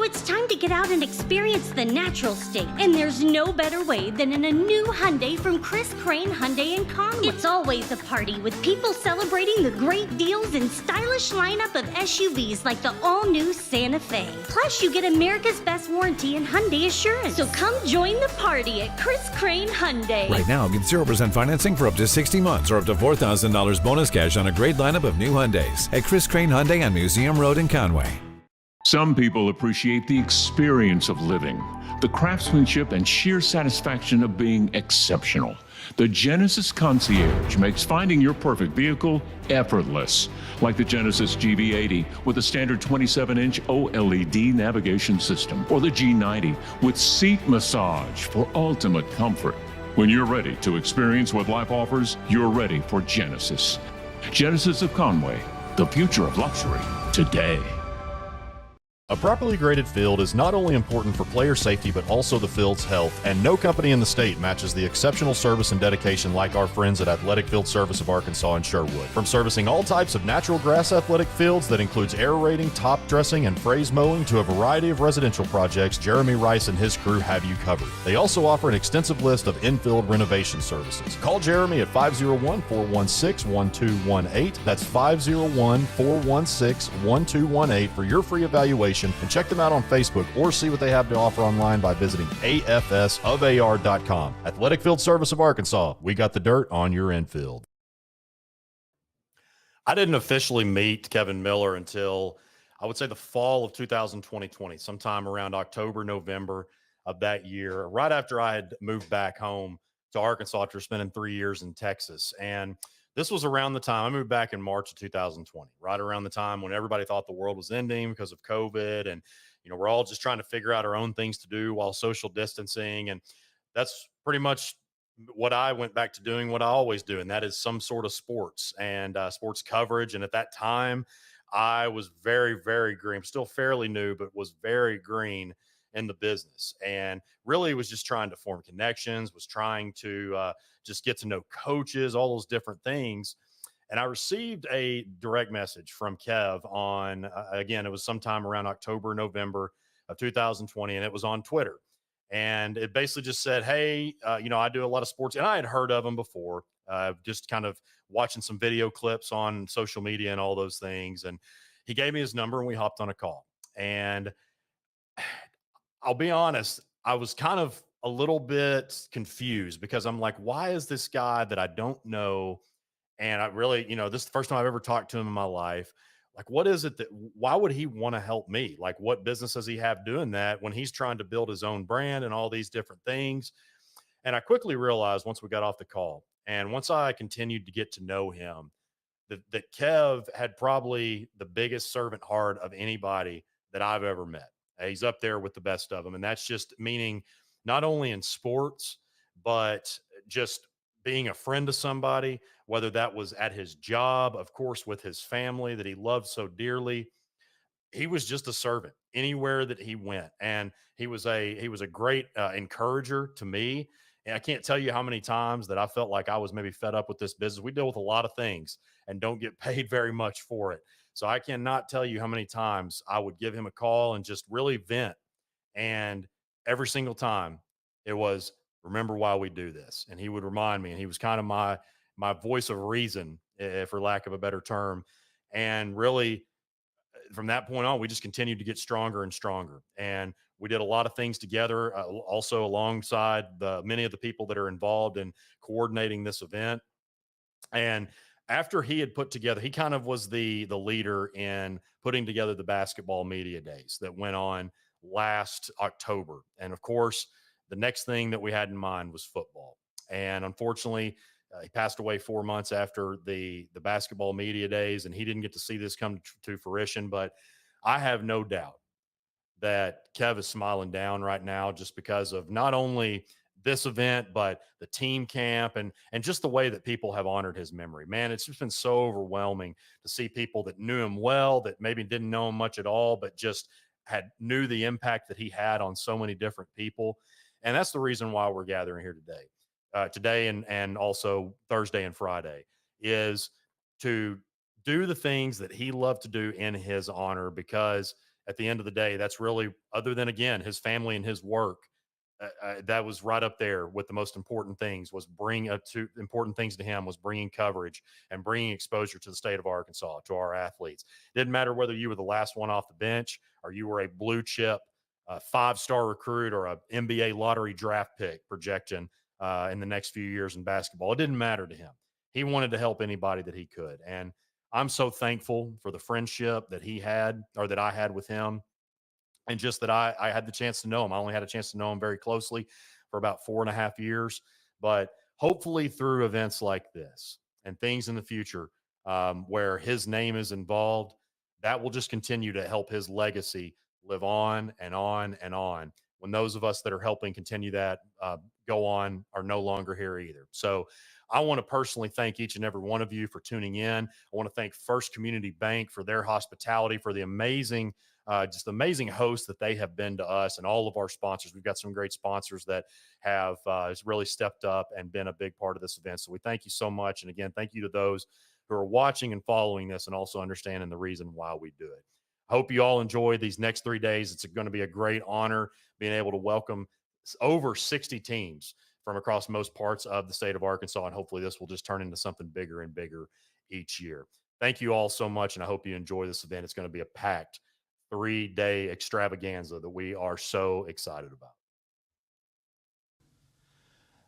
So it's time to get out and experience the natural state. And there's no better way than in a new Hyundai from Chris Crane Hyundai in Conway. It's always a party with people celebrating the great deals and stylish lineup of SUVs like the all-new Santa Fe. Plus, you get America's best warranty and Hyundai Assurance. So come join the party at Chris Crane Hyundai. Right now, get 0% financing for up to 60 months or up to $4,000 bonus cash on a great lineup of new Hyundais at Chris Crane Hyundai on Museum Road in Conway. Some people appreciate the experience of living, the craftsmanship and sheer satisfaction of being exceptional. The Genesis Concierge makes finding your perfect vehicle effortless, like the Genesis GV80 with a standard 27-inch OLED navigation system, or the G90 with seat massage for ultimate comfort. When you're ready to experience what life offers, you're ready for Genesis. Genesis of Conway, the future of luxury today. A properly graded field is not only important for player safety, but also the field's health, and no company in the state matches the exceptional service and dedication like our friends at Athletic Field Service of Arkansas in Sherwood. From servicing all types of natural grass athletic fields that includes aerating, top dressing, and phrase mowing to a variety of residential projects, Jeremy Rice and his crew have you covered. They also offer an extensive list of infield renovation services. Call Jeremy at 501-416-1218. That's 501-416-1218 for your free evaluation, and check them out on Facebook or see what they have to offer online by visiting afsofar.com. Athletic Field Service of Arkansas, we got the dirt on your infield. I didn't officially meet Kevin Miller until, I would say, the fall of 2020, sometime around October, November of that year, right after I had moved back home to Arkansas after spending 3 years in Texas. And this was around the time I moved back in March of 2020, right around the time when everybody thought the world was ending because of COVID. And, we're all just trying to figure out our own things to do while social distancing. And that's pretty much what I went back to doing, what I always do. And that is some sort of sports and sports coverage. And at that time, I was very, very green, still fairly new, but was very green in the business, and really was just trying to form connections, was trying to just get to know coaches, all those different things. And I received a direct message from Kev on, again, it was sometime around October, November of 2020, and it was on Twitter. And it basically just said, hey, I do a lot of sports, and I had heard of him before, just kind of watching some video clips on social media and all those things. And he gave me his number, and we hopped on a call. And I'll be honest, I was kind of a little bit confused because I'm like, why is this guy that I don't know? And I really, this is the first time I've ever talked to him in my life. Like, what is it why would he want to help me? Like, what business does he have doing that when he's trying to build his own brand and all these different things? And I quickly realized once we got off the call and once I continued to get to know him, that Kev had probably the biggest servant heart of anybody that I've ever met. He's up there with the best of them. And that's just meaning not only in sports, but just being a friend to somebody, whether that was at his job, of course, with his family that he loved so dearly. He was just a servant anywhere that he went. And he was a great encourager to me. And I can't tell you how many times that I felt like I was maybe fed up with this business. We deal with a lot of things and don't get paid very much for it. So I cannot tell you how many times I would give him a call and just really vent. And every single time it was, remember why we do this. And he would remind me, and he was kind of my voice of reason, for lack of a better term. And really from that point on, we just continued to get stronger and stronger. And we did a lot of things together, also alongside many of the people that are involved in coordinating this event. And after he had put together, he kind of was the leader in putting together the basketball media days that went on last October. And of course, the next thing that we had in mind was football. And unfortunately, he passed away 4 months after the basketball media days, and he didn't get to see this come to fruition. But I have no doubt that Kev is smiling down right now just because of not only this event, but the team camp and just the way that people have honored his memory. Man, it's just been so overwhelming to see people that knew him well, that maybe didn't know him much at all, but just knew the impact that he had on so many different people. And that's the reason why we're gathering here today and also Thursday and Friday, is to do the things that he loved to do in his honor, because at the end of the day, that's really, other than, again, his family and his work, that was right up there with the most important things. Was important things to him was bringing coverage and bringing exposure to the state of Arkansas, to our athletes. Didn't matter whether you were the last one off the bench or you were a blue chip 5-star recruit or a NBA lottery draft pick projection in the next few years in basketball. It didn't matter to him. He wanted to help anybody that he could. And I'm so thankful for the friendship that he had, or that I had with him. And just that I had the chance to know him. I only had a chance to know him very closely for about 4.5 years. But hopefully through events like this and things in the future where his name is involved, that will just continue to help his legacy live on and on and on, when those of us that are helping continue that go on are no longer here either. So I want to personally thank each and every one of you for tuning in. I want to thank First Community Bank for their hospitality, for the amazing hosts that they have been to us, and all of our sponsors. We've got some great sponsors that have really stepped up and been a big part of this event. So we thank you so much. And again, thank you to those who are watching and following this, and also understanding the reason why we do it. I hope you all enjoy these next 3 days. It's going to be a great honor being able to welcome over 60 teams from across most parts of the state of Arkansas. And hopefully this will just turn into something bigger and bigger each year. Thank you all so much. And I hope you enjoy this event. It's going to be a packed 3-day extravaganza that we are so excited about.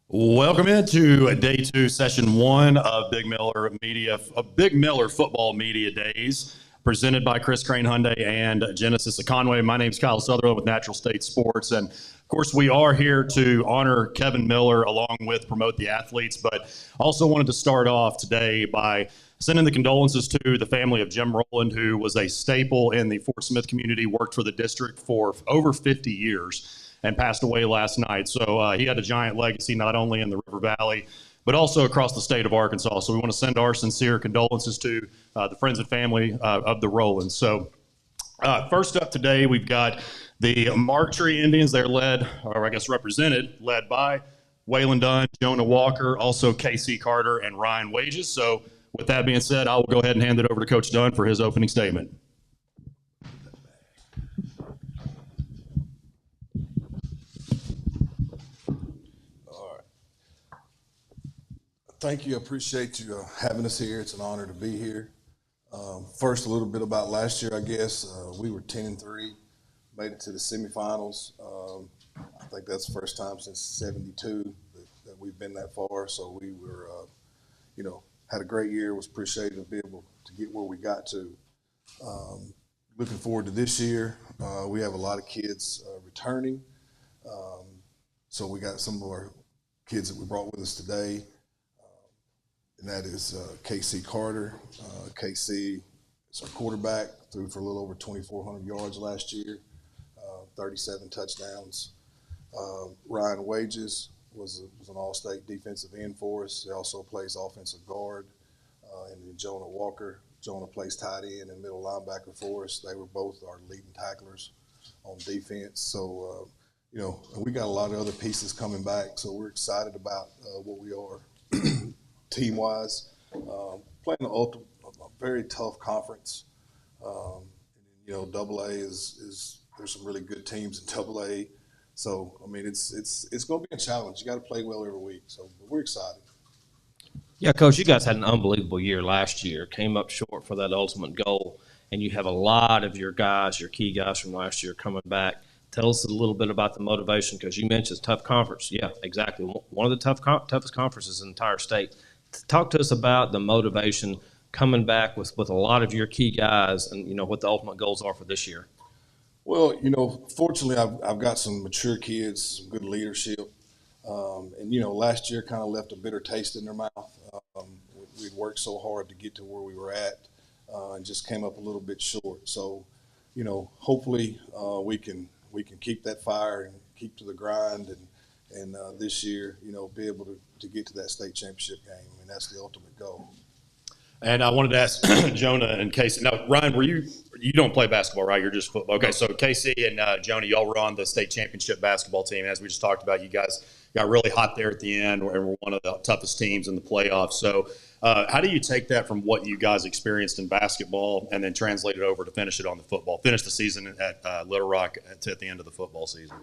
Welcome into day 2, session 1 of Big Miller Football Media Days, presented by Chris Crane Hyundai and Genesis of Conway. My name is Kyle Sutherland with Natural State Sports. And of course, we are here to honor Kevin Miller along with promote the athletes, but also wanted to start off today by sending the condolences to the family of Jim Rowland, who was a staple in the Fort Smith community, worked for the district for over 50 years, and passed away last night. So he had a giant legacy, not only in the River Valley, but also across the state of Arkansas. So we want to send our sincere condolences to the friends and family of the Rowlands. So first up today, we've got the Marktree Indians. They're represented by Waylon Dunn, Jonah Walker, also KC Carter, and Ryan Wages. So with that being said, I will go ahead and hand it over to Coach Dunn for his opening statement. Thank you. I appreciate you having us here. It's an honor to be here. First, a little bit about last year, I guess. We were 10-3, made it to the semifinals. I think that's the first time since '72 that we've been that far. So we were, had a great year. Was appreciated to be able to get where we got to. Looking forward to this year. We have a lot of kids returning. So we got some of our kids that we brought with us today. And that is KC Carter. KC is our quarterback, threw for a little over 2,400 yards last year, 37 touchdowns. Ryan Wages was an all-state defensive end for us. He also plays offensive guard. And then Jonah Walker. Jonah plays tight end and middle linebacker for us. They were both our leading tacklers on defense. So, we got a lot of other pieces coming back. So we're excited about what we are. Team-wise, playing a very tough conference. AA is there's some really good teams in AA. So I mean, it's going to be a challenge. You got to play well every week. So we're excited. Yeah, Coach, you guys had an unbelievable year last year. Came up short for that ultimate goal, and you have a lot of your key guys from last year coming back. Tell us a little bit about the motivation, because you mentioned tough conference. Yeah, exactly. One of the toughest conferences in the entire state. Talk to us about the motivation coming back with a lot of your key guys, and what the ultimate goals are for this year. Well, fortunately, I've got some mature kids, some good leadership, and last year kind of left a bitter taste in their mouth. We'd worked so hard to get to where we were at, and just came up a little bit short. So, hopefully we can keep that fire and keep to the grind, and this year, be able to get to that state championship game. I mean, that's the ultimate goal. And I wanted to ask Jonah and Casey. Now, Ryan, you don't play basketball, right? You're just football. Okay, so Casey and Jonah, y'all were on the state championship basketball team. As we just talked about, you guys got really hot there at the end, and we're one of the toughest teams in the playoffs. So how do you take that from what you guys experienced in basketball and then translate it over to finish it on the football, finish the season at Little Rock at the end of the football season?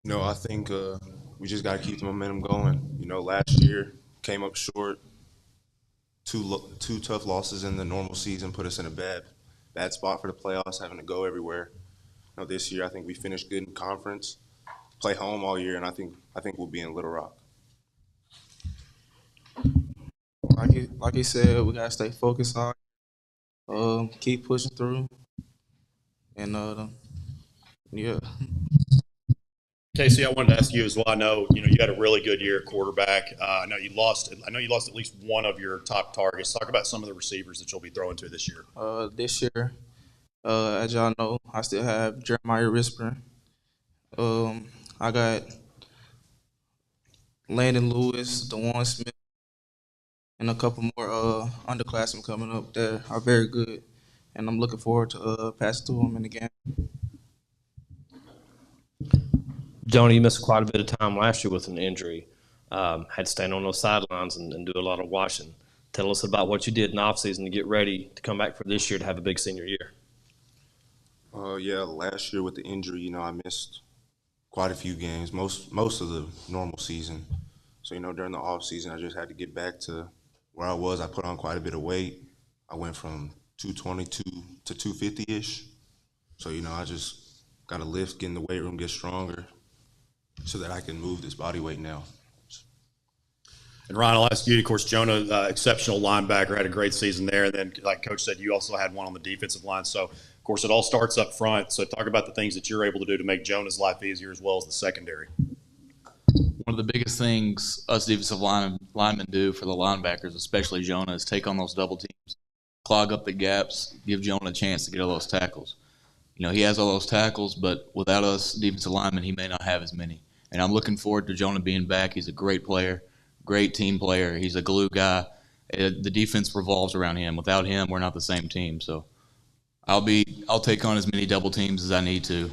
No, I think we just got to keep the momentum going. You know, last year came up short. Two tough losses in the normal season put us in a bad spot for the playoffs, having to go everywhere. You know, this year I think we finished good in conference, play home all year, and I think we'll be in Little Rock. Like he said, we gotta stay focused on, keep pushing through, and yeah. Casey, I wanted to ask you as well. I know you had a really good year at quarterback. I know you lost at least one of your top targets. Talk about some of the receivers that you'll be throwing to this year. This year, as y'all know, I still have Jeremiah Risper. I got Landon Lewis, DeJuan Smith, and a couple more underclassmen coming up that are very good, and I'm looking forward to passing to them in the game. Jonah, you missed quite a bit of time last year with an injury. Had to stand on those sidelines and do a lot of washing. Tell us about what you did in the offseason to get ready to come back for this year to have a big senior year. Yeah, last year with the injury, I missed quite a few games, most of the normal season. So, during the off season, I just had to get back to where I was. I put on quite a bit of weight. I went from 222 to 250-ish. So, I just got to lift, get in the weight room, get stronger so that I can move this body weight now. And Ryan, I'll ask you, of course, Jonah, exceptional linebacker, had a great season there. And then, like Coach said, you also had one on the defensive line. So, of course, it all starts up front. So talk about the things that you're able to do to make Jonah's life easier as well as the secondary. One of the biggest things us defensive linemen do for the linebackers, especially Jonah, is take on those double teams, clog up the gaps, give Jonah a chance to get all those tackles. He has all those tackles, but without us defensive linemen, he may not have as many. And I'm looking forward to Jonah being back. He's a great player, great team player. He's a glue guy. The defense revolves around him. Without him, we're not the same team. So I'll take on as many double teams as I need to.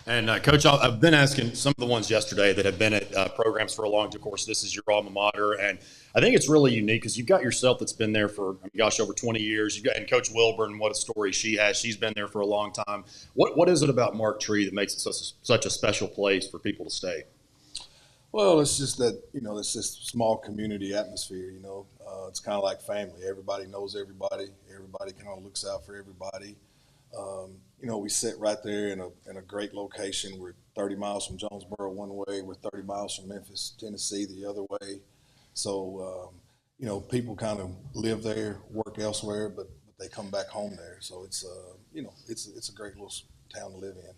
And, Coach, I've been asking some of the ones yesterday that have been at programs for a long time. Of course, this is your alma mater. And I think it's really unique because you've got yourself that's been there for, over 20 years. And Coach Wilburn, what a story she has. She's been there for a long time. What is it about Mark Tree that makes it such a special place for people to stay? Well, it's just that, it's just small community atmosphere, It's kind of like family. Everybody knows everybody. Everybody kind of looks out for everybody. We sit right there in a great location. We're 30 miles from Jonesboro one way. We're 30 miles from Memphis, Tennessee the other way. So, people kind of live there, work elsewhere, but they come back home there. So it's, it's a great little town to live in.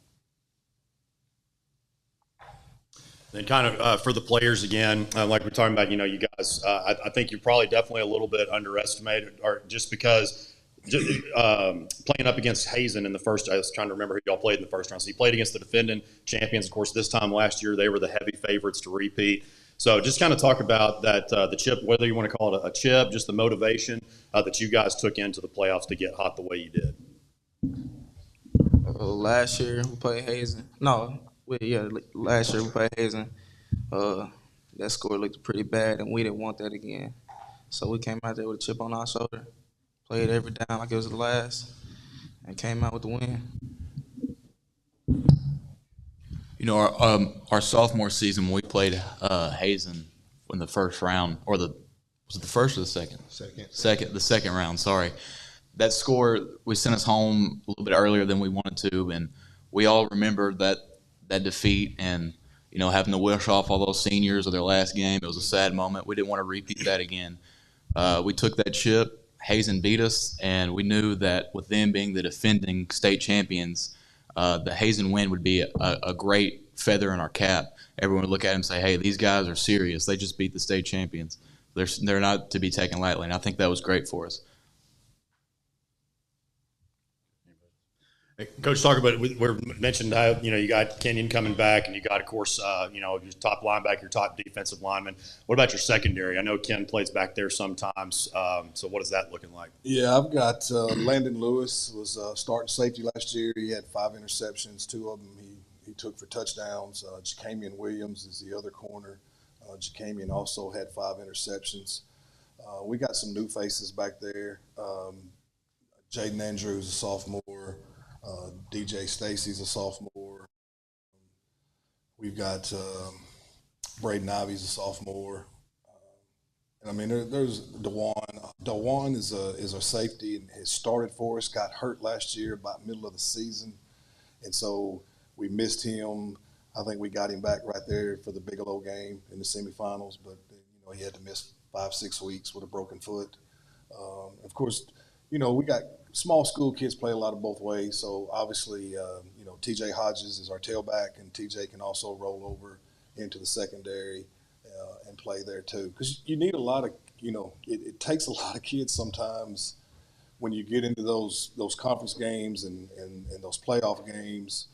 Then kind of for the players again, like we're talking about, you guys, I think you're probably definitely a little bit underestimated, or just because playing up against Hazen in the first, I was trying to remember who y'all played in the first round. So you played against the defending champions. Of course, this time last year, they were the heavy favorites to repeat. So just kind of talk about that, the chip, whether you want to call it a chip, just the motivation that you guys took into the playoffs to get hot the way you did. Last year we played Hazen. Last year we played Hazen. That score looked pretty bad, and we didn't want that again. So we came out there with a chip on our shoulder, played every down like it was the last, and came out with the win. Our sophomore season when we played Hazen in the first round, was it the first or the second? The second round. Sorry, that score we sent us home a little bit earlier than we wanted to, and we all remember that defeat and having to wish off all those seniors of their last game. It was a sad moment. We didn't want to repeat that again. We took that chip. Hazen beat us, and we knew that with them being the defending state champions, the Hazen win would be a great feather in our cap. Everyone would look at him and say, hey, these guys are serious. They just beat the state champions. They're not to be taken lightly, and I think that was great for us. Coach, talk about it. We mentioned how you got Kenyon coming back, and you got, of course, your top linebacker, your top defensive lineman. What about your secondary? I know Ken plays back there sometimes. So what is that looking like? Yeah, I've got Landon Lewis was starting safety last year. He had 5 interceptions. 2 of them he took for touchdowns. Jacamian Williams is the other corner. Jacamian also had 5 interceptions. We got some new faces back there. Jaden Andrews, a sophomore. DJ Stacy's a sophomore. We've got Braden Ivy's a sophomore. And I mean, there's DeJuan. DeJuan is our safety and has started for us. Got hurt last year about middle of the season, and so we missed him. I think we got him back right there for the Bigelow game in the semifinals, but he had to miss 5-6 weeks with a broken foot. Of course, we got small school kids play a lot of both ways. So obviously, TJ Hodges is our tailback, and TJ can also roll over into the secondary and play there too. Because you need a lot of, it takes a lot of kids sometimes when you get into those conference games and those playoff games.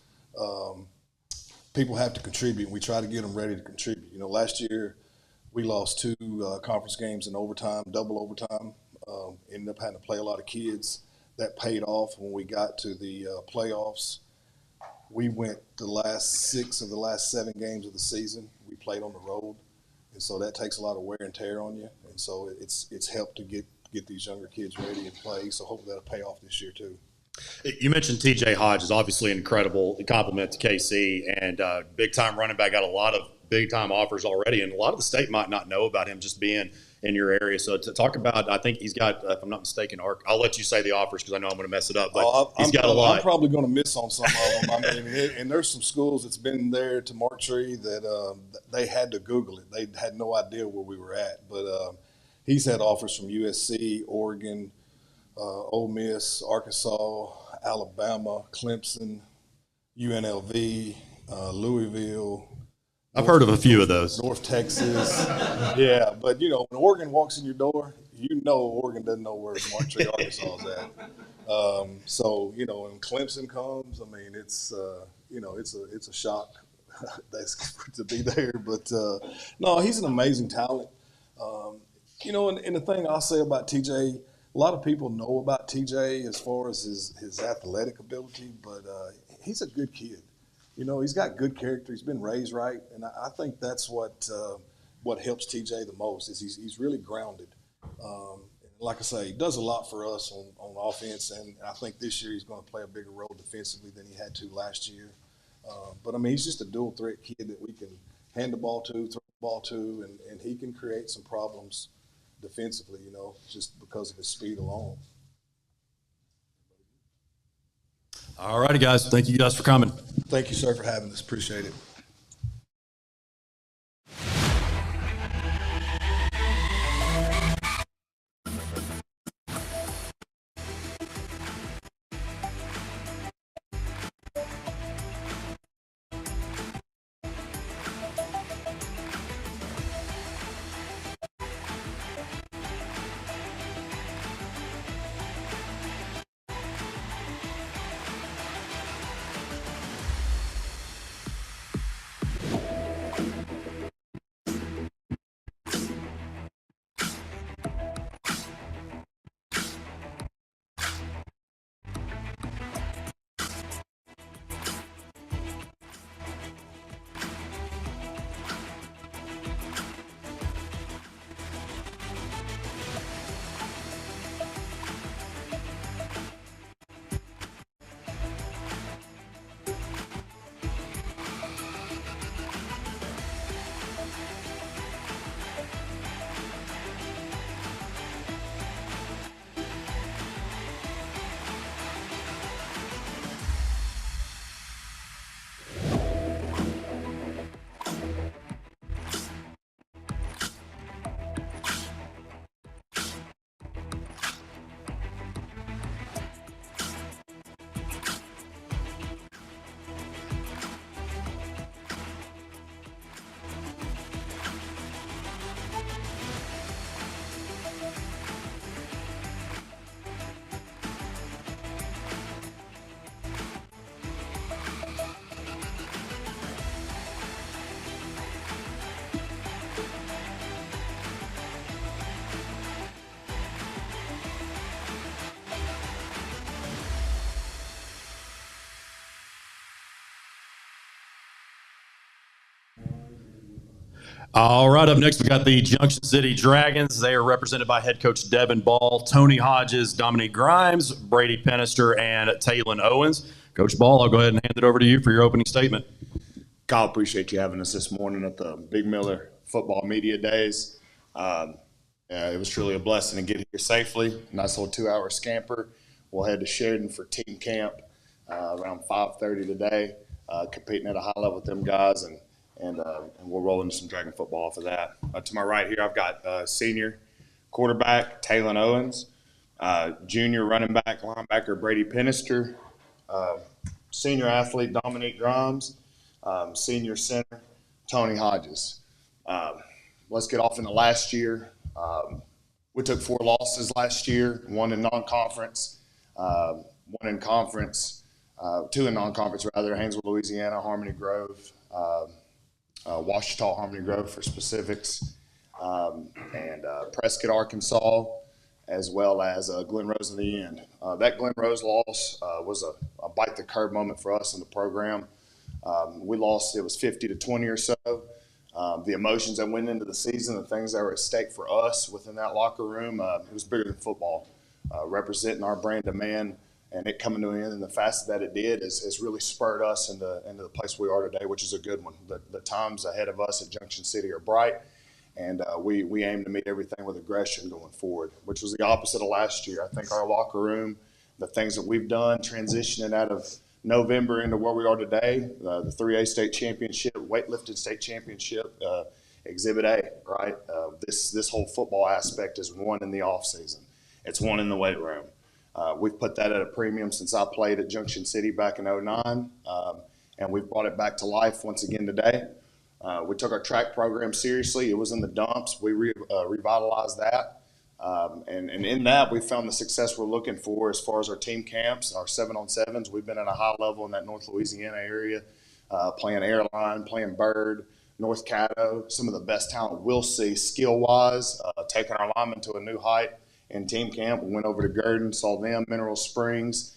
People have to contribute. We try to get them ready to contribute. Last year we lost 2 conference games in overtime, double overtime. Ended up having to play a lot of kids. That paid off when we got to the playoffs. We went the last 6 of the last 7 games of the season. We played on the road, and so that takes a lot of wear and tear on you. And so it's helped to get these younger kids ready and play. So hopefully that'll pay off this year too. You mentioned TJ Hodges, obviously an incredible compliment to KC, and big-time running back, got a lot of big-time offers already, and a lot of the state might not know about him just being in your area. So to talk about, I think he's got, if I'm not mistaken, I'll let you say the offers because I know I'm going to mess it up, but he's got a lot. I'm probably going to miss on some of them. I mean, and there's some schools that's been there to Mark Tree that they had to Google it. They had no idea where we were at, but he's had offers from USC, Oregon, Ole Miss, Arkansas, Alabama, Clemson, UNLV, Louisville. I've heard of a few of those. North Texas. Yeah, but, when Oregon walks in your door, Oregon doesn't know where Mark Tree, Arkansas is at. So, when Clemson comes, I mean, it's a shock that's to be there. But, no, he's an amazing talent. And the thing I'll say about TJ, a lot of people know about TJ as far as his athletic ability, but he's a good kid. He's got good character. He's been raised right, and I think that's what helps TJ the most is he's really grounded. Like I say, he does a lot for us on offense, and I think this year he's going to play a bigger role defensively than he had to last year. But, I mean, he's just a dual threat kid that we can hand the ball to, throw the ball to, and he can create some problems defensively, just because of his speed alone. All righty, guys. Thank you guys for coming. Thank you, sir, for having us. Appreciate it. All right, up next, we got the Junction City Dragons. They are represented by head coach Devin Ball, Tony Hodges, Dominique Grimes, Brady Penister, and Taylon Owens. Coach Ball, I'll go ahead and hand it over to you for your opening statement. Kyle, appreciate you having us this morning at the Big Miller Football Media Days. It was truly a blessing to get here safely. Nice little 2-hour scamper. We'll head to Sheridan for team camp around 5:30 today, competing at a high level with them guys, and we'll roll into some Dragon football for that. To my right here, I've got senior quarterback Taylon Owens, junior running back linebacker Brady Penister, senior athlete Dominique Grimes, senior center Tony Hodges. Let's get off into last year. We took 4 losses last year, 1 in non-conference, 1 in conference, 2 in non-conference rather, Haynesville, Louisiana, Harmony Grove, Ouachita, Harmony Grove for specifics, and Prescott, Arkansas, as well as Glen Rose in the end. That Glen Rose loss was a bite the curb moment for us in the program. We lost, it was 50-20 or so. The emotions that went into the season, the things that were at stake for us within that locker room, it was bigger than football. Representing our brand of man and it coming to an end in the facet that it did has really spurred us into the place we are today, which is a good one. The times ahead of us at Junction City are bright, and we aim to meet everything with aggression going forward, which was the opposite of last year. I think our locker room, the things that we've done, transitioning out of November into where we are today, the 3A state championship, weightlifting state championship, Exhibit A, right? This whole football aspect is won in the off season. It's won in the weight room. We've put that at a premium since I played at Junction City back in 2009, and we've brought it back to life once again today. We took our track program seriously. It was in the dumps. We revitalized that. And in that, we found the success we're looking for as far as our team camps, our 7-on-7s. We've been at a high level in that North Louisiana area, playing Airline, playing Bird, North Caddo, some of the best talent we'll see skill-wise, taking our linemen to a new height in team camp. We went over to Gurdon, saw them, Mineral Springs,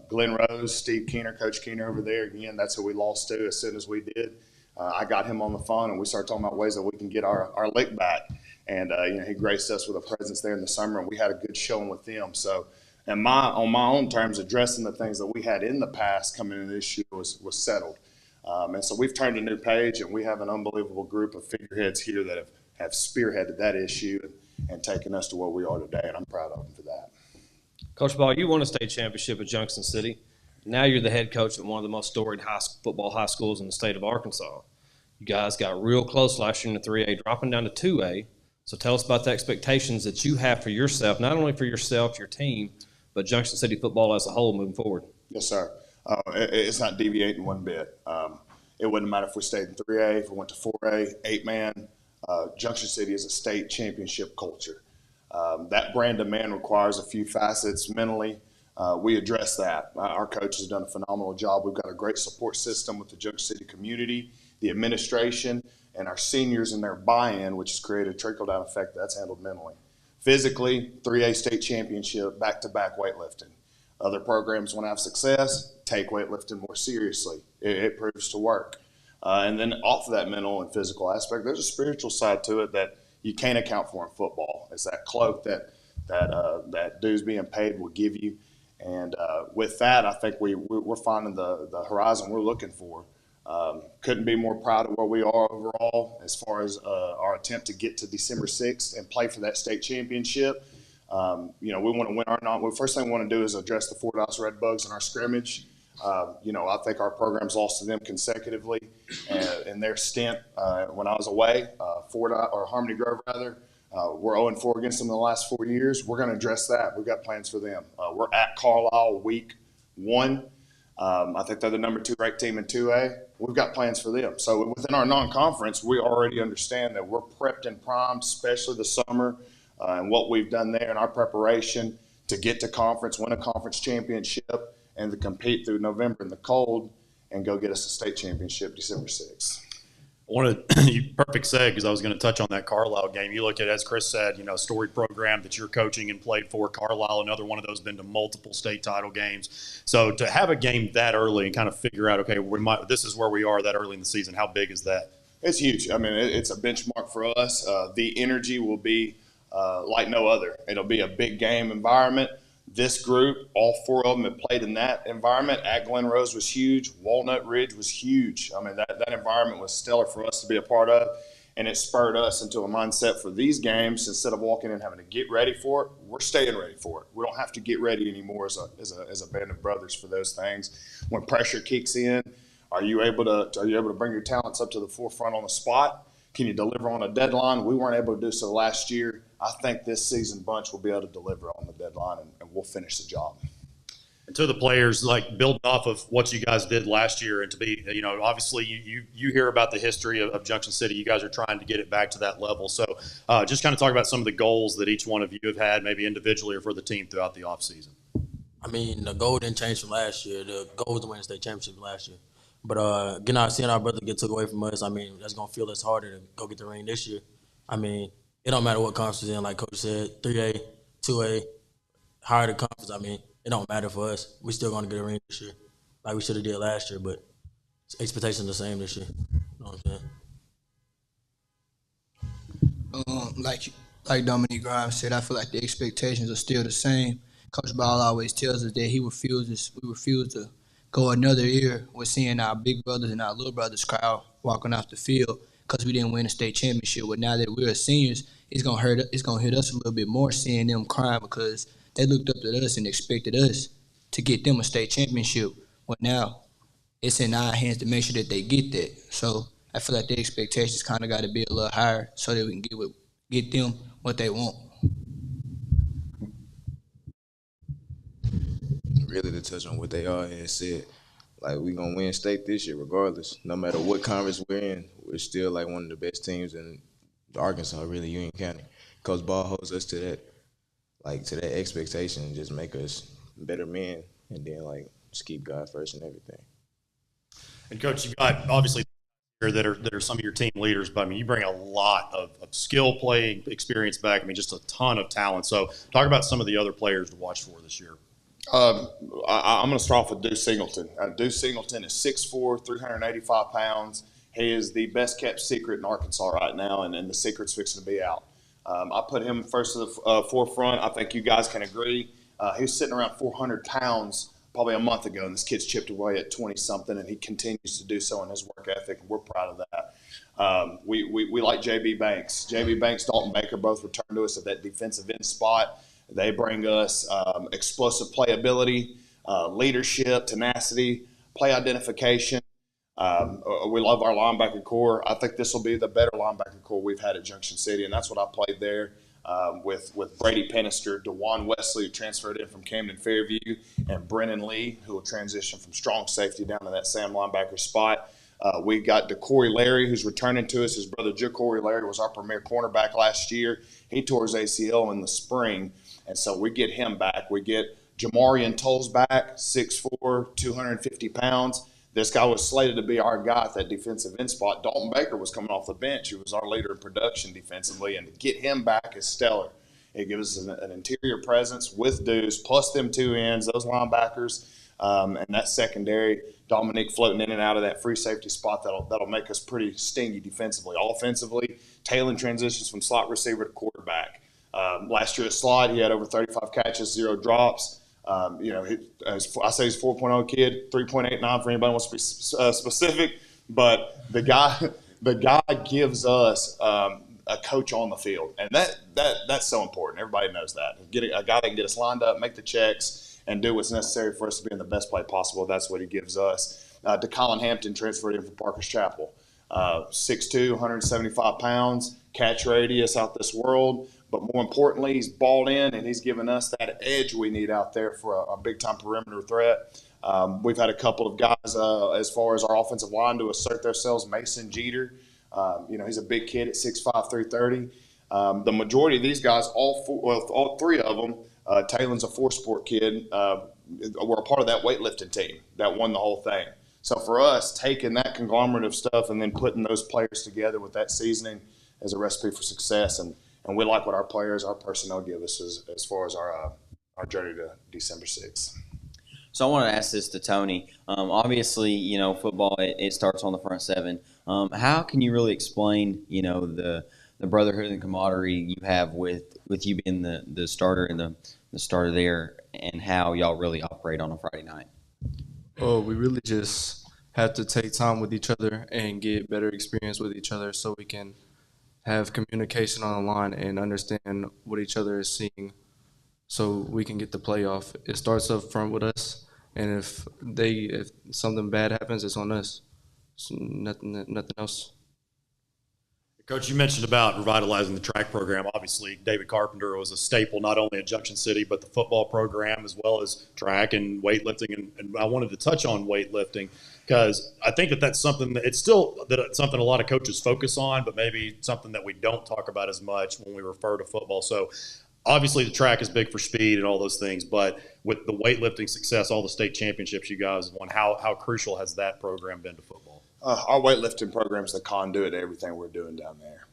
Glen Rose, Steve Keener, Coach Keener over there. Again, that's who we lost to as soon as we did. I got him on the phone, and we started talking about ways that we can get our lick back. And he graced us with a presence there in the summer, and we had a good showing with them. So, on my own terms, addressing the things that we had in the past coming into this year was settled. And so we've turned a new page, and we have an unbelievable group of figureheads here that have spearheaded that issue and taken us to where we are today, and I'm proud of them for that. Coach Ball, you won a state championship at Junction City. Now you're the head coach at one of the most storied football high schools in the state of Arkansas. You guys got real close last year in the 3A, dropping down to 2A. So tell us about the expectations that you have for yourself, not only for yourself, your team, but Junction City football as a whole moving forward. Yes, sir. It's not deviating one bit. It wouldn't matter if we stayed in 3A, if we went to 4A, 8-man. Junction City is a state championship culture. That brand of man requires a few facets mentally. We address that. Our coaches have done a phenomenal job. We've got a great support system with the Junction City community, the administration, and our seniors and their buy-in, which has created a trickle-down effect that's handled mentally. Physically, 3A state championship, back-to-back weightlifting. Other programs want to have success, take weightlifting more seriously. It proves to work. And then off of that mental and physical aspect, there's a spiritual side to it that you can't account for in football. It's that cloak that dues being paid will give you. And with that, I think we're finding the horizon we're looking for. Couldn't be more proud of where we are overall as far as our attempt to get to December 6th and play for that state championship. We want to win our first thing we want to do is address the Fordyce Redbugs in our scrimmage. I think our program's lost to them consecutively in their stint when I was away. Harmony Grove rather. We're 0-4 against them in the last 4 years. We're going to address that. We've got plans for them. We're at Carlisle week 1. I think they're the number 2 ranked team in 2A. We've got plans for them. So within our non-conference, we already understand that we're prepped and primed, especially the summer, and what we've done there in our preparation to get to conference, win a conference championship, and to compete through November in the cold and go get us a state championship December 6th. Perfect segue, because I was going to touch on that Carlisle game. You look at, as Chris said, storied program that you're coaching and played for. Carlisle, another one of those, been to multiple state title games. So to have a game that early and kind of figure out, okay, this is where we are that early in the season, how big is that? It's huge. I mean, it's a benchmark for us. The energy will be like no other. It'll be a big game environment. This group, all 4 of them have played in that environment. At Glen Rose was huge. Walnut Ridge was huge. I mean, that environment was stellar for us to be a part of, and it spurred us into a mindset for these games. Instead of walking in having to get ready for it, we're staying ready for it. We don't have to get ready anymore as a band of brothers for those things. When pressure kicks in, are you able to bring your talents up to the forefront on the spot? Can you deliver on a deadline? We weren't able to do so last year. I think this season bunch will be able to deliver on the deadline, and we'll finish the job. And to the players, like building off of what you guys did last year, and to be, obviously you hear about the history of Junction City. You guys are trying to get it back to that level. So just kind of talk about some of the goals that each one of you have had, maybe individually or for the team throughout the offseason. I mean, the goal didn't change from last year. The goal was to win the state championship last year. But seeing our brother get took away from us, I mean, that's going to feel us harder to go get the ring this year. I mean, it don't matter what conference it's in, like Coach said, 3A, 2A, higher the conference, I mean, it don't matter for us. We still going to get a ring this year, like we should have did last year, but expectations the same this year. You know what I'm saying? Like Dominique Grimes said, I feel like the expectations are still the same. Coach Ball always tells us that we refuse to go another year with seeing our big brothers and our little brothers crowd walking off the field because we didn't win a state championship. But now that we're seniors, it's gonna hit us a little bit more seeing them crying because they looked up to us and expected us to get them a state championship. But now it's in our hands to make sure that they get that. So I feel like the expectations kind of got to be a little higher so that we can get them what they want. Really to touch on what they all had said, like we gonna win state this year regardless. No matter what conference we're in, we're still like one of the best teams in Arkansas, really, Union County. Coach Ball holds us to that expectation and just make us better men, and then just keep God first and everything. And Coach, you got obviously that are some of your team leaders, but I mean you bring a lot of skill, play, experience back. I mean just a ton of talent. So talk about some of the other players to watch for this year. I'm going to start off with Deuce Singleton. Deuce Singleton is 6'4", 385 pounds. He is the best kept secret in Arkansas right now, and the secret's fixing to be out. I put him first to the forefront. I think you guys can agree. He was sitting around 400 pounds probably a month ago, and this kid's chipped away at 20-something, and he continues to do so in his work ethic, and we're proud of that. We like J.B. Banks. J.B. Banks, Dalton Baker both returned to us at that defensive end spot. They bring us explosive playability, leadership, tenacity, play identification. We love our linebacker core. I think this will be the better linebacker core we've had at Junction City, and that's what I played there with Brady Pennister, DeJuan Wesley, who transferred in from Camden Fairview, and Brennan Lee, who will transition from strong safety down to that Sam linebacker spot. We got DeCorey Larry, who's returning to us. His brother JaCorey Larry was our premier cornerback last year. He tore his ACL in the spring, and so we get him back. We get Jamarian Tolles back, 6'4", 250 pounds. This guy was slated to be our guy at that defensive end spot. Dalton Baker was coming off the bench, who was our leader in production defensively, and to get him back is stellar. It gives us an interior presence with Deuce, plus them two ends, those linebackers, and that secondary. Dominique floating in and out of that free safety spot that'll make us pretty stingy defensively. Offensively, Taylor transitions from slot receiver to quarterback. Last year at slot, he had over 35 catches, 0 drops. I say he's a 4.0 kid, 3.89 for anybody who wants to be specific. But the guy gives us a coach on the field, and that's so important. Everybody knows that. Get a guy that can get us lined up, make the checks, and do what's necessary for us to be in the best play possible. That's what he gives us. DeCollin Hampton transferred in from Parker's Chapel. 6'2", 175 pounds, catch radius out this world. But more importantly, he's balled in, and he's given us that edge we need out there for a big-time perimeter threat. We've had a couple of guys as far as our offensive line to assert themselves. Mason Jeter, he's a big kid at 6'5", 330. The majority of these guys, all three of them, Taylor's a 4-sport kid, were a part of that weightlifting team that won the whole thing. So for us, taking that conglomerate of stuff and then putting those players together with that seasoning is a recipe for success. And we like what our players, our personnel give us as far as our journey to December 6th. So I want to ask this to Tony. Obviously, football, it starts on the front seven. How can you really explain, the brotherhood and camaraderie you have with you being the starter and the starter there, and how y'all really operate on a Friday night? Oh, we really just have to take time with each other and get better experience with each other so we can have communication on the line and understand what each other is seeing so we can get the playoff. It starts up front with us, and if something bad happens, it's on us. So nothing else. Coach, you mentioned about revitalizing the track program. Obviously, David Carpenter was a staple not only at Junction City, but the football program as well as track and weightlifting. And I wanted to touch on weightlifting because I think that's something that it's something a lot of coaches focus on, but maybe something that we don't talk about as much when we refer to football. So obviously the track is big for speed and all those things, but with the weightlifting success, all the state championships you guys have won, how crucial has that program been to football? Our weightlifting program is the conduit to everything we're doing down there.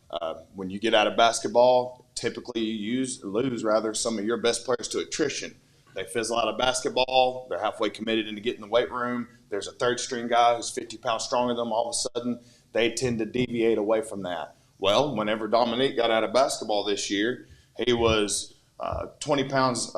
When you get out of basketball, typically you lose some of your best players to attrition. They fizzle out of basketball. They're halfway committed into getting in the weight room. There's a third string guy who's 50 pounds stronger than them. All of a sudden, they tend to deviate away from that. Well, whenever Dominique got out of basketball this year, he was 20 pounds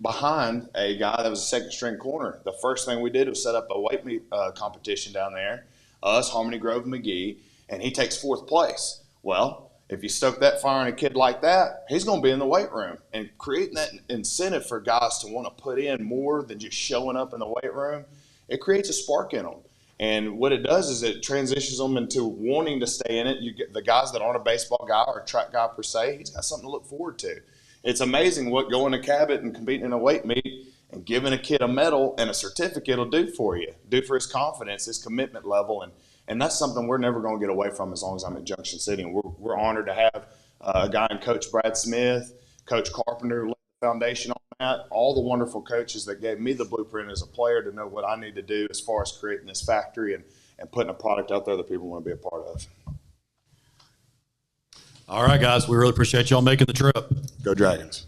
behind a guy that was a second string corner. The first thing we did was set up a weight meet competition down there. Us, Harmony Grove, McGee, and he takes fourth place. Well, if you stoke that fire in a kid like that, he's going to be in the weight room. And creating that incentive for guys to want to put in more than just showing up in the weight room, it creates a spark in them. And what it does is it transitions them into wanting to stay in it. You get the guys that aren't a baseball guy or a track guy per se, he's got something to look forward to. It's amazing what going to Cabot and competing in a weight meet and giving a kid a medal and a certificate will do for you, do for his confidence, his commitment level. And that's something we're never going to get away from as long as I'm at Junction City. And we're honored to have a guy in Coach Brad Smith, Coach Carpenter, led the foundation on that, all the wonderful coaches that gave me the blueprint as a player to know what I need to do as far as creating this factory and putting a product out there that people want to be a part of. All right, guys, we really appreciate y'all making the trip. Go Dragons.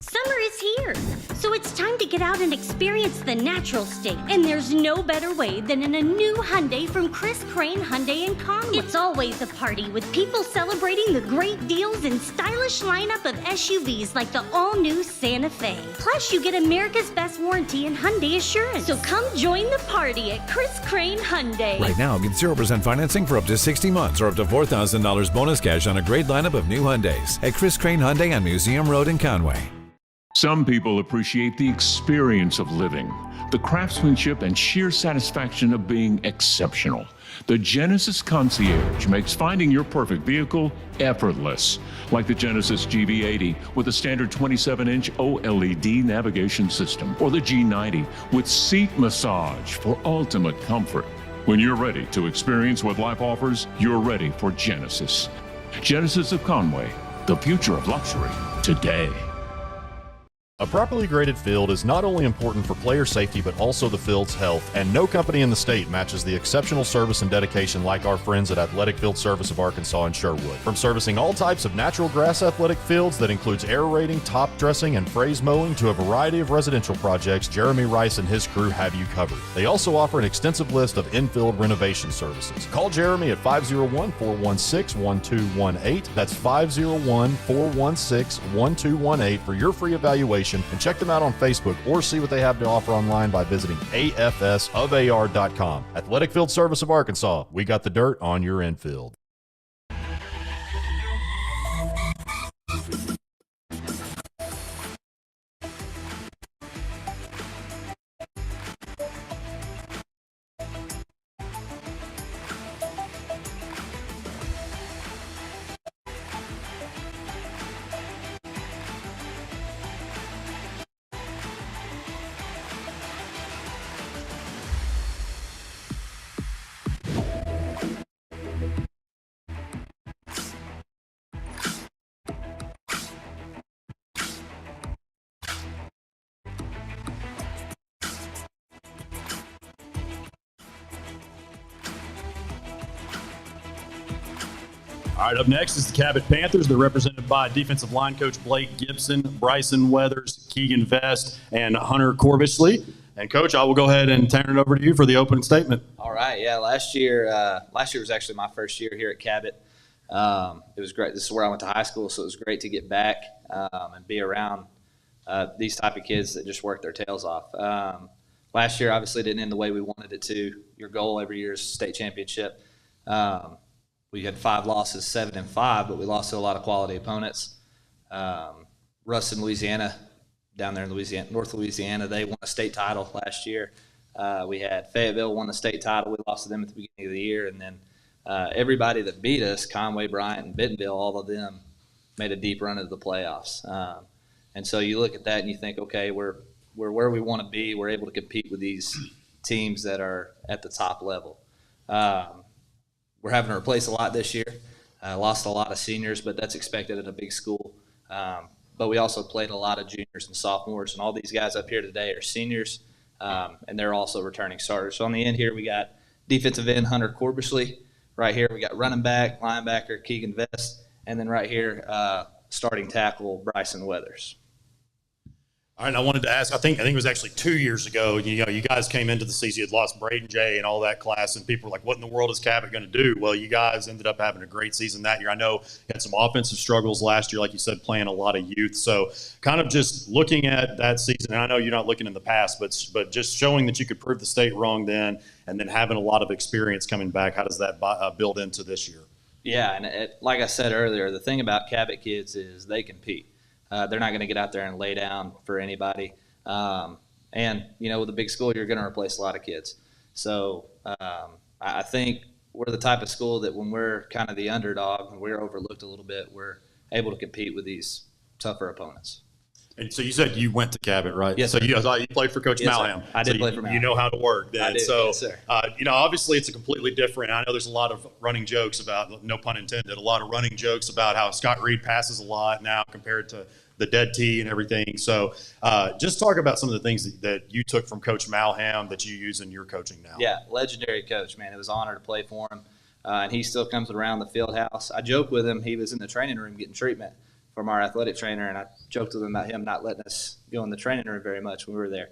Summer is here, so it's time to get out and experience the natural state. And there's no better way than in a new Hyundai from Chris Crane Hyundai in Conway. It's always a party with people celebrating the great deals and stylish lineup of SUVs like the all-new Santa Fe. Plus, you get America's best warranty and Hyundai Assurance. So come join the party at Chris Crane Hyundai. Right now, get 0% financing for up to 60 months or up to $4,000 bonus cash on a great lineup of new Hyundais at Chris Crane Hyundai on Museum Road in Conway. Some people appreciate the experience of living, the craftsmanship and sheer satisfaction of being exceptional. The Genesis Concierge makes finding your perfect vehicle effortless, like the Genesis GV80 with a standard 27-inch OLED navigation system, or the G90 with seat massage for ultimate comfort. When you're ready to experience what life offers, you're ready for Genesis. Genesis of Conway, the future of luxury today. A properly graded field is not only important for player safety, but also the field's health, and no company in the state matches the exceptional service and dedication like our friends at Athletic Field Service of Arkansas and Sherwood. From servicing all types of natural grass athletic fields that includes aerating, top dressing, and phrase mowing to a variety of residential projects, Jeremy Rice and his crew have you covered. They also offer an extensive list of infield renovation services. Call Jeremy at 501-416-1218. That's 501-416-1218 for your free evaluation. And check them out on Facebook or see what they have to offer online by visiting afsofar.com. Athletic Field Service of Arkansas. We got the dirt on your infield. All right, up next is the Cabot Panthers. They're represented by defensive line coach Blake Gibson, Bryson Weathers, Keegan Vest, and Hunter Corbishley. And Coach, I will go ahead and turn it over to you for the opening statement. All right. Yeah. Last year was actually my first year here at Cabot. It was great. This is where I went to high school, so it was great to get back and be around these type of kids that just work their tails off. Last year, obviously, didn't end the way we wanted it to. Your goal every year is state championship. We had 5 losses, 7-5, but we lost to a lot of quality opponents. Ruston, Louisiana, down there in Louisiana, North Louisiana, they won a state title last year. We had Fayetteville won the state title. We lost to them at the beginning of the year, and then everybody that beat us, Conway, Bryant, and Bentonville, all of them made a deep run into the playoffs. And so you look at that and you think, okay, we're where we want to be. We're able to compete with these teams that are at the top level. We're having to replace a lot this year. Lost a lot of seniors, but that's expected at a big school. But we also played a lot of juniors and sophomores, and all these guys up here today are seniors, and they're also returning starters. So on the end here, we got defensive end Hunter Corbishley. Right here, we got running back, linebacker Keegan Vest, and then right here, starting tackle Bryson Weathers. All right, and I wanted to ask, I think it was actually 2 years ago, you guys came into the season, you had lost Braden Jay and all that class, and people were like, what in the world is Cabot going to do? Well, you guys ended up having a great season that year. I know you had some offensive struggles last year, like you said, playing a lot of youth. So kind of just looking at that season, and I know you're not looking in the past, but just showing that you could prove the state wrong then, and then having a lot of experience coming back, how does that build into this year? Yeah, and like I said earlier, the thing about Cabot kids is they compete. They're not going to get out there and lay down for anybody. And, with a big school, you're going to replace a lot of kids. So I think we're the type of school that when we're kind of the underdog and we're overlooked a little bit, we're able to compete with these tougher opponents. And so you said you went to Cabot, right? Yes. So you played for Coach Malham. I did play for Malham. You know how to work then. I do, so, yes, sir. Obviously it's a completely different. I know there's a lot of running jokes about, no pun intended, a lot of running jokes about how Scott Reed passes a lot now compared to the dead tee and everything. So just talk about some of the things that you took from Coach Malham that you use in your coaching now. Yeah, legendary coach, man. It was an honor to play for him. And he still comes around the field house. I joke with him. He was in the training room getting treatment from our athletic trainer, and I joked with him about him not letting us go in the training room very much when we were there.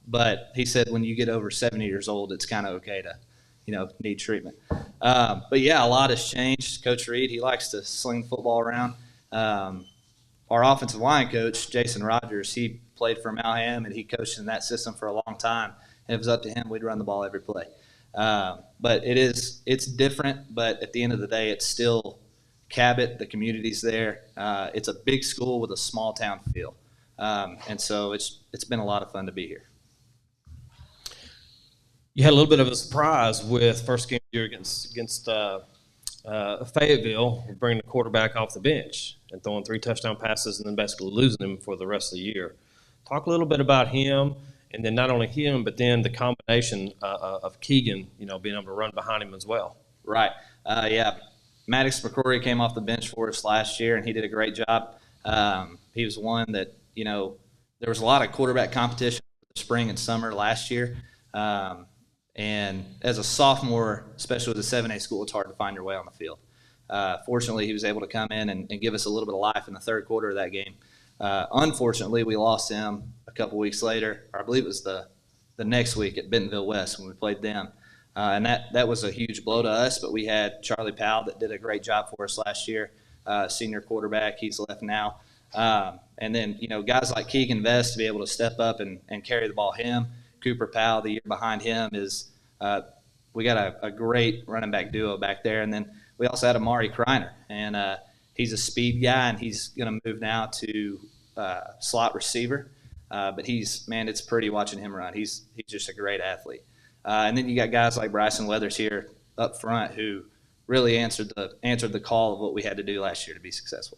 But he said when you get over 70 years old, it's kind of okay to, need treatment. But, yeah, a lot has changed. Coach Reed, he likes to sling the football around. Our offensive line coach, Jason Rogers, he played for Malham, and he coached in that system for a long time. And if it was up to him, we'd run the ball every play. But it's different, but at the end of the day, it's still Cabot, the community's there. It's a big school with a small town feel. And so it's been a lot of fun to be here. You had a little bit of a surprise with first game here against Fayetteville, bringing the quarterback off the bench and throwing 3 touchdown passes and then basically losing him for the rest of the year. Talk a little bit about him, and then not only him, but then the combination of Keegan, being able to run behind him as well. Right. Yeah. Maddox McCrory came off the bench for us last year, and he did a great job. He was one that, there was a lot of quarterback competition in the spring and summer last year. And as a sophomore, especially with a 7A school, it's hard to find your way on the field. Fortunately, he was able to come in and give us a little bit of life in the third quarter of that game. Unfortunately, we lost him a couple weeks later, or I believe it was the next week at Bentonville West when we played them. And that was a huge blow to us, but we had Charlie Powell that did a great job for us last year, senior quarterback. He's left now. And then, guys like Keegan Vest to be able to step up and carry the ball. Him, Cooper Powell, the year behind him is we got a great running back duo back there. And then we also had Amari Kreiner, and he's a speed guy, and he's going to move now to slot receiver. But it's pretty watching him run. He's just a great athlete. And then you got guys like Bryson Weathers here up front who really answered the call of what we had to do last year to be successful.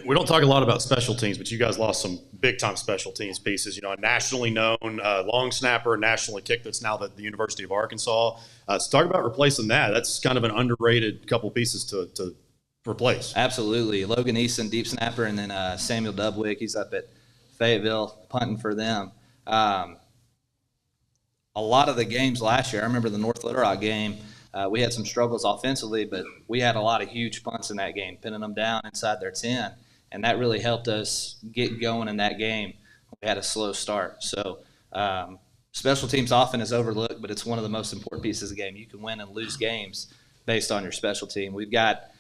We don't talk a lot about special teams, but you guys lost some big-time special teams pieces. A nationally known long snapper, nationally kicked that's now at the University of Arkansas. So talk about replacing that. That's kind of an underrated couple pieces to replace. Absolutely. Logan Easton, deep snapper, and then Samuel Dubwick. He's up at Fayetteville punting for them. A lot of the games last year, I remember the North Little Rock game, we had some struggles offensively, but we had a lot of huge punts in that game, pinning them down inside their 10, and that really helped us get going in that game. We had a slow start. So Special teams often is overlooked, but it's one of the most important pieces of the game. You can win and lose games based on your special team. We've got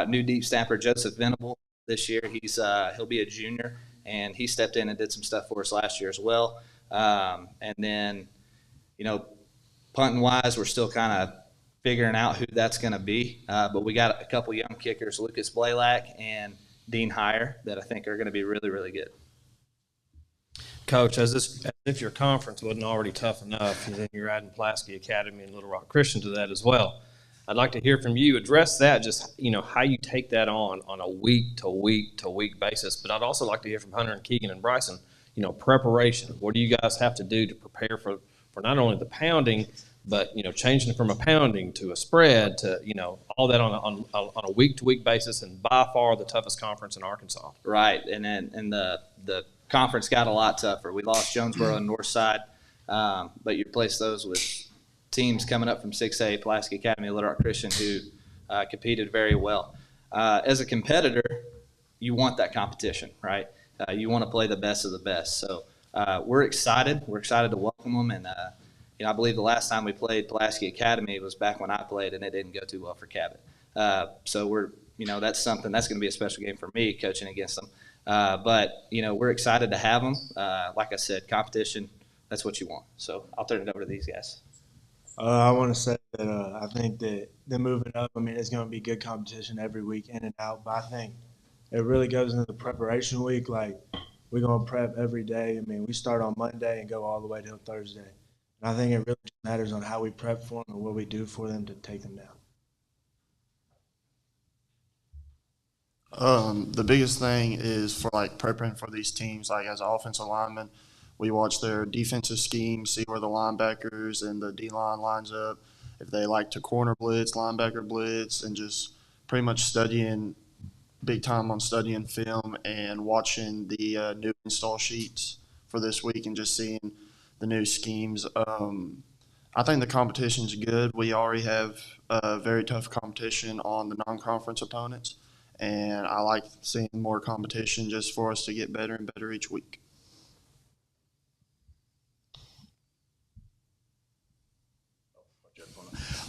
new deep snapper Joseph Venable this year. He'll be a junior, and he stepped in and did some stuff for us last year as well. And then, punting wise, we're still kind of figuring out who that's going to be. But we got a couple young kickers, Lucas Blaylock and Dean Heyer, that I think are going to be really, really good. Coach, as if your conference wasn't already tough enough, then you're adding Pulaski Academy and Little Rock Christian to that as well. I'd like to hear from you. Address that, just how you take that on a week to week to week basis. But I'd also like to hear from Hunter and Keegan and Bryson. Preparation. What do you guys have to do to prepare for not only the pounding, but changing from a pounding to a spread to all that on a week to week basis, and by far the toughest conference in Arkansas. Right, and the conference got a lot tougher. We lost Jonesboro and Northside, but you replace those with teams coming up from 6A, Pulaski Academy, Little Rock Christian, who competed very well. As a competitor, you want that competition, right? You want to play the best of the best. So we're excited. We're excited to welcome them. And, I believe the last time we played Pulaski Academy was back when I played, and it didn't go too well for Cabot. So we're, that's something that's going to be a special game for me coaching against them. But we're excited to have them. Like I said, competition, that's what you want. So I'll turn it over to these guys. I want to say that I think that they're moving up. It's going to be good competition every week in and out. But I think it really goes into the preparation week. Like, we're going to prep every day. We start on Monday and go all the way till Thursday. And I think it really matters on how we prep for them and what we do for them to take them down. The biggest thing is for prepping for these teams, as an offensive lineman, we watch their defensive scheme, see where the linebackers and the D-line lines up, if they like to corner blitz, linebacker blitz, and just pretty much studying big time on studying film and watching the new install sheets for this week and just seeing the new schemes. I think the competition's good. We already have a very tough competition on the non-conference opponents, and I like seeing more competition just for us to get better and better each week.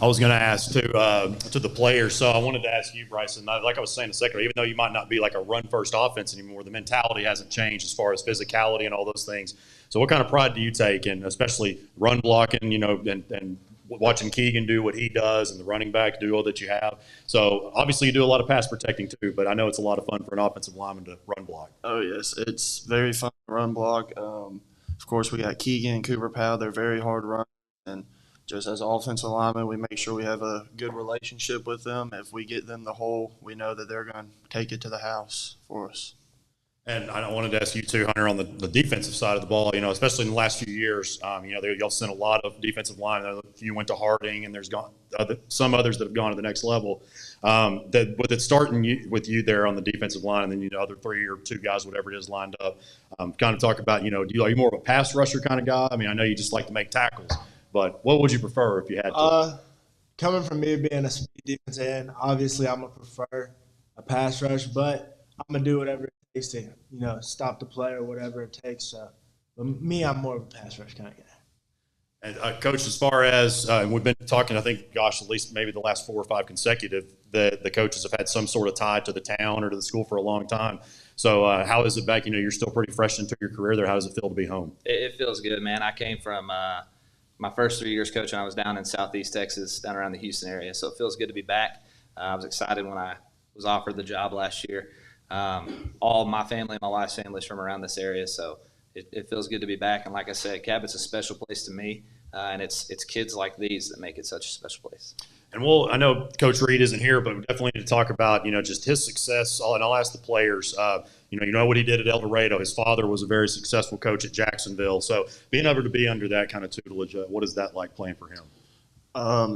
I was going to ask to the players. So I wanted to ask you, Bryson, like I was saying a second ago, even though you might not be like a run-first offense anymore, the mentality hasn't changed as far as physicality and all those things. So what kind of pride do you take in, especially run blocking, and watching Keegan do what he does and the running back do all that you have? So obviously you do a lot of pass protecting too, but I know it's a lot of fun for an offensive lineman to run block. Oh, yes. It's very fun to run block. Of course, we got Keegan and Cooper Powell. They're very hard runners, and just as an offensive lineman, we make sure we have a good relationship with them. If we get them the hole, we know that they're going to take it to the house for us. And I wanted to ask you too, Hunter, on the defensive side of the ball, especially in the last few years, y'all sent a lot of defensive line. You went to Harding, and there's some others that have gone to the next level. With it starting with you there on the defensive line, and then other 3 or 2 guys, whatever it is, lined up. Kind of talk about, are you more of a pass rusher kind of guy? I know you just like to make tackles, but what would you prefer if you had to? Coming from me being a speed defense end, obviously I'm going to prefer a pass rush, but I'm going to do whatever it takes to, stop the play or whatever it takes. So, but me, I'm more of a pass rush kind of guy. And Coach, as far as we've been talking, I think, at least maybe the last 4 or 5 consecutive, the coaches have had some sort of tie to the town or to the school for a long time. So how is it back? You're still pretty fresh into your career there. How does it feel to be home? It feels good, man. I came from my first 3 years coaching. I was down in Southeast Texas, down around the Houston area. So it feels good to be back. I was excited when I was offered the job last year. All my family, my wife's family is from around this area, so it feels good to be back. And like I said, Cabot's a special place to me, and it's kids like these that make it such a special place. And I know Coach Reed isn't here, but we definitely need to talk about, just his success. And I'll ask the players, you know what he did at El Dorado. His father was a very successful coach at Jacksonville. So being able to be under that kind of tutelage, what is that like playing for him?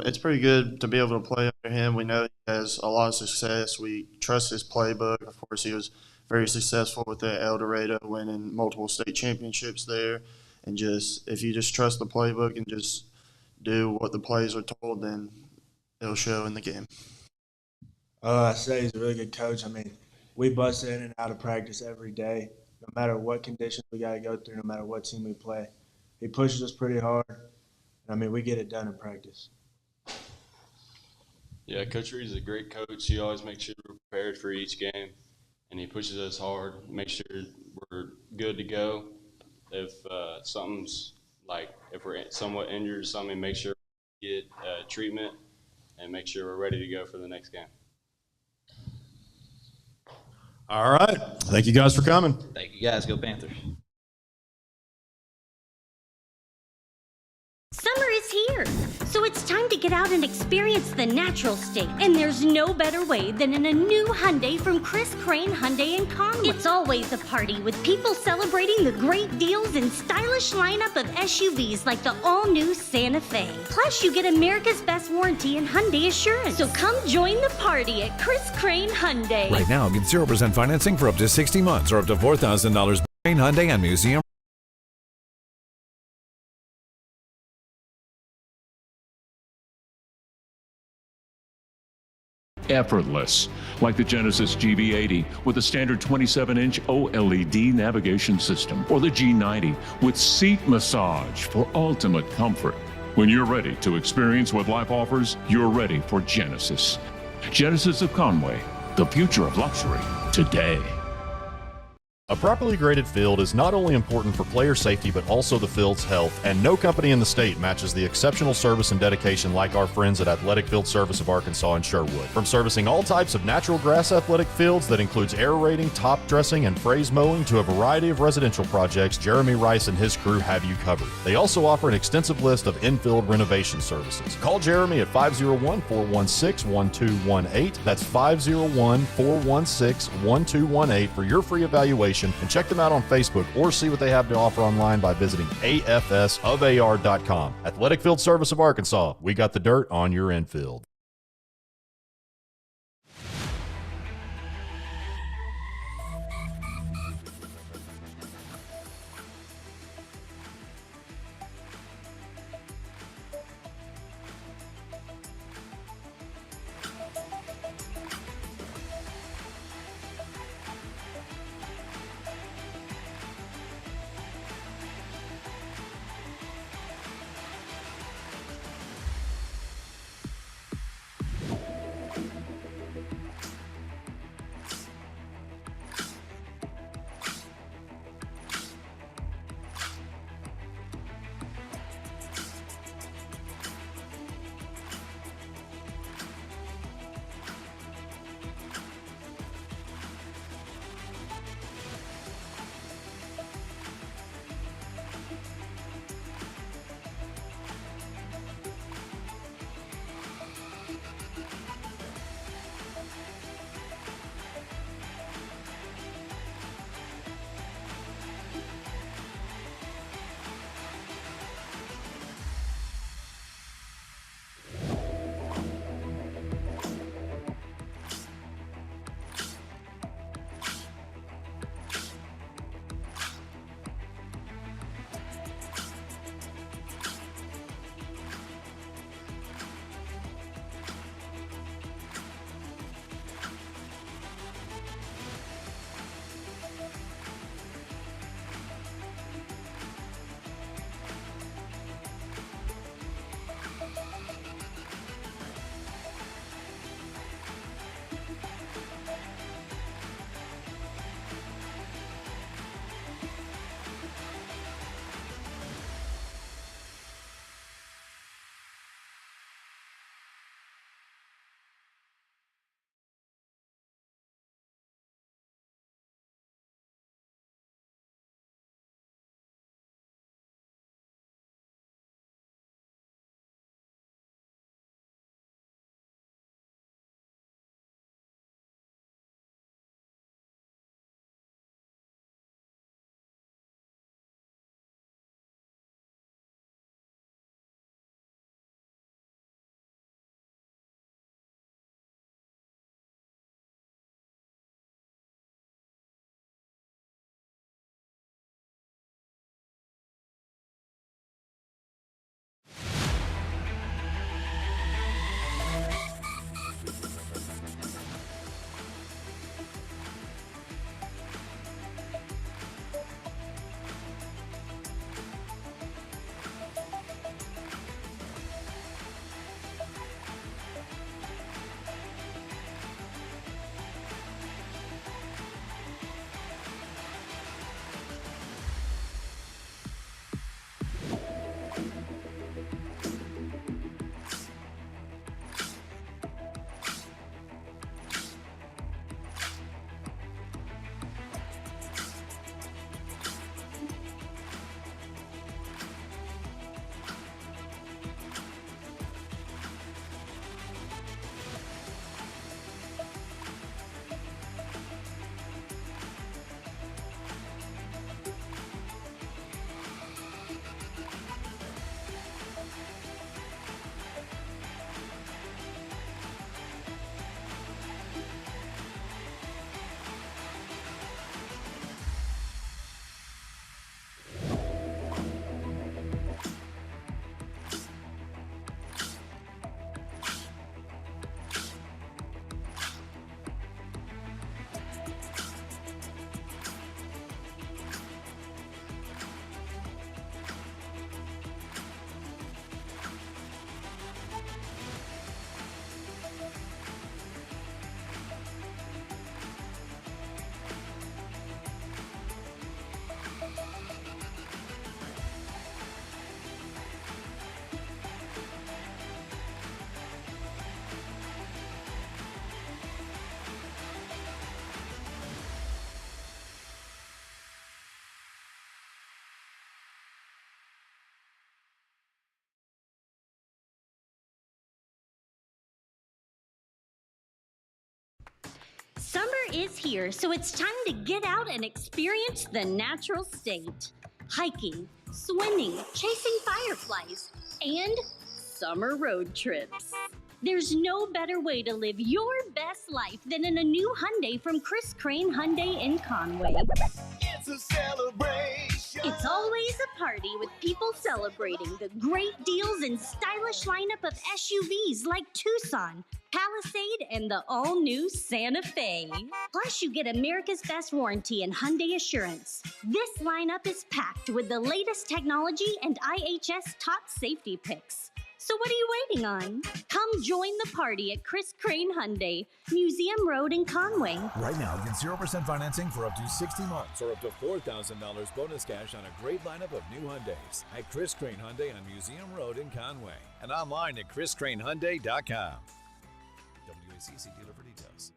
It's pretty good to be able to play under him. We know he has a lot of success. We trust his playbook. Of course, he was very successful with the El Dorado, winning multiple state championships there. And if you just trust the playbook and just do what the plays are told, then it'll show in the game. I say he's a really good coach. We bust in and out of practice every day, no matter what conditions we got to go through, no matter what team we play. he pushes us pretty hard. I mean, we get it done in practice. Yeah, Coach Reed's a great coach. He always makes sure we're prepared for each game, and he pushes us hard, makes sure we're good to go. If something's like, if we're somewhat injured or something, make sure we get treatment and make sure we're ready to go for the next game. All right. Thank you guys for coming. Thank you guys. Go Panthers. Summer is here, so it's time to get out and experience the natural state. And there's no better way than in a new Hyundai from Chris Crane Hyundai in Conway. It's always a party with people celebrating the great deals and stylish lineup of SUVs like the all-new Santa Fe. Plus, you get America's best warranty and Hyundai Assurance. So come join the party at Chris Crane Hyundai. Right now, get 0% financing for up to 60 months or up to $4,000. Crane Hyundai and Museum. Effortless, like the Genesis GV80 with a standard 27-inch OLED navigation system, or the G90 with seat massage for ultimate comfort. When you're ready to experience what life offers, you're ready for Genesis. Genesis of Conway, the future of luxury today. A properly graded field is not only important for player safety, but also the field's health, and no company in the state matches the exceptional service and dedication like our friends at Athletic Field Service of Arkansas in Sherwood. From servicing all types of natural grass athletic fields that includes aerating, top dressing, and phrase mowing to a variety of residential projects, Jeremy Rice and his crew have you covered. They also offer an extensive list of infield renovation services. Call Jeremy at 501-416-1218. That's 501-416-1218 for your free evaluation, and check them out on Facebook or see what they have to offer online by visiting afsofar.com. Athletic Field Service of Arkansas, we got the dirt on your infield. Summer is here, so it's time to get out and experience the natural state. Hiking, swimming, chasing fireflies, and summer road trips. There's no better way to live your best life than in a new Hyundai from Chris Crane Hyundai in Conway. It's a celebration. It's always a party with people celebrating the great deals and stylish lineup of SUVs like Tucson, Palisade, and the all-new Santa Fe. Plus, you get America's Best Warranty and Hyundai Assurance. This lineup is packed with the latest technology and IHS top safety picks. So what are you waiting on? Come join the party at Chris Crane Hyundai, Museum Road in Conway. Right now, get 0% financing for up to 60 months or up to $4,000 bonus cash on a great lineup of new Hyundais at Chris Crane Hyundai on Museum Road in Conway and online at chriscranehyundai.com. WACC dealer for details.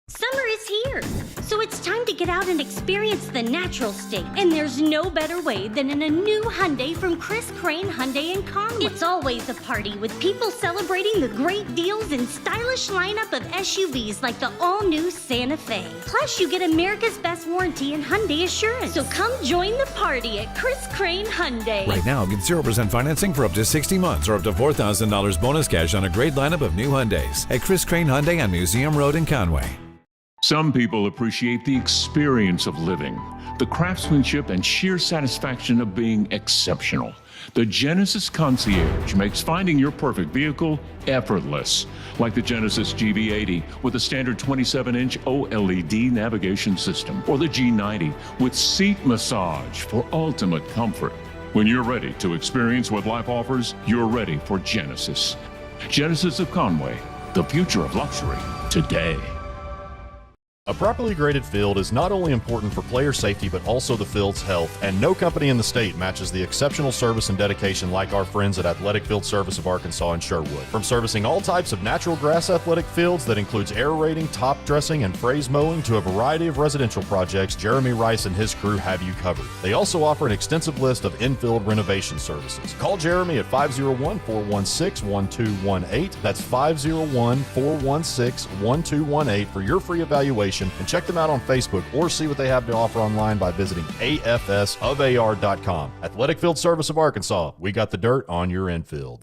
Summer is here, so it's time to get out and experience the natural state. And there's no better way than in a new Hyundai from Chris Crane Hyundai in Conway. It's always a party with people celebrating the great deals and stylish lineup of SUVs like the all-new Santa Fe. Plus, you get America's Best Warranty and Hyundai Assurance. So come join the party at Chris Crane Hyundai. Right now, get 0% financing for up to 60 months or up to $4,000 bonus cash on a great lineup of new Hyundais at Chris Crane Hyundai on Museum Road in Conway. Some people appreciate the experience of living, the craftsmanship and sheer satisfaction of being exceptional. The Genesis Concierge makes finding your perfect vehicle effortless, like the Genesis GV80 with a standard 27-inch OLED navigation system, or the G90 with seat massage for ultimate comfort. When you're ready to experience what life offers, you're ready for Genesis. Genesis of Conway, the future of luxury today. A properly graded field is not only important for player safety, but also the field's health, and no company in the state matches the exceptional service and dedication like our friends at Athletic Field Service of Arkansas in Sherwood. From servicing all types of natural grass athletic fields that includes aerating, top dressing, and phrase mowing to a variety of residential projects, Jeremy Rice and his crew have you covered. They also offer an extensive list of infield renovation services. Call Jeremy at 501-416-1218. That's 501-416-1218 for your free evaluation, and check them out on Facebook or see what they have to offer online by visiting afsofar.com. Athletic Field Service of Arkansas, we got the dirt on your infield.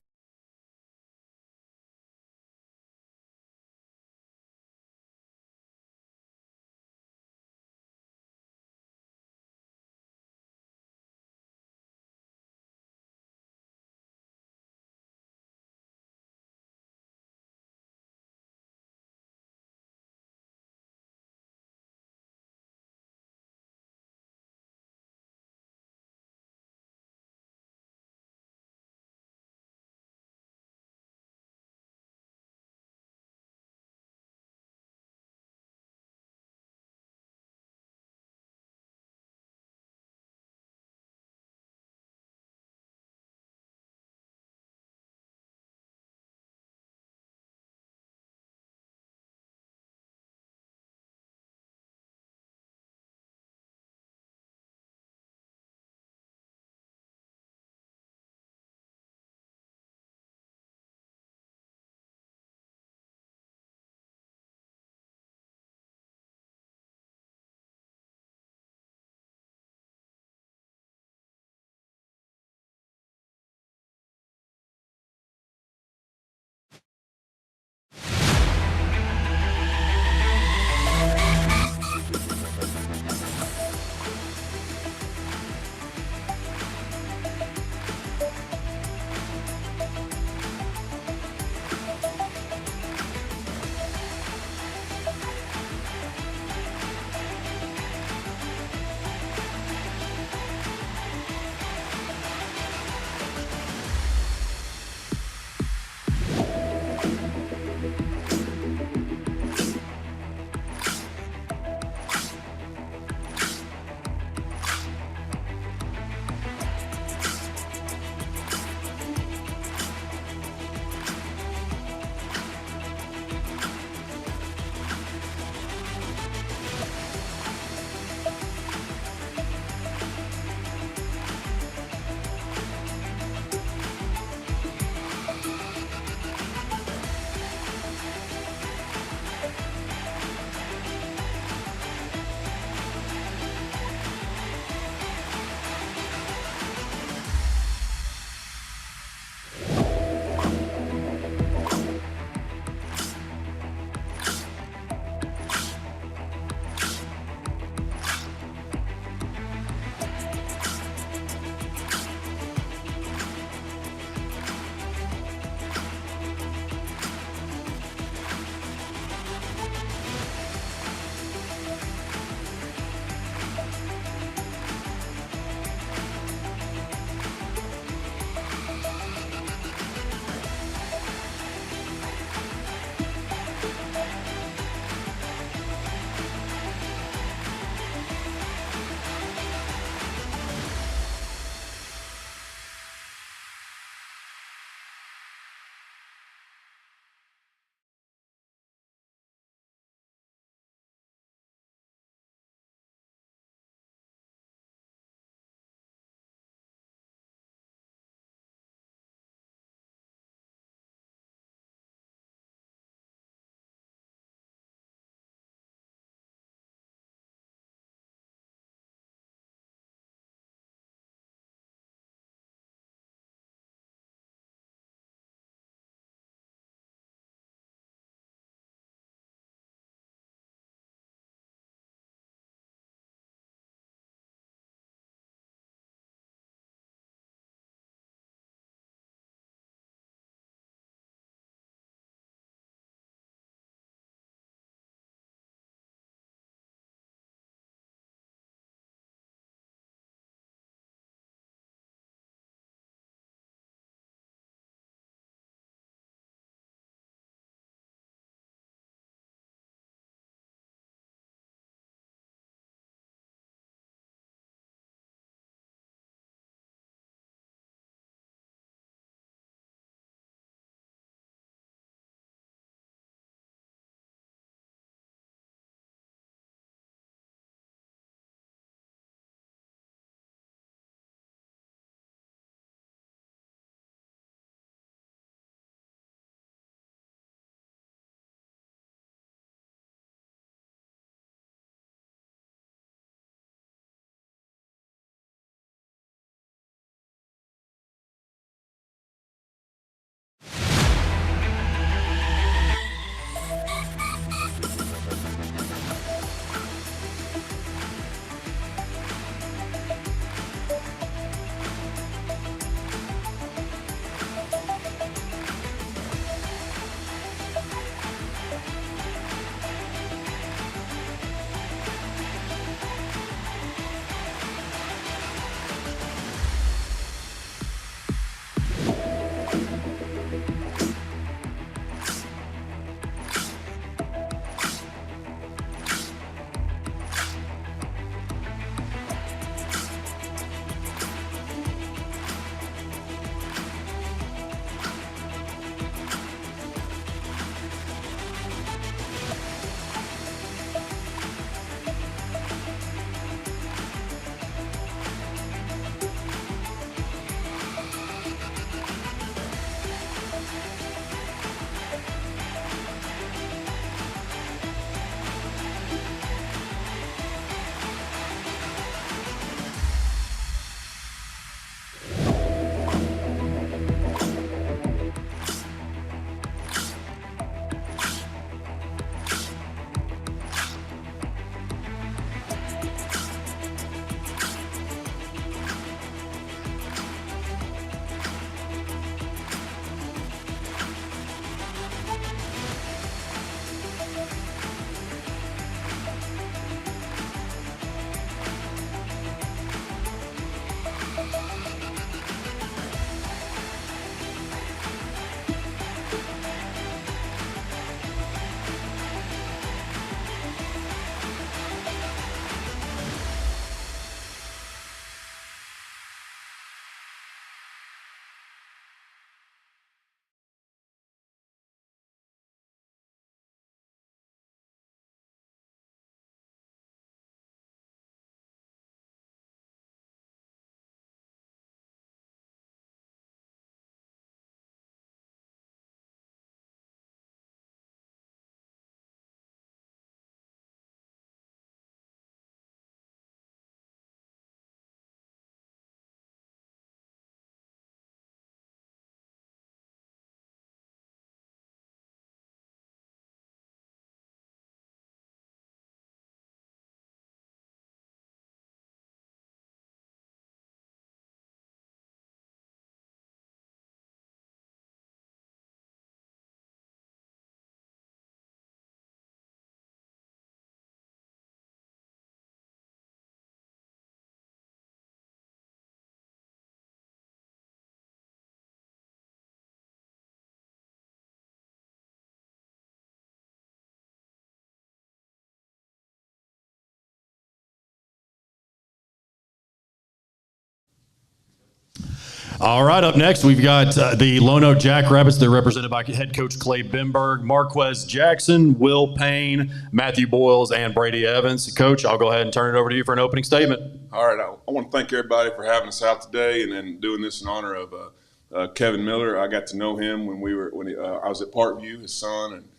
All right, up next, we've got the Lonoke Jackrabbits. They're represented by head coach Clay Bimberg, Marquez Jackson, Will Payne, Matthew Boyles, and Brady Evans. Coach, I'll go ahead and turn it over to you for an opening statement. All right, I want to thank everybody for having us out today and doing this in honor of Kevin Miller. I got to know him when I was at Parkview, his son, and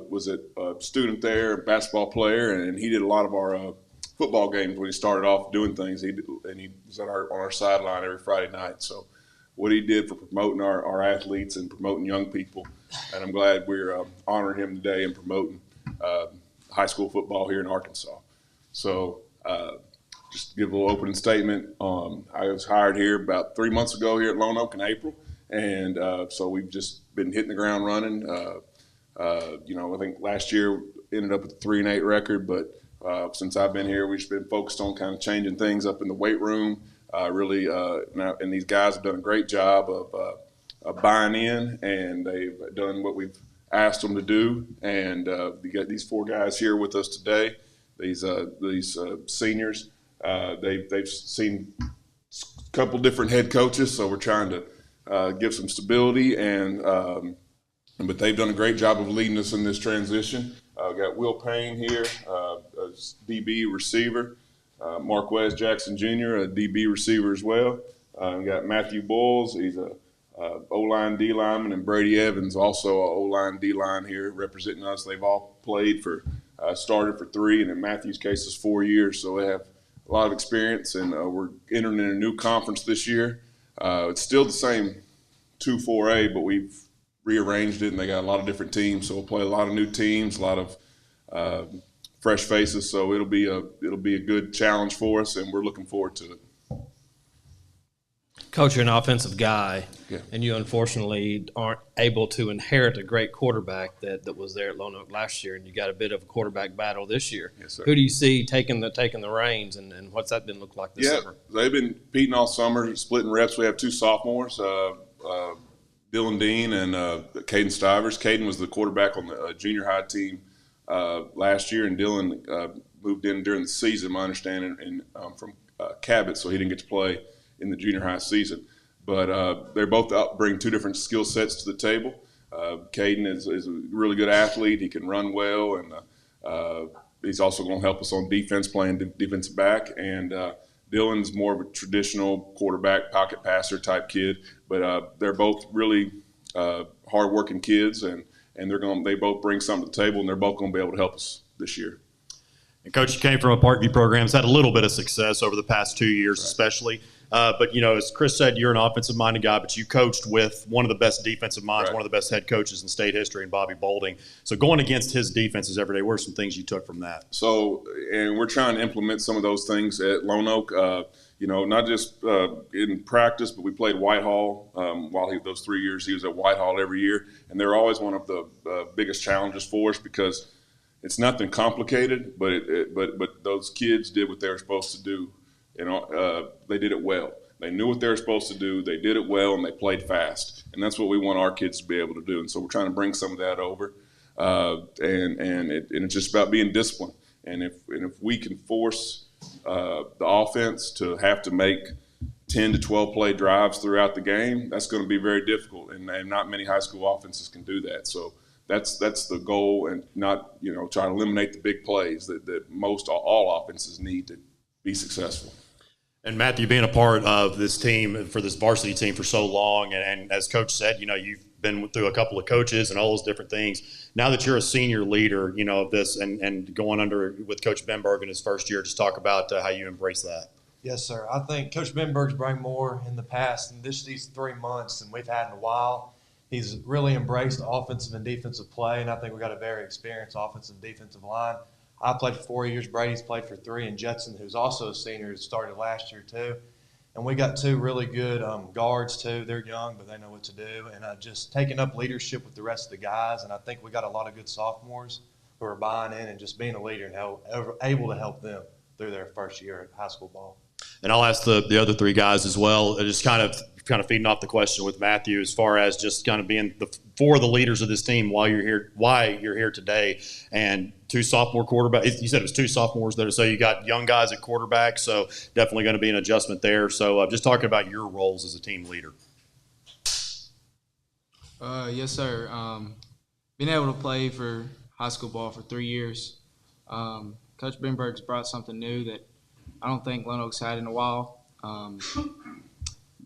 was a student there, a basketball player, and he did a lot of our football games when he started off doing things. He was on our sideline every Friday night. So what he did for promoting our athletes and promoting young people, and I'm glad we're honoring him today and promoting high school football here in Arkansas. So just to give a little opening statement, I was hired here about 3 months ago here at Lonoke in April, and so we've just been hitting the ground running. I think last year ended up with a 3-8 record, but since I've been here, we've just been focused on kind of changing things up in the weight room. And these guys have done a great job of buying in, and they've done what we've asked them to do. And we got these 4 guys here with us today. These seniors, they've seen a couple different head coaches, so we're trying to give some stability. But they've done a great job of leading us in this transition. We've got Will Payne here, a DB receiver. Marquez Jackson Jr., a DB receiver as well. We've got Matthew Boyles. He's a O-line, D lineman, and Brady Evans, also a O-line, D line here representing us. They've all played started for 3, and in Matthew's case is 4 years, so they have a lot of experience, and we're entering in a new conference this year. It's still the same 2-4A, but we've rearranged it, and they got a lot of different teams, so we'll play a lot of new teams, a lot of fresh faces. So it'll be a good challenge for us, and we're looking forward to it. Coach, you're an offensive guy, yeah, and you unfortunately aren't able to inherit a great quarterback that was there at Lonoke last year, and you got a bit of a quarterback battle this year. Yes, sir. Who do you see taking the reins, and what's that been look like this summer? They've been competing all summer, splitting reps. We have 2 sophomores, Dylan Dean and Caden Stivers. Caden was the quarterback on the junior high team last year, and Dylan moved in during the season, my understanding, from Cabot, so he didn't get to play in the junior high season. But they both bring 2 different skill sets to the table. Caden is a really good athlete. He can run well, and he's also going to help us on defense, playing defensive back. And Dylan's more of a traditional quarterback, pocket passer type kid. But they're both really hard-working kids, and they both bring something to the table, and they're both going to be able to help us this year. And Coach, you came from a Parkview program, has had a little bit of success over the past 2 years, right, especially. But, as Chris said, you're an offensive-minded guy, but you coached with one of the best defensive minds, right, one of the best head coaches in state history, and Bobby Bolding. So going against his defenses every day, what are some things you took from that? So, and we're trying to implement some of those things at Lonoke, not just in practice, but we played Whitehall those 3 years. He was at Whitehall every year, and they're always one of the biggest challenges for us because it's nothing complicated, but those kids did what they were supposed to do. They did it well. They knew what they were supposed to do. They did it well, and they played fast. And that's what we want our kids to be able to do. And so we're trying to bring some of that over. And it's just about being disciplined. And if we can force the offense to have to make 10 to 12 play drives throughout the game, that's going to be very difficult. And not many high school offenses can do that. So that's the goal, and not try to eliminate the big plays that most all offenses need to be successful. And Matthew, being a part of this team, for this varsity team for so long, and as Coach said, you've been through a couple of coaches and all those different things. Now that you're a senior leader, of this and going under with Coach Bimberg in his first year, just talk about how you embrace that. Yes, sir. I think Coach Bimberg's brought more in the past than these 3 months than we've had in a while. He's really embraced offensive and defensive play, and I think we've got a very experienced offensive and defensive line. I played for 4 years. Brady's played for 3, and Jetson, who's also a senior, started last year too. And we got 2 really good guards too. They're young, but they know what to do. And just taking up leadership with the rest of the guys. And I think we got a lot of good sophomores who are buying in and just being a leader and able to help them through their first year at high school ball. And I'll ask the other three guys as well. Just kind of feeding off the question with Matthew, as far as just kind of being for the leaders of this team why you're here today, and two sophomore quarterbacks. You said it was two sophomores there, so you got young guys at quarterback, so definitely going to be an adjustment there. So just talking about your roles as a team leader. Yes, sir. Being able to play for high school ball for 3 years, Coach Benberg's brought something new that I don't think Lonoke's had in a while.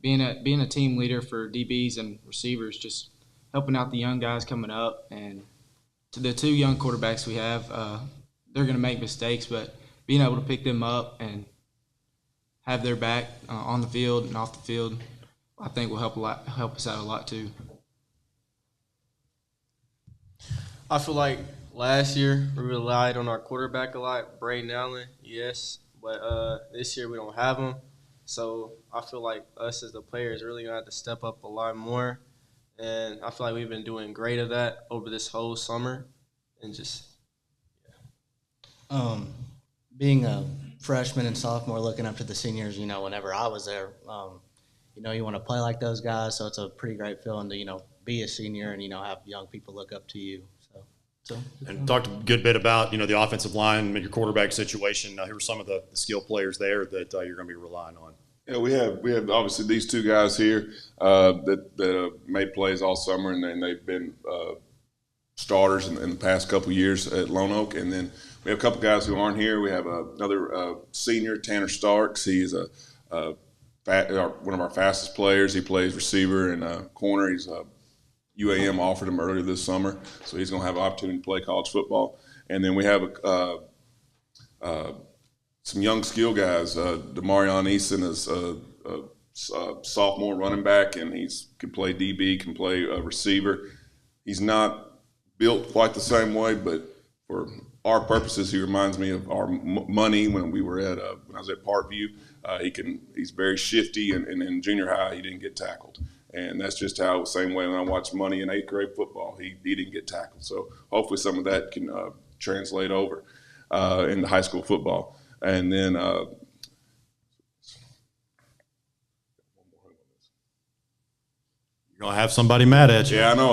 Being a team leader for DBs and receivers, just helping out the young guys coming up, and to the two young quarterbacks we have, they're going to make mistakes, but being able to pick them up and have their back on the field and off the field, I think will help us out a lot too. I feel like last year we relied on our quarterback a lot, Braden Allen, yes, but this year we don't have him. So I feel like us as the players really going to have to step up a lot more. And I feel like we've been doing great at that over this whole summer. And just, yeah. Being a freshman and sophomore, looking up to the seniors, whenever I was there, you want to play like those guys. So it's a pretty great feeling to, be a senior and, have young people look up to you. And talked a good bit about, the offensive line and your quarterback situation. Who are some of the skill players there that you're going to be relying on? Yeah, we have obviously these two guys here that made plays all summer, and they've been starters in the past couple of years at Lonoke. And then we have a couple guys who aren't here. We have another senior, Tanner Starks. He's one of our fastest players. He plays receiver and corner. He's UAM offered him earlier this summer, so he's going to have an opportunity to play college football. And then we have some young skill guys. Demarion Eason is a sophomore running back, and he can play DB, can play receiver. He's not built quite the same way, but for our purposes, he reminds me of our money when we were at when I was at Parkview. He's very shifty, and in junior high he didn't get tackled. And that's just how, the same way when I watched Money in 8th grade football, he didn't get tackled. So hopefully some of that can translate over into high school football. And then you're going to have somebody mad at you. Yeah, I know.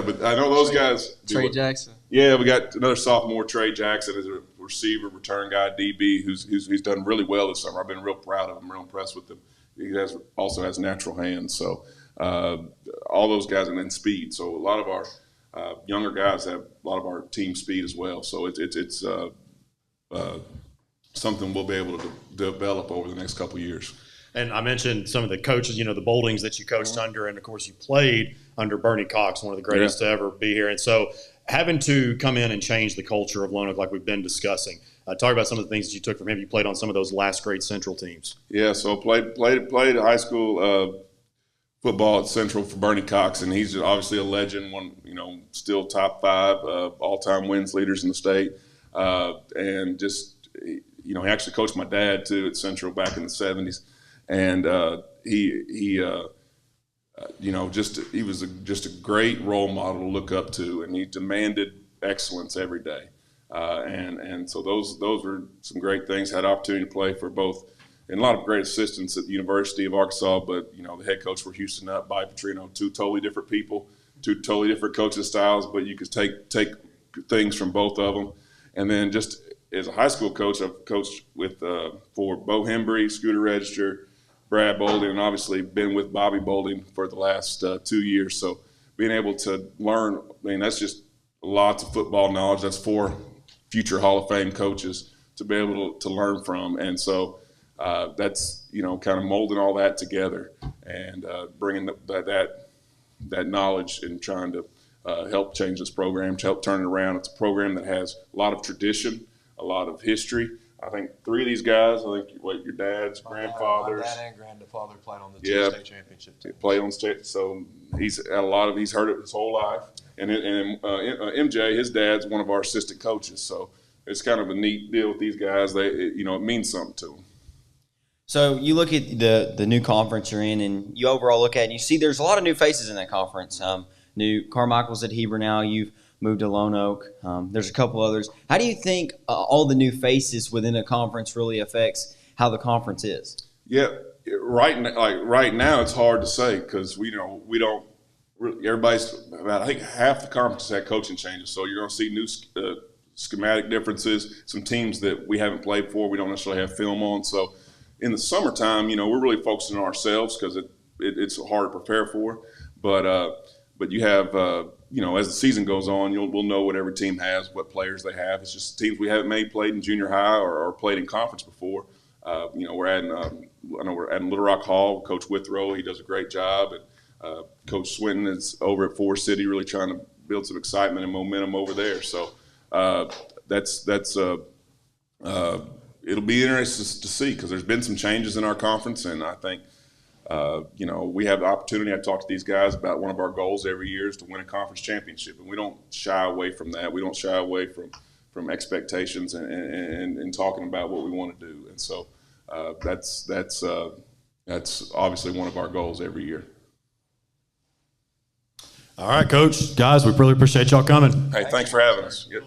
But I know those guys. Trey Jackson. Yeah, we got another sophomore, Trey Jackson, as a receiver, return guy, DB, who's done really well this summer. I've been real proud of him, real impressed with him. He also has natural hands, so all those guys, and then speed. So a lot of our younger guys have a lot of our team speed as well. So it's something we'll be able to develop over the next couple of years. And I mentioned some of the coaches, the Boldings that you coached under, and of course you played under Bernie Cox, one of the greatest to ever be here. And so having to come in and change the culture of Lonoke, like we've been discussing. Talk about some of the things that you took from him. You played on some of those last great Central teams. Yeah, so played high school football at Central for Bernie Cox, and he's obviously a legend. Still top 5 all-time wins leaders in the state, and just he actually coached my dad too at Central back in the '70s, and he was just a great role model to look up to, and he demanded excellence every day. And so those were some great things. Had opportunity to play for both, and a lot of great assistants at the University of Arkansas. But the head coach for Houston Up, Bobby Petrino, 2 totally different people, 2 totally different coaching styles. But you could take things from both of them. And then just as a high school coach, I've coached with for Bo Hembry, Scooter Register, Brad Bolding, and obviously been with Bobby Bolding for the last 2 years. So being able to learn, that's just lots of football knowledge. That's 4 future Hall of Fame coaches to be able to learn from. And so that's, kind of molding all that together and bringing that knowledge and trying to help change this program, to help turn it around. It's a program that has a lot of tradition, a lot of history. I think 3 of these guys, your dad's grandfathers. My dad and grandfather played on the state championship team. Played on state, so he's heard it his whole life. And MJ, his dad's one of our assistant coaches, so it's kind of a neat deal with these guys. It means something to them. So you look at the new conference you're in, and you overall look at it, and you see there's a lot of new faces in that conference. New Carmichael's at Heber now. You've moved to Lonoke. There's a couple others. How do you think all the new faces within a conference really affects how how the conference is? Yeah, right now it's hard to say because we don't. Everybody's about, I think half the conference has had coaching changes, so you're going to see new schematic differences. Some teams that we haven't played before, we don't necessarily have film on. So in the summertime, we're really focusing on ourselves because it's hard to prepare for. But you have as the season goes on, we'll know what every team has, what players they have. It's just teams we haven't played in junior high or played in conference before. We're adding. I know we're adding Little Rock Hall. Coach Withrow, he does a great job, and Coach Swinton is over at Forest City, really trying to build some excitement and momentum over there. So it'll be interesting to see because there's been some changes in our conference, and I think we have the opportunity. I talk to these guys about one of our goals every year is to win a conference championship, and we don't shy away from that. We don't shy away from expectations and talking about what we want to do, and so that's obviously one of our goals every year. All right, Coach. Guys, we really appreciate y'all coming. Hey, thanks for having us. Yep.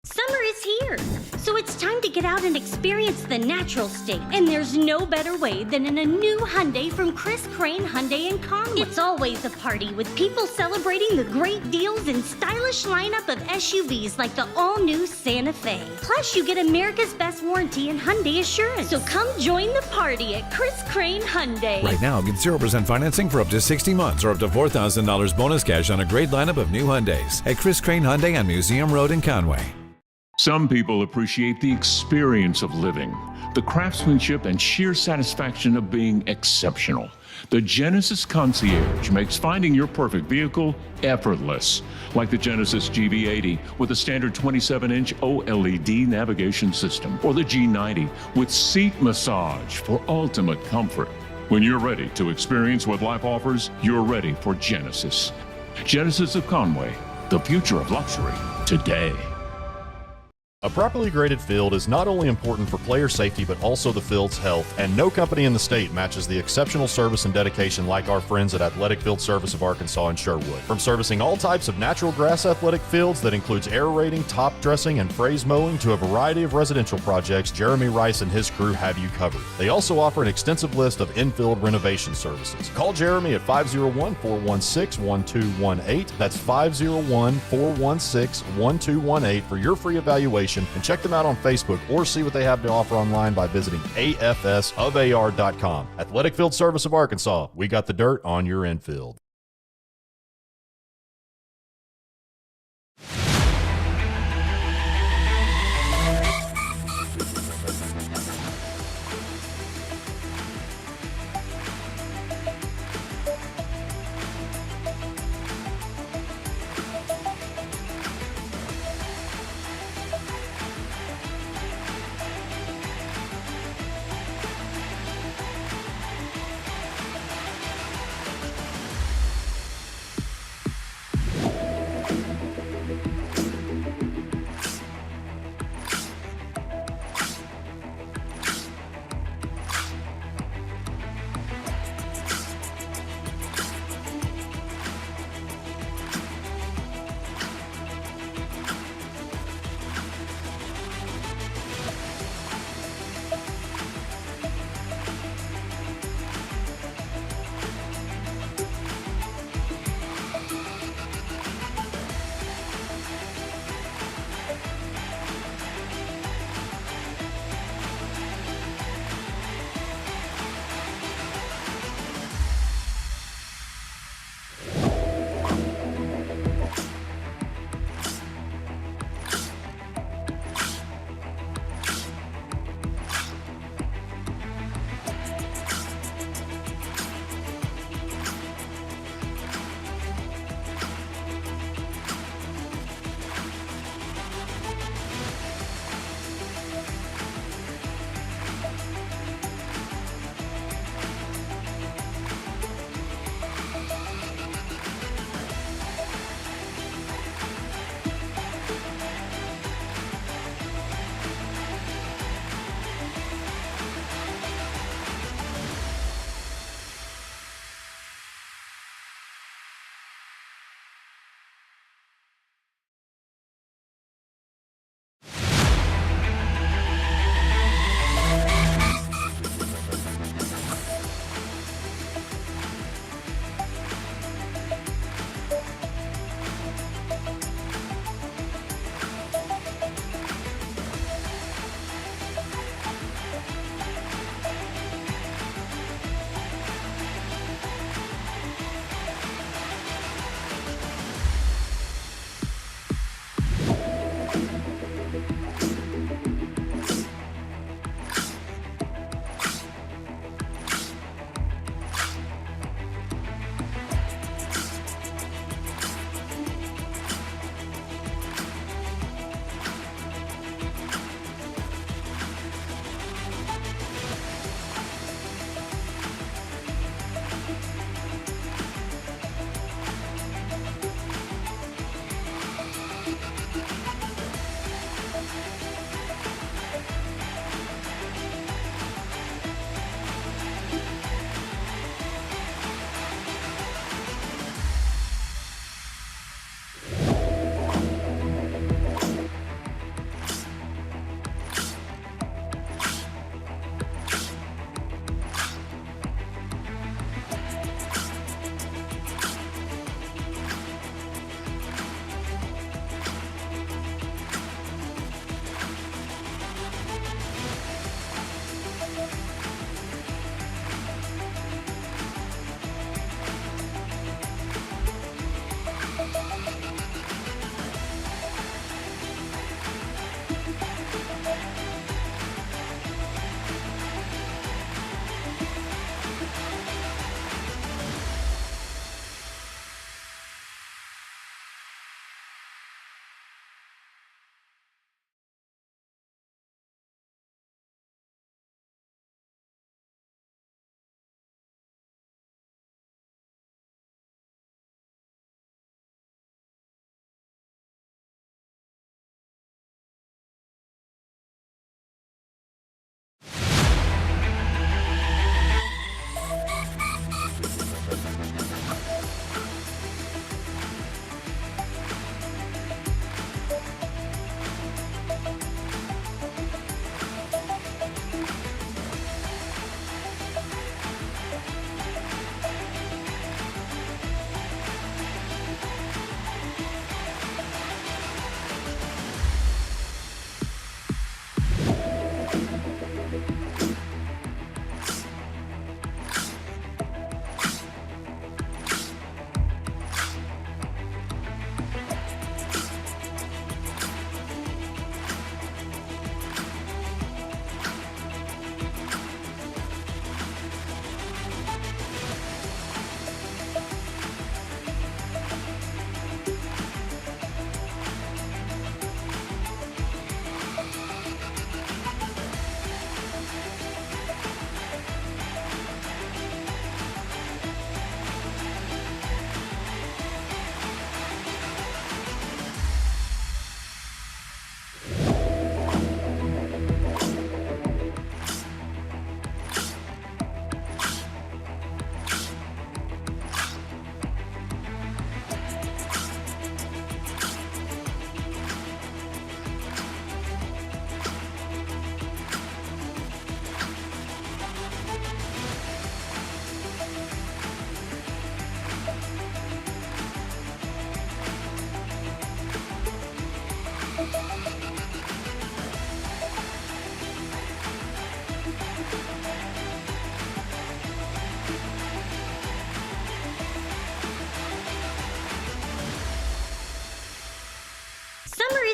Summer is here, so it's time to get out and experience the natural state. And there's no better way than in a new Hyundai from Chris Crane Hyundai in Conway. It's always a party with people celebrating the great deals and stylish lineup of SUVs like the all-new Santa Fe. Plus, you get America's best warranty and Hyundai assurance. So come join the party at Chris Crane Hyundai. Right now, get 0% financing for up to 60 months or up to $4,000 bonus cash on a great lineup of new Hyundais at Chris Crane Hyundai on Museum Road in Conway. Some people appreciate the experience of living, the craftsmanship and sheer satisfaction of being exceptional. The Genesis Concierge makes finding your perfect vehicle effortless, like the Genesis GV80 with a standard 27-inch OLED navigation system, or the G90 with seat massage for ultimate comfort. When you're ready to experience what life offers, you're ready for Genesis. Genesis of Conway, the future of luxury today. A properly graded field is not only important for player safety, but also the field's health, and no company in the state matches the exceptional service and dedication like our friends at Athletic Field Service of Arkansas in Sherwood. From servicing all types of natural grass athletic fields that includes aerating, top dressing, and phrase mowing to a variety of residential projects, Jeremy Rice and his crew have you covered. They also offer an extensive list of infield renovation services. Call Jeremy at 501-416-1218. That's 501-416-1218 for your free evaluation. And check them out on Facebook or see what they have to offer online by visiting afsofar.com. Athletic Field Service of Arkansas. We got the dirt on your infield.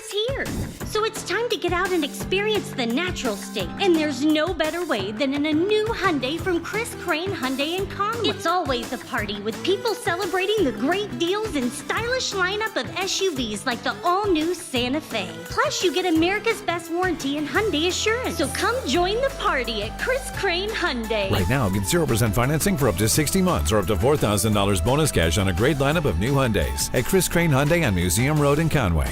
is here. So it's time to get out and experience the natural state. And there's no better way than in a new Hyundai from Chris Crane Hyundai in Conway. It's always a party with people celebrating the great deals and stylish lineup of SUVs like the all-new Santa Fe. Plus, you get America's best warranty and Hyundai Assurance. So come join the party at Chris Crane Hyundai. Right now, get 0% financing for up to 60 months or up to $4,000 bonus cash on a great lineup of new Hyundais at Chris Crane Hyundai on Museum Road in Conway.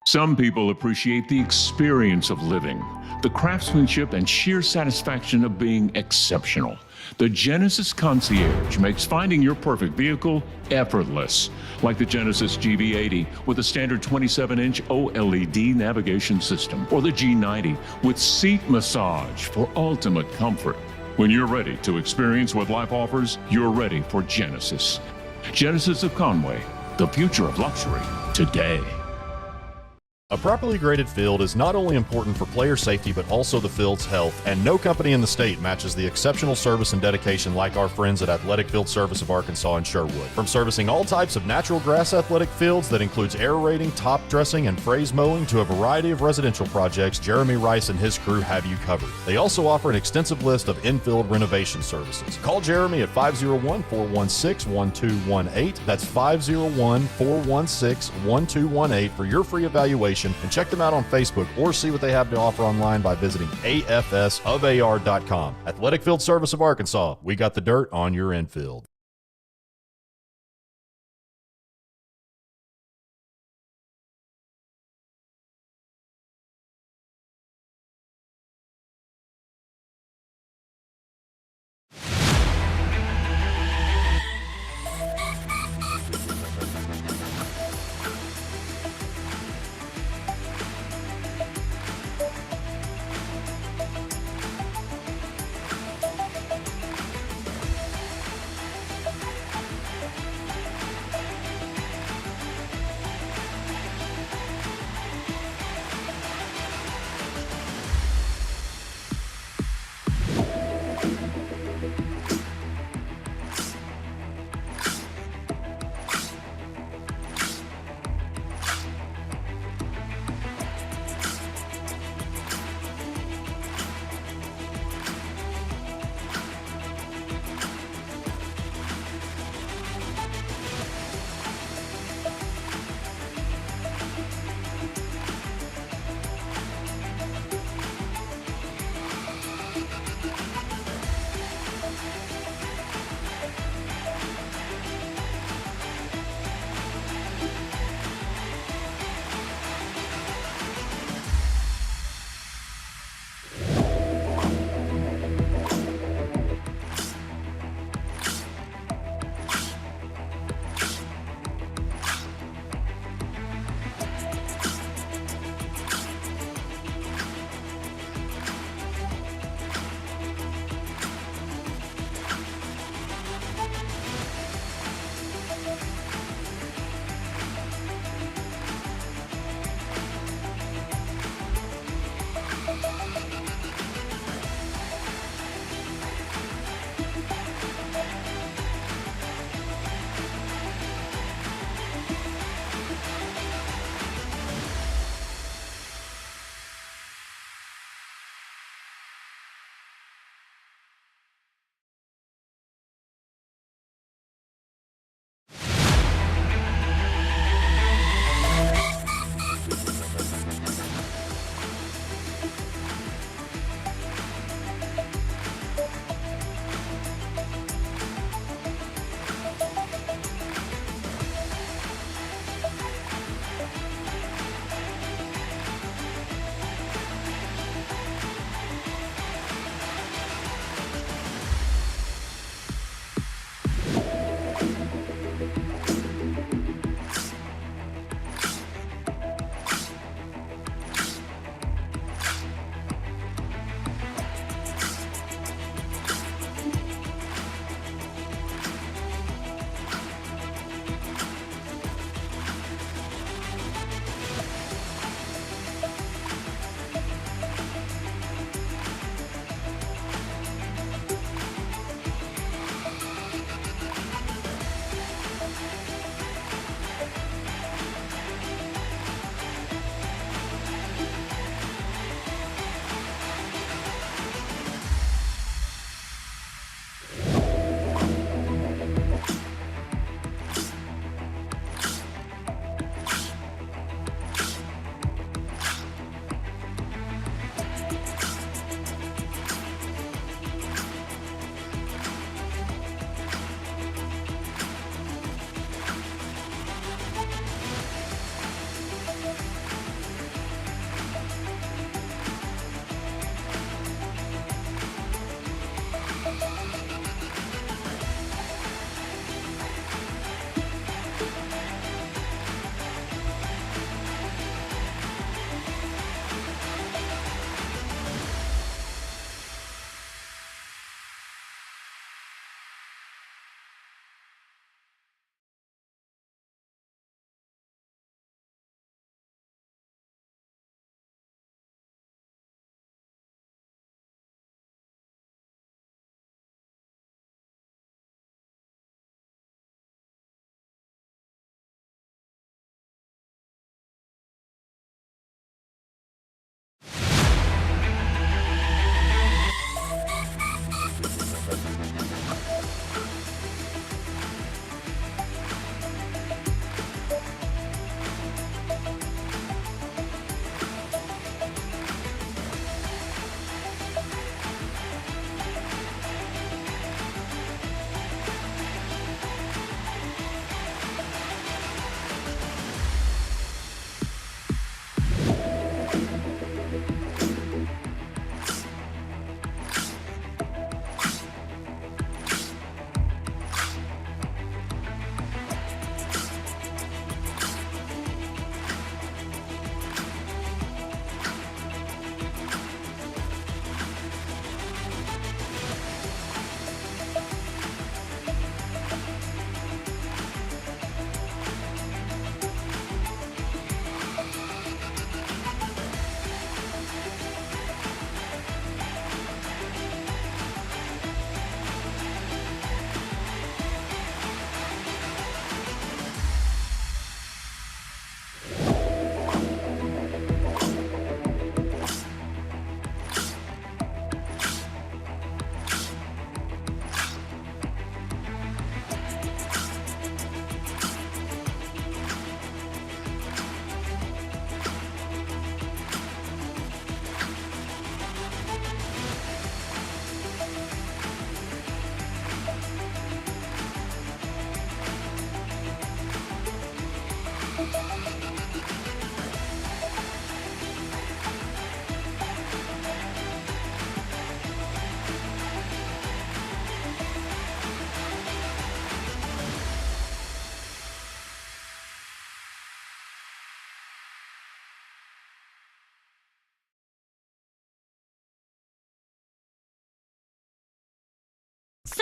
Some people appreciate the experience of living, the craftsmanship and sheer satisfaction of being exceptional. The Genesis Concierge makes finding your perfect vehicle effortless, like the Genesis GV80 with a standard 27-inch OLED navigation system, or the G90 with seat massage for ultimate comfort. When you're ready to experience what life offers, you're ready for Genesis. Genesis of Conway, the future of luxury today. A properly graded field is not only important for player safety, but also the field's health, and no company in the state matches the exceptional service and dedication like our friends at Athletic Field Service of Arkansas in Sherwood. From servicing all types of natural grass athletic fields that includes aerating, top dressing, and phrase mowing to a variety of residential projects, Jeremy Rice and his crew have you covered. They also offer an extensive list of infield renovation services. Call Jeremy at 501-416-1218. That's 501-416-1218 for your free evaluation, and check them out on Facebook or see what they have to offer online by visiting afsofar.com. Athletic Field Service of Arkansas, we got the dirt on your infield.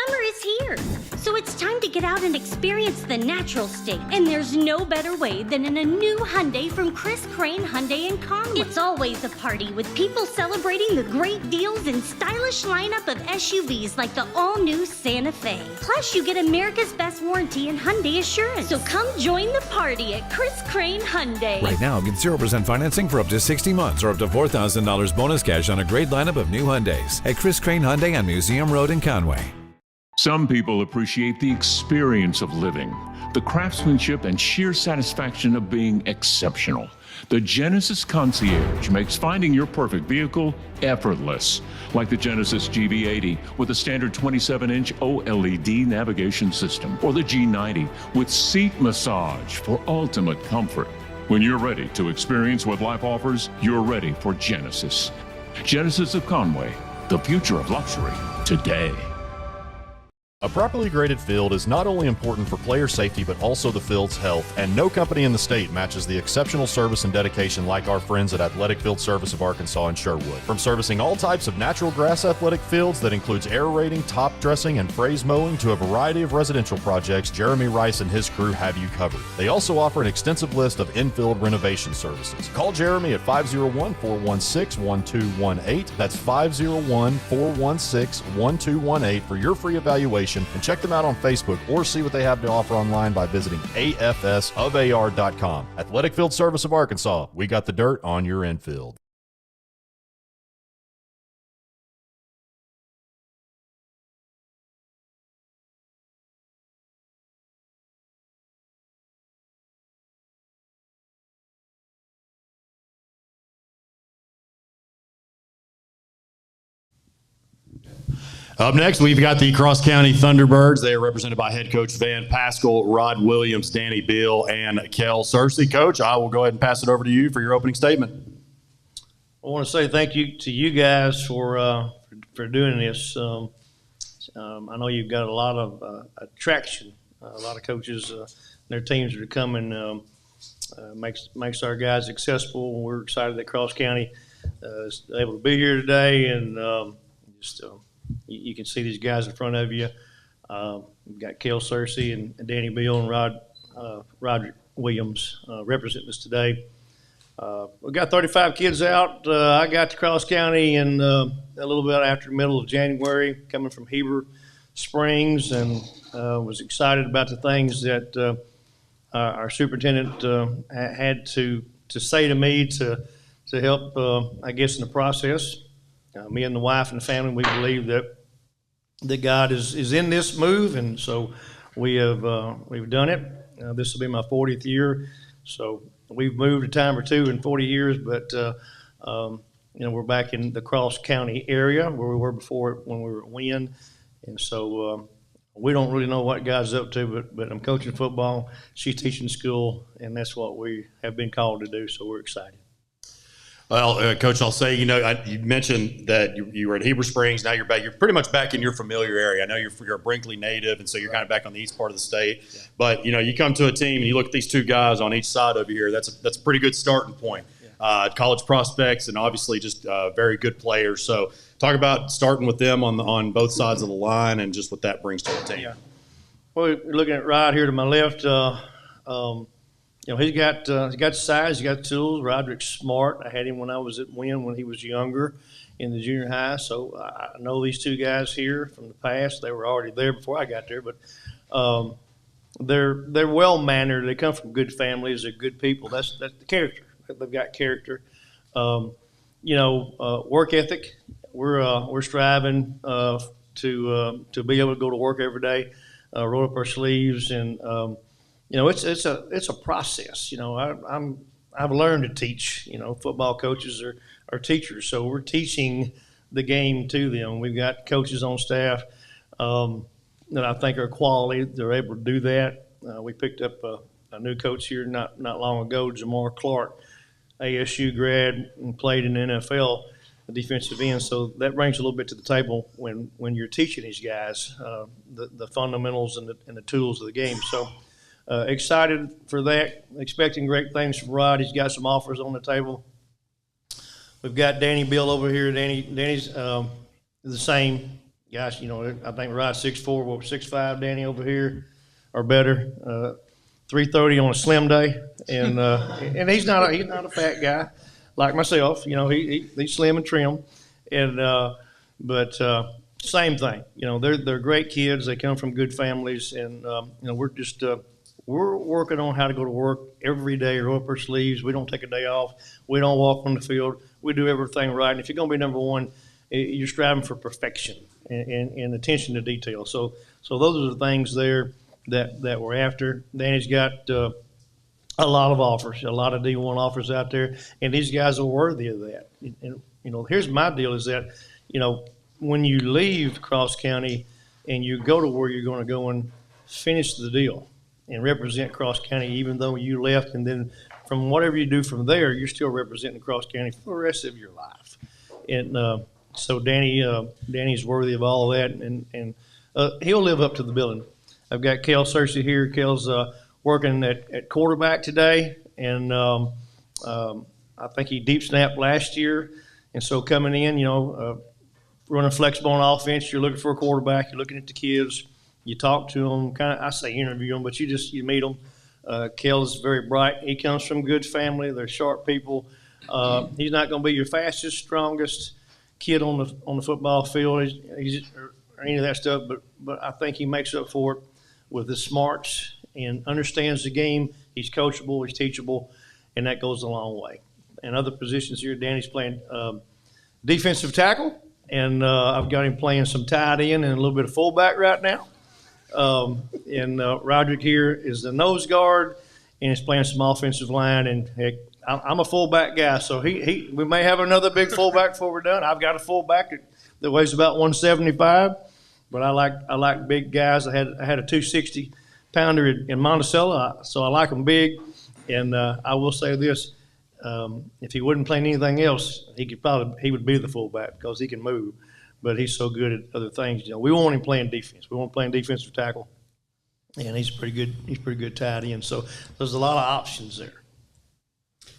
Summer is here, so it's time to get out and experience the natural state. And there's no better way than in a new Hyundai from Chris Crane Hyundai in Conway. It's always a party with people celebrating the great deals and stylish lineup of SUVs like the all-new Santa Fe. Plus, you get America's best warranty and Hyundai Assurance. So come join the party at Chris Crane Hyundai. Right now, get 0% financing for up to 60 months or up to $4,000 bonus cash on a great lineup of new Hyundais at Chris Crane Hyundai on Museum Road in Conway. Some people appreciate the experience of living, the craftsmanship and sheer satisfaction of being exceptional. The Genesis Concierge makes finding your perfect vehicle effortless, like the Genesis GV80 with a standard 27-inch OLED navigation system, or the G90 with seat massage for ultimate comfort. When you're ready to experience what life offers, you're ready for Genesis. Genesis of Conway, the future of luxury today. A properly graded field is not only important for player safety, but also the field's health, and no company in the state matches the exceptional service and dedication like our friends at Athletic Field Service of Arkansas in Sherwood. From servicing all types of natural grass athletic fields that includes aerating, top dressing, and phrase mowing to a variety of residential projects, Jeremy Rice and his crew have you covered. They also offer an extensive list of infield renovation services. Call Jeremy at 501-416-1218. That's 501-416-1218 for your free evaluation, and check them out on Facebook or see what they have to offer online by visiting afsofar.com. Athletic Field Service of Arkansas, we got the dirt on your infield. Up next, we've got the Cross County Thunderbirds. They are represented by head coach Van Pascal, Rod Williams, Danny Beal, and Kel Searcy. Coach, I will go ahead and pass it over to you for your opening statement. I want to say thank you to you guys for doing this. I know you've got a lot of attraction. A lot of coaches, their teams are coming. Makes our guys accessible. We're excited that Cross County is able to be here today, and you can see these guys in front of you. We've got Kel Searcy and Danny Beal and Roderick Williams representing us today. We've got 35 kids out. I got to Cross County in a little bit after the middle of January, coming from Heber Springs, and was excited about the things that our superintendent had to say to me to help, I guess, in the process. Me and the wife and the family, we believe that God is in this move, and so we've done it. This will be my 40th year, so we've moved a time or two in 40 years, but we're back in the Cross County area where we were before when we were at Wynn, and so we don't really know what God's up to, but I'm coaching football, she's teaching school, and that's what we have been called to do, so we're excited. Well, Coach, I'll say, you mentioned that you were at Heber Springs. Now you're back. You're pretty much back in your familiar area. I know you're a Brinkley native, and so you're kind of back on the east part of the state. Yeah. But, you come to a team and you look at these two guys on each side over here. That's a pretty good starting point. Yeah. College prospects and obviously just very good players. So talk about starting with them on both sides of the line and just what that brings to the team. Yeah. Well, you're looking at right here to my left, he's got the size, he's got the tools. Roderick's smart. I had him when I was at Wynn when he was younger in the junior high. So I know these two guys here from the past. They were already there before I got there, but they're well mannered. They come from good families. They're good people. That's the character. They've got character. Work ethic. We're striving to be able to go to work every day, roll up our sleeves, and it's a process. I've learned to teach. Football coaches are teachers, so we're teaching the game to them. We've got coaches on staff that I think are quality. They're able to do that. We picked up a new coach here not long ago, Jamar Clark, ASU grad, and played in the NFL, a defensive end. So that brings a little bit to the table when you're teaching these guys the fundamentals and the tools of the game. So. Excited for that, expecting great things from Rod. He's got some offers on the table. We've got Danny Beal over here. Danny's the same. Guys, you know, I think we're right 6'4", well, 6'5", Danny over here, or better. 330 on a slim day, and he's not a fat guy like myself. You know, he's slim and trim, and but same thing. You know, they're great kids. They come from good families, and you know, we're working on how to go to work every day, roll up our sleeves. We don't take a day off. We don't walk on the field. We do everything right. And if you're going to be number one, you're striving for perfection and attention to detail. So those are the things there that we're after. Danny's got a lot of offers, a lot of D1 offers out there, and these guys are worthy of that. And you know, here's my deal: is that, you know, when you leave Cross County and you go to where you're going to go and finish the deal and represent Cross County, even though you left, and then from whatever you do from there, you're still representing Cross County for the rest of your life. And so Danny's worthy of all of that, and he'll live up to the billing. I've got Kel Searcy here. Kel's working at quarterback today, and I think he deep snapped last year. And so coming in, you know, running flexible on offense, you're looking for a quarterback. You're looking at the kids. You talk to them, kind of. I say interview them, but you meet them. Kel's very bright. He comes from a good family. They're sharp people. He's not going to be your fastest, strongest kid on the football field, or any of that stuff, but I think he makes up for it with his smarts and understands the game. He's coachable, he's teachable, and that goes a long way. And other positions here, Danny's playing defensive tackle, and I've got him playing some tight end and a little bit of fullback right now. And Roderick here is the nose guard, and he's playing some offensive line. And heck, I'm a fullback guy, so we may have another big fullback before we're done. I've got a fullback that weighs about 175, but I like big guys. I had a 260 pounder in Monticello, so I like them big. And I will say this: if he wouldn't play anything else, he would be the fullback because he can move. But he's so good at other things. You know, we want him playing defense. We want him playing defensive tackle, and he's pretty good. He's pretty good tight end. So there's a lot of options there.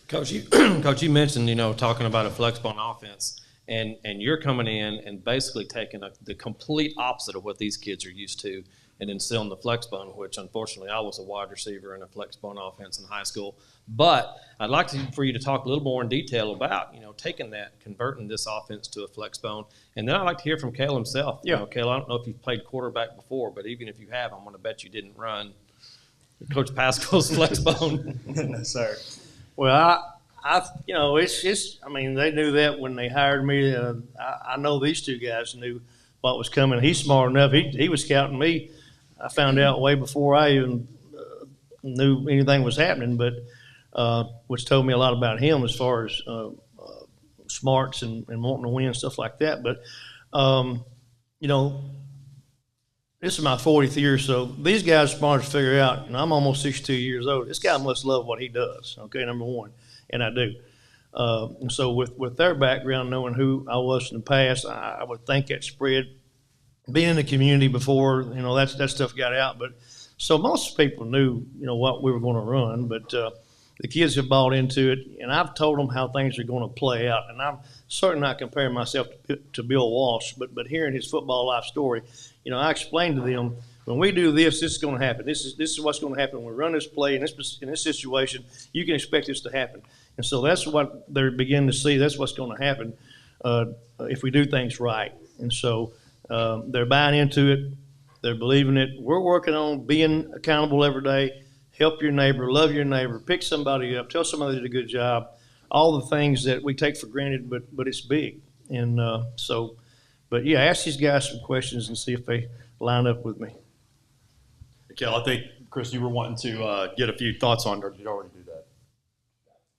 Coach, you mentioned, you know, talking about a flexible on offense, and you're coming in and basically taking the complete opposite of what these kids are used to and instilling the flex bone, which unfortunately I was a wide receiver in a flex bone offense in high school. But I'd like for you to talk a little more in detail about, you know, taking that, converting this offense to a flex bone. And then I'd like to hear from Cale himself. Yeah. You know, Cale, I don't know if you've played quarterback before, but even if you have, I'm going to bet you didn't run Coach Pascal's flex bone. No, sir. Well, you know, it's just, I mean, they knew that when they hired me. I know these two guys knew what was coming. He's smart enough. He was scouting me. I found out way before I even knew anything was happening, but which told me a lot about him as far as smarts and wanting to win, stuff like that. But, you know, this is my 40th year, so these guys are smart to figure out, and I'm almost 62 years old. This guy must love what he does, okay, number one, and I do. And so with their background, knowing who I was in the past, I would think that spread. Being in the community before, you know, that stuff got out. But so most people knew, you know, what we were going to run, but the kids have bought into it, and I've told them how things are going to play out. And I'm certainly not comparing myself to Bill Walsh, but hearing his football life story, you know, I explained to them, when we do this is going to happen. This is what's going to happen. When we run this play in this situation, you can expect this to happen. And so that's what they're beginning to see. That's what's going to happen if we do things right. And so they're buying into it. They're believing it. We're working on being accountable every day. Help your neighbor, love your neighbor, pick somebody up, tell somebody they did a good job. All the things that we take for granted, but it's big. And but yeah, ask these guys some questions and see if they line up with me. Kel, I think, Chris, you were wanting to get a few thoughts on, or did you already do that?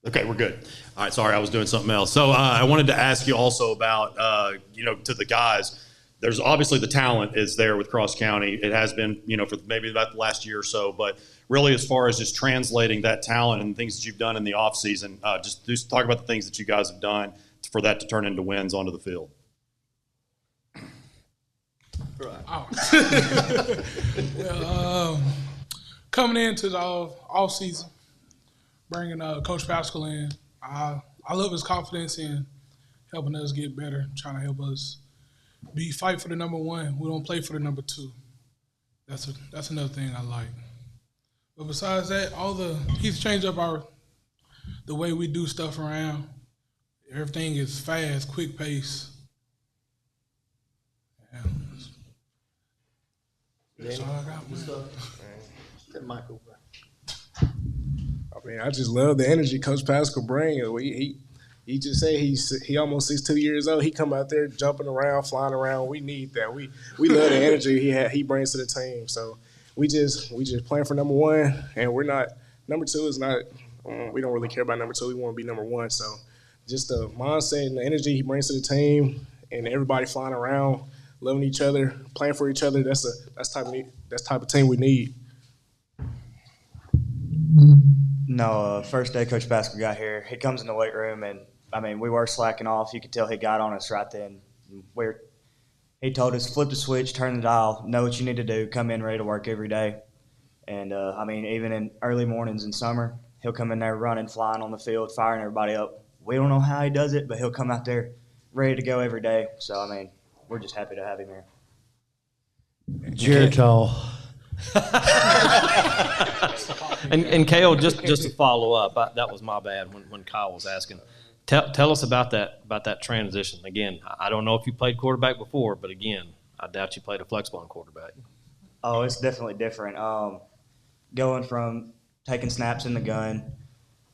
Okay, we're good. All right, sorry, I was doing something else. So I wanted to ask you also about, you know, to the guys, there's obviously the talent is there with Cross County. It has been, you know, for maybe about the last year or so, but really as far as just translating that talent and things that you've done in the offseason, just talk about the things that you guys have done for that to turn into wins onto the field. Right. Well, coming into the off season, bringing Coach Pascal in, I love his confidence in helping us get better, trying to help us fight for the number one. We don't play for the number two. That's another thing I like. But besides that, he's changed up the way we do stuff around. Everything is fast, quick pace. Yeah. That's all I got. That Michael. I mean, I just love the energy Coach Pascal brings. He just say he almost 62 years old. He come out there jumping around, flying around. We need that. We love the energy he brings to the team. So we just playing for number one, and we're not number two is not. We don't really care about number two. We want to be number one. So just the mindset and the energy he brings to the team, and everybody flying around, loving each other, playing for each other. That's type of team we need. No, first day Coach Pascal got here, he comes in the weight room, and I mean, we were slacking off. You could tell he got on us right then. He told us, flip the switch, turn the dial, know what you need to do, come in ready to work every day. And I mean, even in early mornings in summer, he'll come in there running, flying on the field, firing everybody up. We don't know how he does it, but he'll come out there ready to go every day. So, I mean, we're just happy to have him here. Jared Tall. And Kale, just to follow up, that was my bad when Kyle was asking. Tell us about that transition. Again, I don't know if you played quarterback before, but again, I doubt you played a flex ball quarterback. Oh, it's definitely different. Going from taking snaps in the gun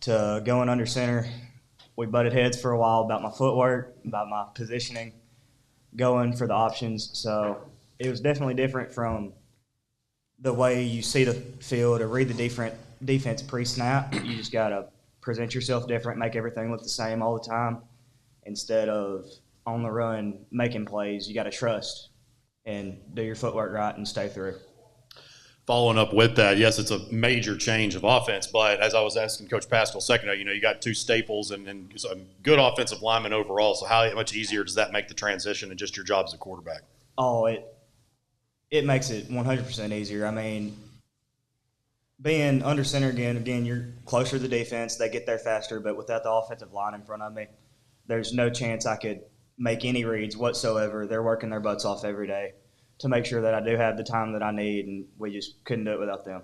to going under center, we butted heads for a while about my footwork, about my positioning, going for the options. So it was definitely different from the way you see the field or read the defense pre-snap. You just got to present yourself different, make everything look the same all the time. Instead of on the run making plays, you got to trust and do your footwork right and stay through. Following up with that, yes, it's a major change of offense, but as I was asking Coach Pascal a second ago, you got two staples and some good offensive linemen overall, so how much easier does that make the transition and just your job as a quarterback? Oh, it makes it 100% easier. I mean, being under center again, you're closer to the defense. They get there faster, but without the offensive line in front of me, there's no chance I could make any reads whatsoever. They're working their butts off every day to make sure that I do have the time that I need, and we just couldn't do it without them.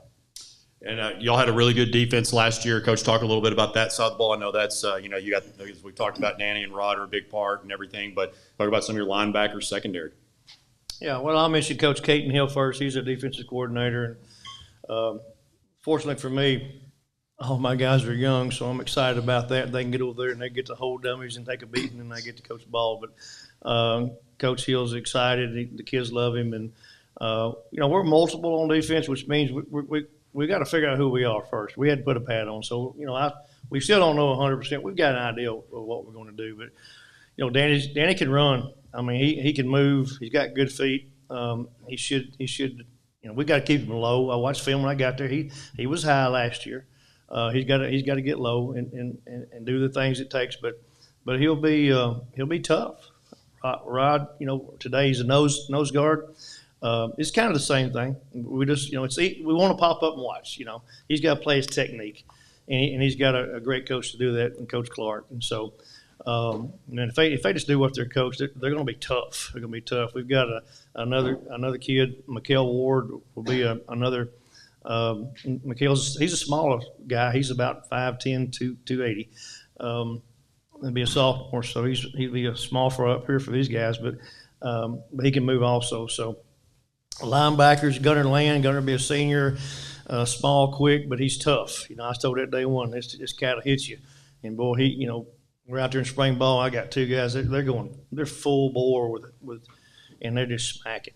And y'all had a really good defense last year. Coach, talk a little bit about that side of the ball. I know that's, you got, as we talked about, Danny and Rod are a big part and everything, but talk about some of your linebackers secondary. Yeah, well, I'll mention Coach Caton Hill first. He's a defensive coordinator. And fortunately for me, all my guys are young, so I'm excited about that. They can get over there and they get to hold dummies and take a beating, and they get to coach the ball. But Coach Hill's excited. The kids love him. And, we're multiple on defense, which means we got to figure out who we are first. We had to put a pad on. So, we still don't know 100%. We've got an idea of what we're going to do. But, Danny can run. I mean, he can move. He's got good feet. He should. We got to keep him low. I watched film when I got there. He was high last year. He's got to get low and do the things it takes. But he'll be tough. Rod, today he's a nose guard. It's kind of the same thing. We just, we want to pop up and watch. He's got to play his technique, and he's got a great coach to do that, and Coach Clark. And so, and if they just do what they're coached, they're going to be tough. They're going to be tough. We've got another kid, Mikael Ward, will be another. He's a smaller guy. He's about 5'10", 280. He'll be a sophomore, so he'll be a small for up here for these guys, but he can move also. So linebackers, Gunnar Land, Gunnar will be a senior, small, quick, but he's tough. I was told that day one, this cat will hit you. And boy, we're out there in spring ball. I got two guys. They're full bore with, and they're just smacking.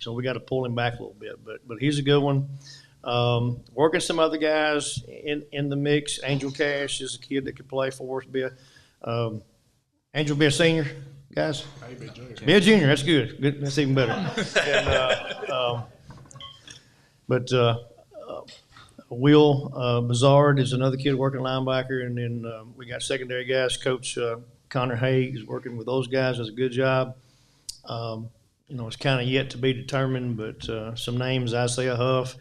So we got to pull him back a little bit. But he's a good one. Working some other guys in the mix. Angel Cash is a kid that could play for us. Angel be a senior, guys. Be a junior. That's good. That's even better. Will Bazard is another kid working linebacker, and then we got secondary guys. Coach Connor Hay is working with those guys. Does a good job. It's kind of yet to be determined, but some names: Isaiah Huff,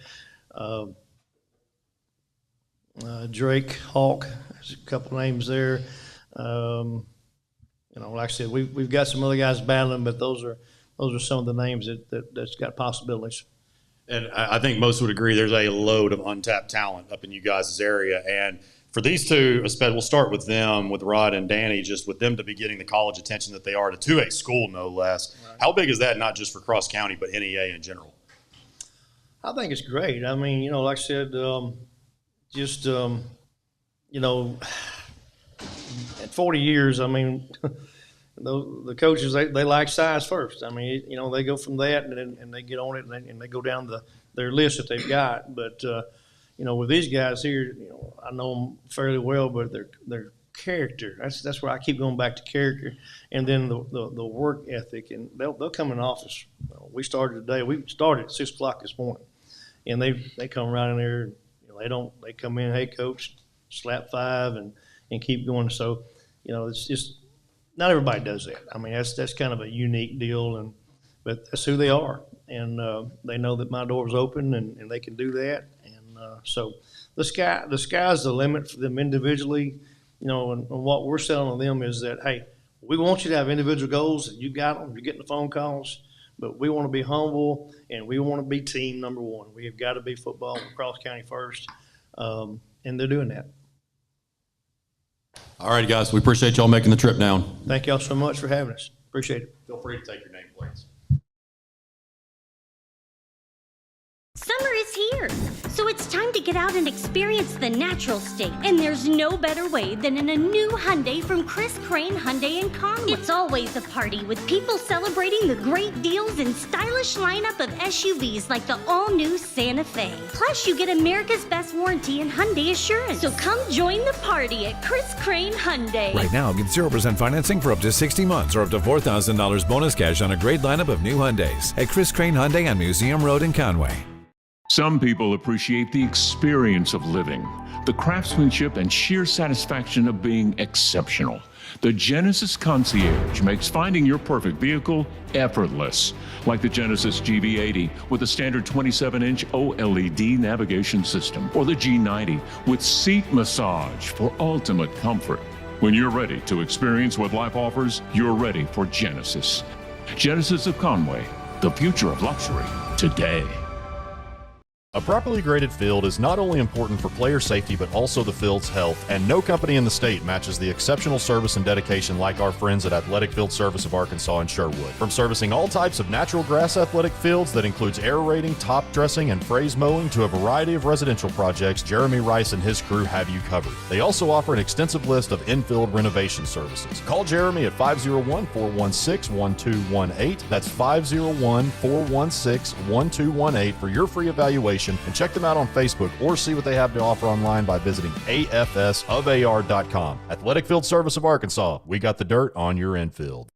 Drake Hawk. There's a couple names there. Like I said, we've got some other guys battling, but those are some of the names that's got possibilities. And I think most would agree there's a load of untapped talent up in you guys' area. And for these two, we'll start with them, with Rod and Danny, just with them to be getting the college attention that they are to a school, no less. Right. How big is that, not just for Cross County, but NEA in general? I think it's great. I mean, like I said, at 40 years, I mean, the coaches, they like size first. I mean, they go from that and they get on it and they go down their list that they've got. But, with these guys here, I know them fairly well, but their character, that's where I keep going back to character. And then the work ethic, and they'll come in office. We started today. We started at 6 o'clock this morning. And they come around in there, they come in, hey, coach, slap 5 and keep going. So, it's just not everybody does that. I mean, that's kind of a unique deal, but that's who they are. And they know that my door's open and they can do that. And so the sky's the limit for them individually. And what we're selling to them is that, hey, we want you to have individual goals, and you got them, you're getting the phone calls. But we want to be humble, and we want to be team number one. We have got to be football Cross County first, and they're doing that. All right, guys. We appreciate y'all making the trip down. Thank y'all so much for having us. Appreciate it. Feel free to take your name, please. Summer is here, so it's time to get out and experience the natural state. And there's no better way than in a new Hyundai from Chris Crane Hyundai in Conway. It's always a party with people celebrating the great deals and stylish lineup of SUVs like the all-new Santa Fe. Plus, you get America's best warranty and Hyundai assurance. So come join the party at Chris Crane Hyundai. Right now, get 0% financing for up to 60 months or up to $4,000 bonus cash on a great lineup of new Hyundais at Chris Crane Hyundai on Museum Road in Conway. Some people appreciate the experience of living, the craftsmanship and sheer satisfaction of being exceptional. The Genesis Concierge makes finding your perfect vehicle effortless, like the Genesis GV80 with a standard 27-inch OLED navigation system, or the G90 with seat massage for ultimate comfort. When you're ready to experience what life offers, you're ready for Genesis. Genesis of Conway, the future of luxury today. A properly graded field is not only important for player safety, but also the field's health, and no company in the state matches the exceptional service and dedication like our friends at Athletic Field Service of Arkansas in Sherwood. From servicing all types of natural grass athletic fields that includes aerating, top dressing, and phrase mowing to a variety of residential projects, Jeremy Rice and his crew have you covered. They also offer an extensive list of infield renovation services. Call Jeremy at 501-416-1218. That's 501-416-1218 for your free evaluation. And check them out on Facebook or see what they have to offer online by visiting afsofar.com. Athletic Field Service of Arkansas. We got the dirt on your infield.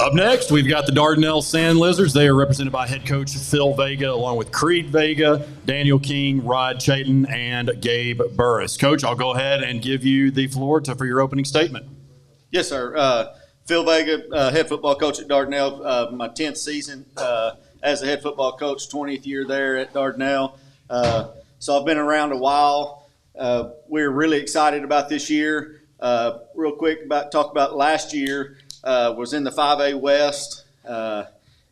Up next, we've got the Dell Sand Lizards. They are represented by head coach Phil Vega, along with Creed Vega, Daniel King, Rod Chayton, and Gabe Burris. Coach, I'll go ahead and give you the floor for your opening statement. Yes, sir. Phil Vega, head football coach at Dardanelle. My 10th season as a head football coach, 20th year there at Dardanelle. So I've been around a while. We're really excited about this year. Real quick, talk about last year. Was in the 5A West.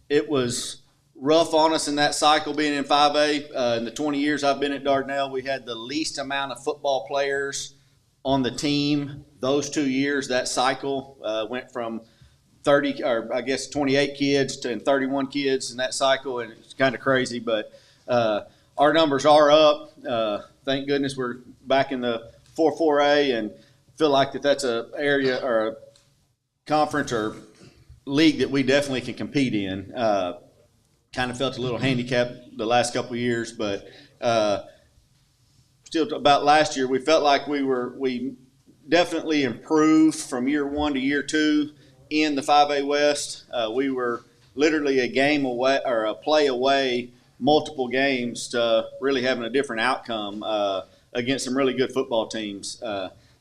It was rough on us in that cycle being in 5A. In the 20 years I've been at Dardanelle, we had the least amount of football players on the team. Those 2 years, that cycle went from 30, or I guess 28 kids to 31 kids in that cycle, and it's kind of crazy. But our numbers are up. Thank goodness we're back in the 4A, and feel like that's an area or a conference or league that we definitely can compete in. Kind of felt a little handicapped the last couple of years, but still about last year, we felt like we definitely improved from year one to year two in the 5A West. We were literally a game away or a play away multiple games to really having a different outcome against some really good football teams.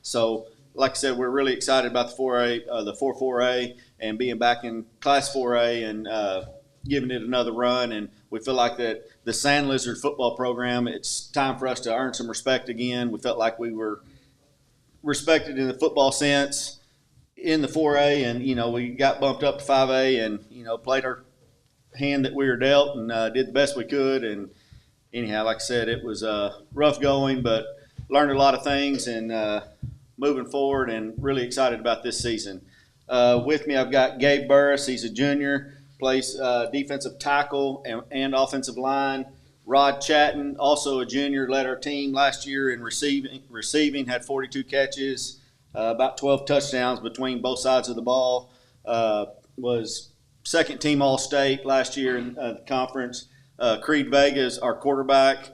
So, like I said, we're really excited about the 4A, the 4A, and being back in Class 4A and giving it another run. And we feel like that the Sand Lizard football program, it's time for us to earn some respect again. We felt like we were respected in the football sense in the 4A, and we got bumped up to 5A and played our hand that we were dealt and did the best we could. And anyhow, like I said, it was rough going, but learned a lot of things and moving forward, and really excited about this season. With me, I've got Gabe Burris. He's a junior, plays defensive tackle and offensive line. Rod Chatton, also a junior, led our team last year in receiving, had 42 catches, about 12 touchdowns between both sides of the ball. Was second team All-State last year in the conference. Creed Vega's our quarterback.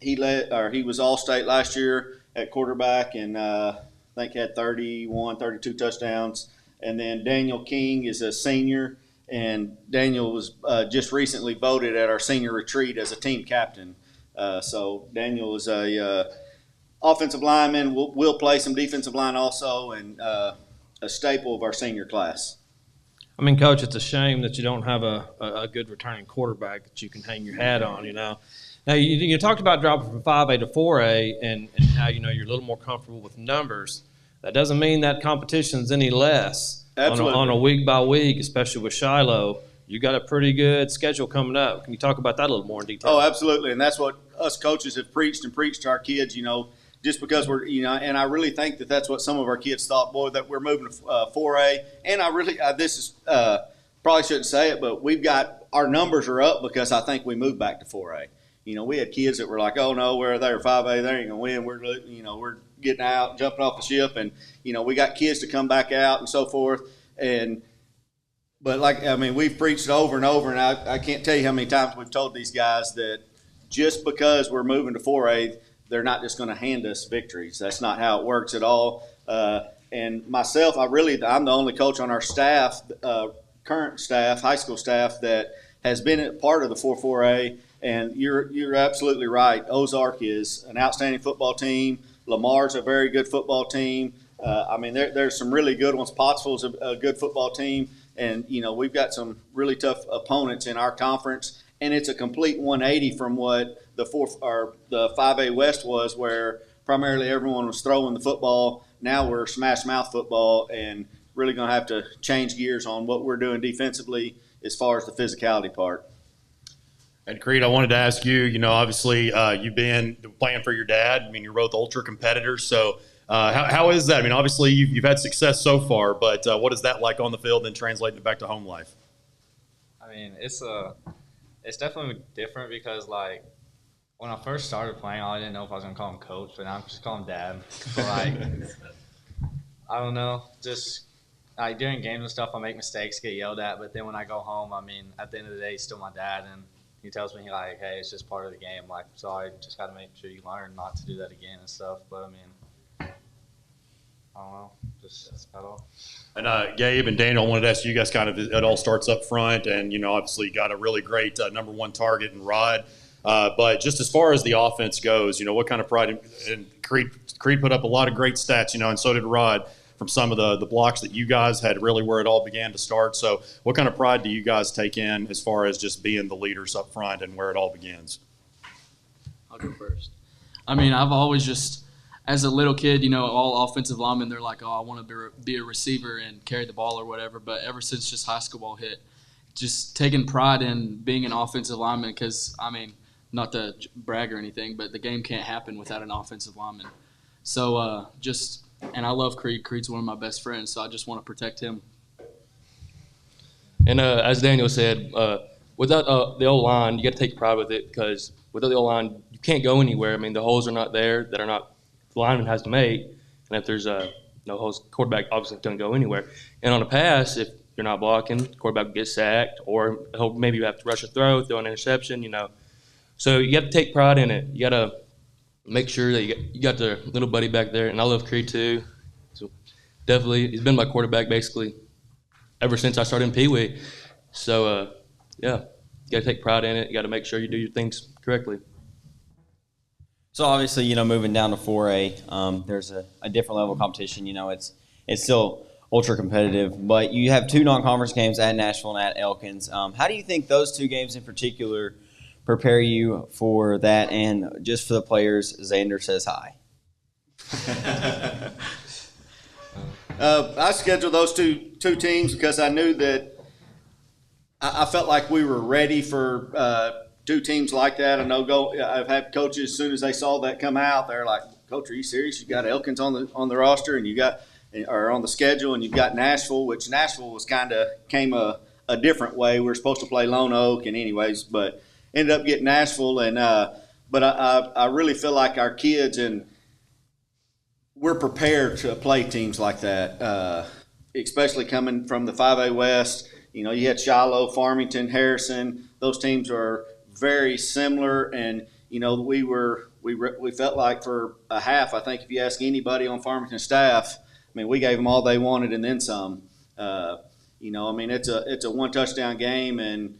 He was All-State last year at quarterback, and I think had 32 touchdowns. And then Daniel King is a senior, and Daniel was just recently voted at our senior retreat as a team captain. So Daniel is a offensive lineman. We'll play some defensive line also, and a staple of our senior class. I mean, Coach, it's a shame that you don't have a good returning quarterback that you can hang your hat on, Now, you talked about dropping from 5A to 4A and how, you're a little more comfortable with numbers. That doesn't mean that competition's any less. Absolutely. On a week by week, especially with Shiloh, you got a pretty good schedule coming up. Can you talk about that a little more in detail? Oh, absolutely. And that's what us coaches have preached to our kids, just because we're, and I really think that that's what some of our kids thought, boy, that we're moving to 4A. And I really, this is, probably shouldn't say it, but our numbers are up because I think we moved back to 4A. We had kids that were like, oh, no, we're there, 5A, they ain't going to win. We're getting out, jumping off the ship. And, we got kids to come back out and so forth. But we've preached it over and over, and I can't tell you how many times we've told these guys that just because we're moving to 4A, they're not just going to hand us victories. That's not how it works at all. And myself, I'm the only coach on our staff, current staff, high school staff, that has been a part of the 4A. And you're absolutely right. Ozark is an outstanding football team. Lamar's a very good football team. There's some really good ones. Pottsville's a good football team. And, we've got some really tough opponents in our conference. And it's a complete 180 from what the 5A West was, where primarily everyone was throwing the football. Now we're smash mouth football, and really going to have to change gears on what we're doing defensively as far as the physicality part. And Creed, I wanted to ask you, obviously you've been playing for your dad. You're both ultra competitors. So how is that? Obviously you've had success so far, but what is that like on the field and translating it back to home life? It's definitely different because, when I first started playing, I didn't know if I was going to call him coach, but now I'm just calling him dad. So, I don't know. Just, during games and stuff, I make mistakes, get yelled at. But then when I go home, at the end of the day, he's still my dad. And he tells me, hey, it's just part of the game. So I just got to make sure you learn not to do that again and stuff. But, I don't know. Just that's about all. And Gabe and Daniel, I wanted to ask you guys it all starts up front, and, obviously got a really great number one target in Rod. But just as far as the offense goes, what kind of pride – and Creed put up a lot of great stats, and so did Rod, from some of the blocks that you guys had, really where it all began to start. So what kind of pride do you guys take in as far as just being the leaders up front and where it all begins? I'll go first. I've always just – as a little kid, all offensive linemen, they're like, oh, I want to be a receiver and carry the ball or whatever. But ever since just high school ball hit, just taking pride in being an offensive lineman because, not to brag or anything, but the game can't happen without an offensive lineman. So and I love Creed. Creed's one of my best friends, so I just want to protect him. And as Daniel said, without the O-line, you got to take pride with it because without the O-line, you can't go anywhere. The holes are not there that are not – the lineman has to make, and if there's no holes, quarterback obviously doesn't go anywhere. And on a pass, if you're not blocking, quarterback gets sacked, or maybe you have to rush a throw an interception, So you have to take pride in it. You got to make sure that you got their little buddy back there. And I love Creed too. So definitely, he's been my quarterback basically ever since I started in Pee Wee. So, yeah, you got to take pride in it. You got to make sure you do your things correctly. So obviously, moving down to 4A, there's a different level of competition. It's still ultra competitive, but you have two non-conference games at Nashville and at Elkins. How do you think those two games in particular prepare you for that? And just for the players, Xander says hi. I scheduled those two teams because I knew that I felt like we were ready for two teams like that. I know I've had coaches, as soon as they saw that come out, they're like, "Coach, are you serious? You got Elkins on the roster, and you got or on the schedule, and you've got Nashville," which Nashville was came a different way. We were supposed to play Lonoke, and anyways, but ended up getting Nashville, and but I really feel like our kids and we're prepared to play teams like that, especially coming from the 5A West. You had Shiloh, Farmington, Harrison. Those teams are very similar, and we felt like for a half. I think if you ask anybody on Farmington staff, we gave them all they wanted and then some. It's a one touchdown game, and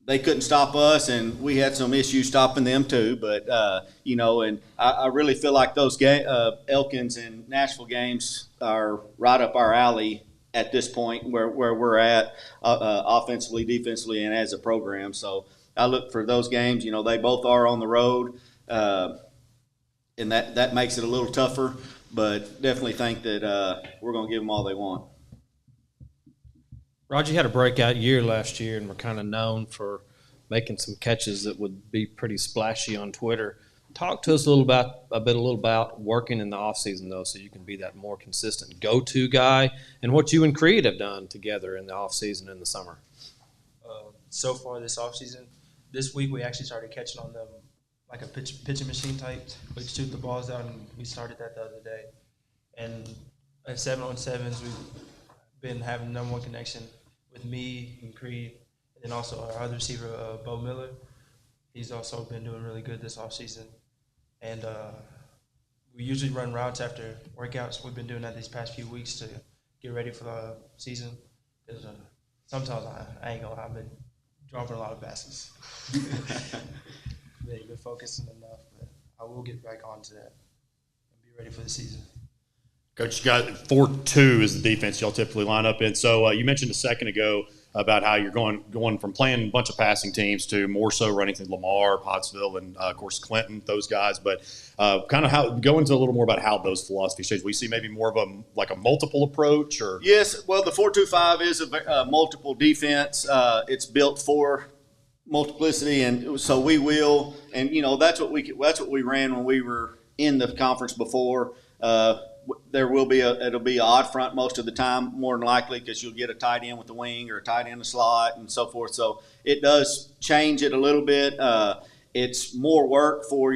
they couldn't stop us, and we had some issues stopping them too. But and I really feel like those Elkins and Nashville games are right up our alley at this point where we're at offensively, defensively, and as a program. So I look for those games. They both are on the road, and that makes it a little tougher. But definitely think that we're going to give them all they want. Roger, you had a breakout year last year, and we're kind of known for making some catches that would be pretty splashy on Twitter. Talk to us a little about working in the offseason, though, so you can be that more consistent go-to guy, and what you and Creed have done together in the offseason and the summer. So far this offseason, this week we actually started catching on them like a pitching machine type. We shoot the balls out, and we started that the other day. And at 7-on-7s, we've been having number one connection with me and Creed, and then also our other receiver, Bo Miller. He's also been doing really good this offseason. And we usually run routes after workouts. We've been doing that these past few weeks to get ready for the season. Because sometimes I ain't gonna lie, I've been dropping a lot of passes. They've been focusing enough, but I will get back onto that and be ready for the season. Coach, you got 4-2 is the defense y'all typically line up in. So you mentioned a second ago about how you're going from playing a bunch of passing teams to more so running through Lamar, Pottsville, and of course Clinton, those guys. But go into a little more about how those philosophies change. We see maybe more of a multiple approach, or yes. Well, the 4-2-5 is a multiple defense. It's built for multiplicity, and so we will. And that's what we ran when we were in the conference before. It'll be an odd front most of the time, more than likely, because you'll get a tight end with the wing or a tight end in the slot and so forth. So it does change it a little bit. It's more work for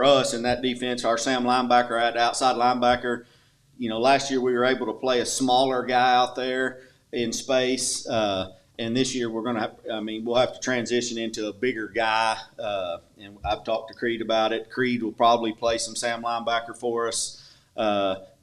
us in that defense. Our Sam linebacker, at outside linebacker. Last year we were able to play a smaller guy out there in space, and this year we're gonna we'll have to transition into a bigger guy. And I've talked to Creed about it. Creed will probably play some Sam linebacker for us.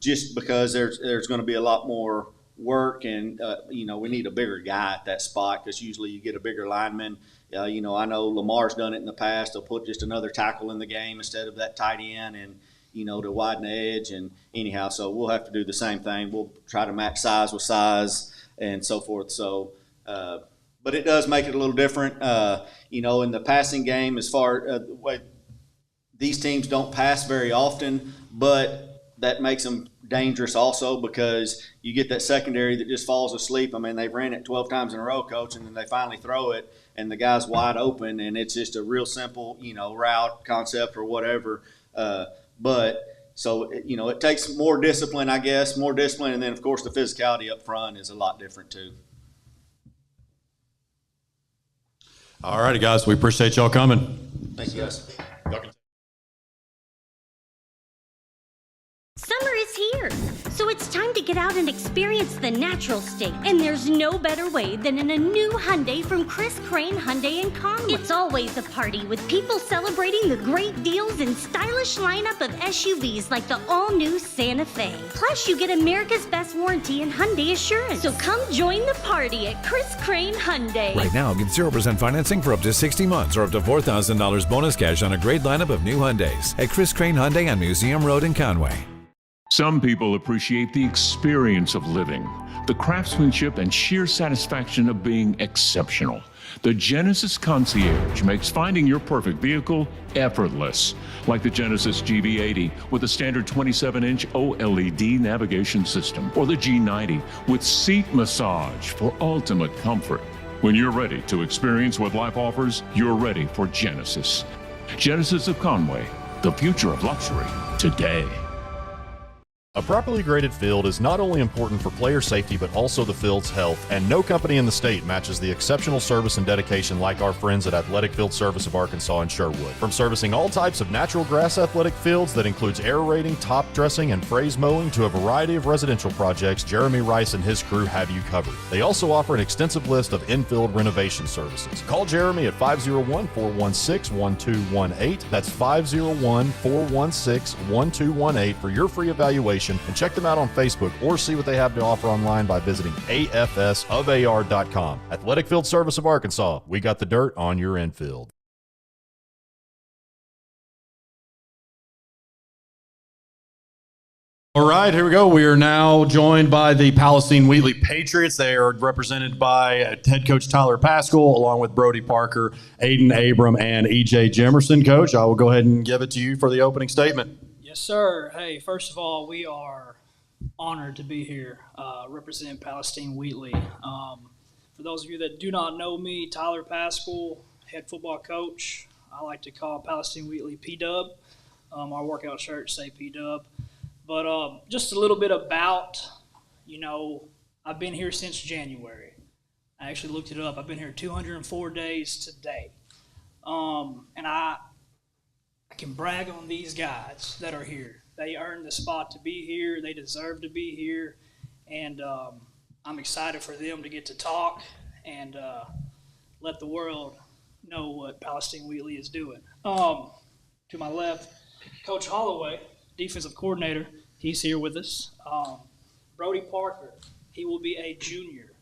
Just because there's going to be a lot more work, and we need a bigger guy at that spot, because usually you get a bigger lineman. I know Lamar's done it in the past. They'll put just another tackle in the game instead of that tight end, and to widen the edge. And anyhow, so we'll have to do the same thing. We'll try to match size with size and so forth. So, but it does make it a little different. In the passing game, as far the way these teams don't pass very often, but that makes them dangerous also, because you get that secondary that just falls asleep. They ran it 12 times in a row, Coach, and then they finally throw it, and the guy's wide open, and it's just a real simple, route concept or whatever. So it takes more discipline, I guess, and then, of course, the physicality up front is a lot different too. All righty, guys. We appreciate y'all coming. Thank you, guys. Summer is here, So it's time to get out and experience the natural state. And there's no better way than in a new Hyundai from Chris Crane Hyundai in Conway. It's always a party with people celebrating the great deals and stylish lineup of SUVs like the all-new Santa Fe. Plus, you get America's best warranty and Hyundai assurance. So come join the party at Chris Crane Hyundai. Right now, get 0% financing for up to 60 months or up to $4,000 bonus cash on a great lineup of new Hyundais at Chris Crane Hyundai on Museum Road in Conway. Some people appreciate the experience of living, the craftsmanship and sheer satisfaction of being exceptional. The Genesis Concierge makes finding your perfect vehicle effortless, like the Genesis GV80 with a standard 27-inch OLED navigation system, or the G90 with seat massage for ultimate comfort. When you're ready to experience what life offers, you're ready for Genesis. Genesis of Conway, the future of luxury today. A properly graded field is not only important for player safety, but also the field's health, and no company in the state matches the exceptional service and dedication like our friends at Athletic Field Service of Arkansas in Sherwood. From servicing all types of natural grass athletic fields that includes aerating, top dressing, and phrase mowing to a variety of residential projects, Jeremy Rice and his crew have you covered. They also offer an extensive list of infield renovation services. Call Jeremy at 501-416-1218. That's 501-416-1218 for your free evaluation. And check them out on Facebook or see what they have to offer online by visiting afsofar.com. Athletic Field Service of Arkansas. We got the dirt on your infield. All right, here we go. We are now joined by the Palestine Wheatley Patriots. They are represented by head coach Tyler Pascal, along with Brody Parker, Aiden Abram, and EJ Jemerson. Coach, I will go ahead and give it to you for the opening statement. Yes, sir. Hey, first of all, we are honored to be here representing Palestine Wheatley. For those of you that do not know me, Tyler Pascal, head football coach. I like to call Palestine Wheatley P-Dub. Our workout shirts say P-Dub. But just a little bit about, I've been here since January. I actually looked it up. I've been here 204 days today. And I can brag on these guys that are here. They earned the spot to be here. They deserve to be here. And I'm excited for them to get to talk and let the world know what Palestine Wheatley is doing. To my left, Coach Holloway, defensive coordinator. He's here with us. Brody Parker, he will be a junior.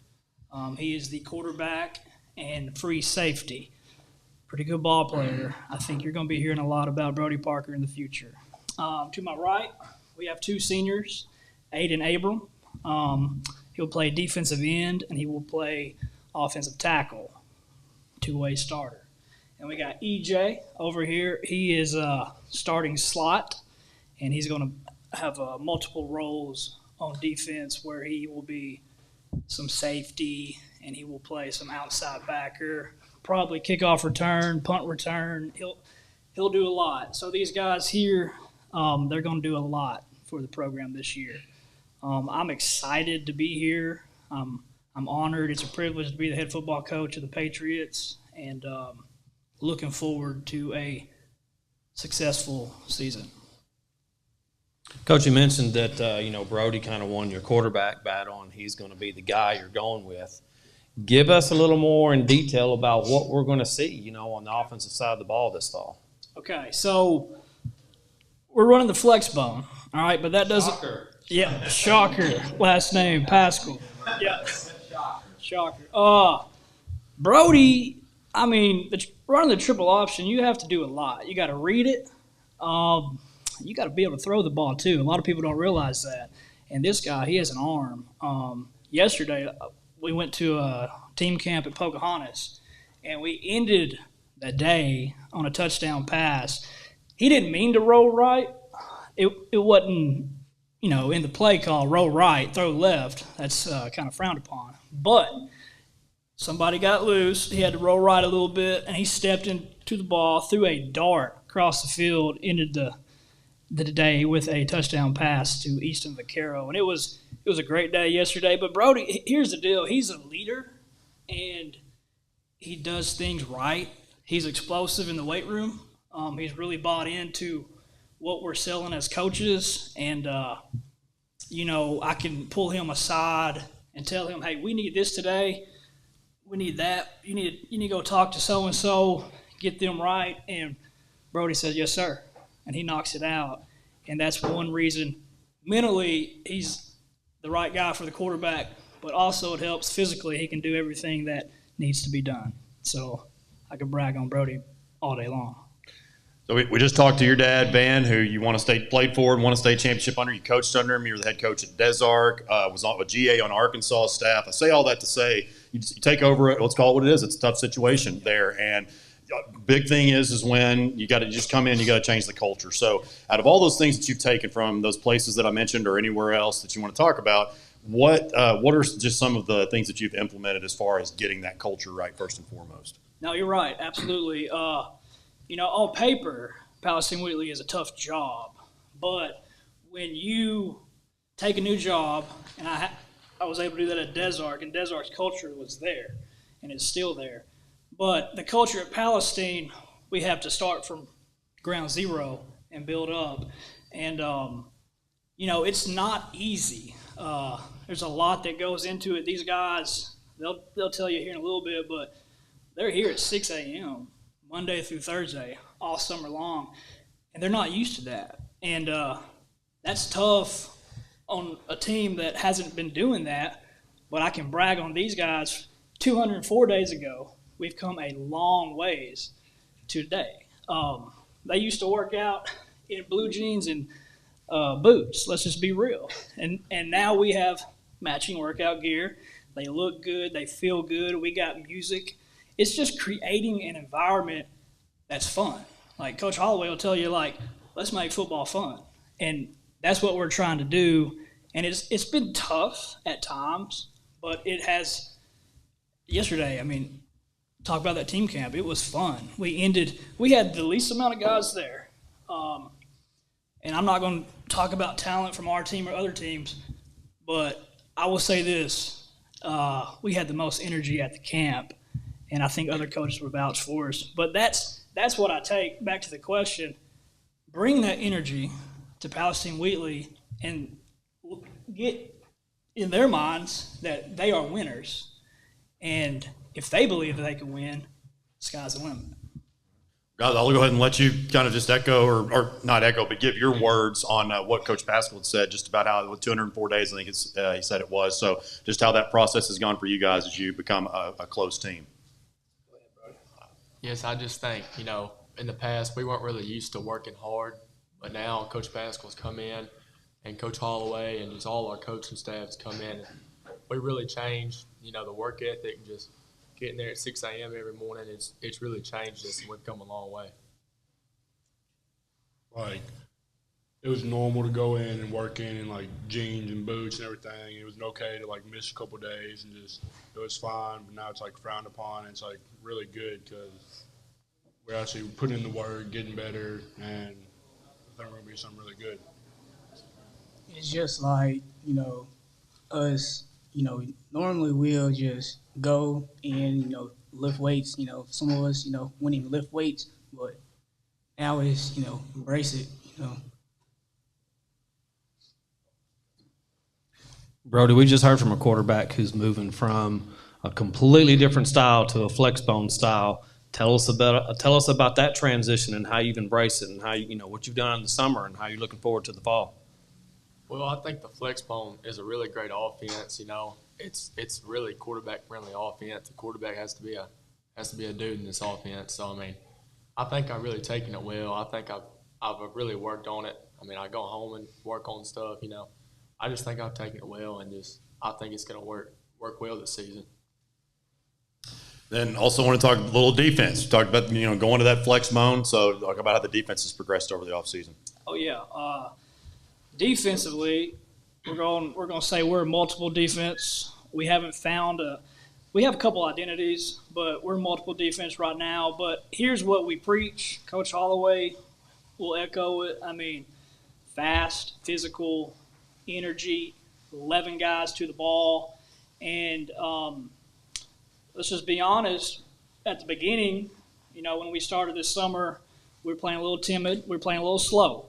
He is the quarterback and free safety. Pretty good ball player. I think you're going to be hearing a lot about Brody Parker in the future. To my right, we have two seniors, Aiden Abram. He'll play defensive end, and he will play offensive tackle, two-way starter. And we got EJ over here. He is starting slot, and he's going to have multiple roles on defense where he will be some safety, and he will play some outside backer, probably kickoff return, punt return. He'll do a lot. So these guys here, they're going to do a lot for the program this year. I'm excited to be here. I'm honored. It's a privilege to be the head football coach of the Patriots, and looking forward to a successful season. Coach, you mentioned that Brody kind of won your quarterback battle, and he's going to be the guy you're going with. Give us a little more in detail about what we're going to see, on the offensive side of the ball this fall. Okay, so we're running the flex bone, all right, but that doesn't. Shocker. Yeah, shocker. Last name Pascal. Yeah, shocker. Brody, running the triple option, you have to do a lot. You got to read it. You got to be able to throw the ball too. A lot of people don't realize that. And this guy, he has an arm. Yesterday, we went to a team camp at Pocahontas, and we ended that day on a touchdown pass. He didn't mean to roll right. It wasn't, in the play call, roll right, throw left. That's kind of frowned upon. But somebody got loose. He had to roll right a little bit, and he stepped into the ball, threw a dart across the field, ended the day with a touchdown pass to Easton Vaquero. And it was a great day yesterday. But Brody, here's the deal. He's a leader, and he does things right. He's explosive in the weight room. He's really bought into what we're selling as coaches, and I can pull him aside and tell him, hey, we need this today. We need that. You need to go talk to so-and-so, get them right. And Brody says, yes, sir. And he knocks it out. And that's one reason mentally he's the right guy for the quarterback, but also it helps physically. He can do everything that needs to be done. So I could brag on Brody all day long. So we just talked to your dad, Van, who you won a state, played for and won a state championship under. You coached under him. You were the head coach at Des Arc, was a GA on Arkansas staff. I say all that to say you take over it. Let's call it what it is. It's a tough situation there. And big thing is when you got to just come in, you got to change the culture. So out of all those things that you've taken from those places that I mentioned or anywhere else that you want to talk about, what are just some of the things that you've implemented as far as getting that culture right first and foremost? No, you're right. Absolutely. On paper, Palestine Wheatley is a tough job, but when you take a new job, and I was able to do that at Des Arc, and Des Arc's culture was there, and it's still there. But the culture at Palestine, we have to start from ground zero and build up. And, it's not easy. There's a lot that goes into it. These guys, they'll tell you here in a little bit, but they're here at 6 a.m. Monday through Thursday, all summer long, and they're not used to that. And that's tough on a team that hasn't been doing that, but I can brag on these guys. 204 days ago, we've come a long ways to today. They used to work out in blue jeans and boots, let's just be real. And now we have matching workout gear. They look good, they feel good, we got music. It's just creating an environment that's fun. Like Coach Holloway will tell you, let's make football fun. And that's what we're trying to do. And it's been tough at times, but it has – yesterday, talk about that team camp. It was fun. We had the least amount of guys there. And I'm not going to talk about talent from our team or other teams, but I will say this. We had the most energy at the camp. And I think other coaches would vouch for us. But that's what I take back to the question. Bring that energy to Palestine Wheatley and get in their minds that they are winners. And if they believe that they can win, sky's the limit. Guys, I'll go ahead and let you kind of just echo, or not echo, but give your words on what Coach Pascal had said just about how with 204 days, I think he said it was. So just how that process has gone for you guys as you become a close team. Yes, I just think, in the past we weren't really used to working hard, but now Coach Pascal's come in and Coach Holloway and just all our coaching staffs come in. And we really changed, the work ethic and just getting there at 6 a.m. every morning. It's really changed us and we've come a long way. It was normal to go in and work in jeans and boots and everything. It was okay to miss a couple of days and just it was fine. But now it's frowned upon. And it's really good because we're actually putting in the work, getting better, and I think we're gonna be something really good. It's just us. Normally we'll just go and lift weights. Some of us wouldn't even lift weights, but now it's embrace it. Brody, we just heard from a quarterback who's moving from a completely different style to a flexbone style. Tell us about that transition and how you've embraced it and how what you've done in the summer and how you're looking forward to the fall. Well, I think the flexbone is a really great offense. It's really quarterback friendly offense. The quarterback has to be a dude in this offense. So I think I've really taken it well. I think I've really worked on it. I go home and work on stuff. I just think I've taken it well, and I think it's going to work well this season. Then also want to talk a little defense. Talk about going to that flex zone. So talk about how the defense has progressed over the offseason. Oh yeah, defensively, we're going to say we're multiple defense. We haven't found we have a couple identities, but we're multiple defense right now. But here's what we preach. Coach Holloway will echo it. Fast, physical, energy, 11 guys to the ball. And let's just be honest, at the beginning, when we started this summer, we were playing a little timid, we were playing a little slow.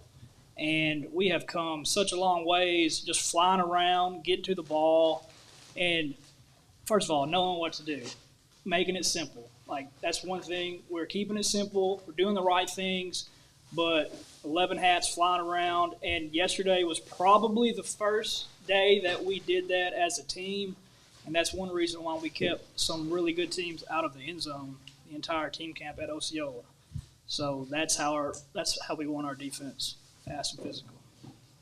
And we have come such a long ways just flying around, getting to the ball, and first of all, knowing what to do, making it simple. Like, that's one thing. We're keeping it simple. We're doing the right things, but 11 hats flying around. And yesterday was probably the first day that we did that as a team, and that's one reason why we kept some really good teams out of the end zone the entire team camp at Osceola. So that's how we won our defense, fast and physical.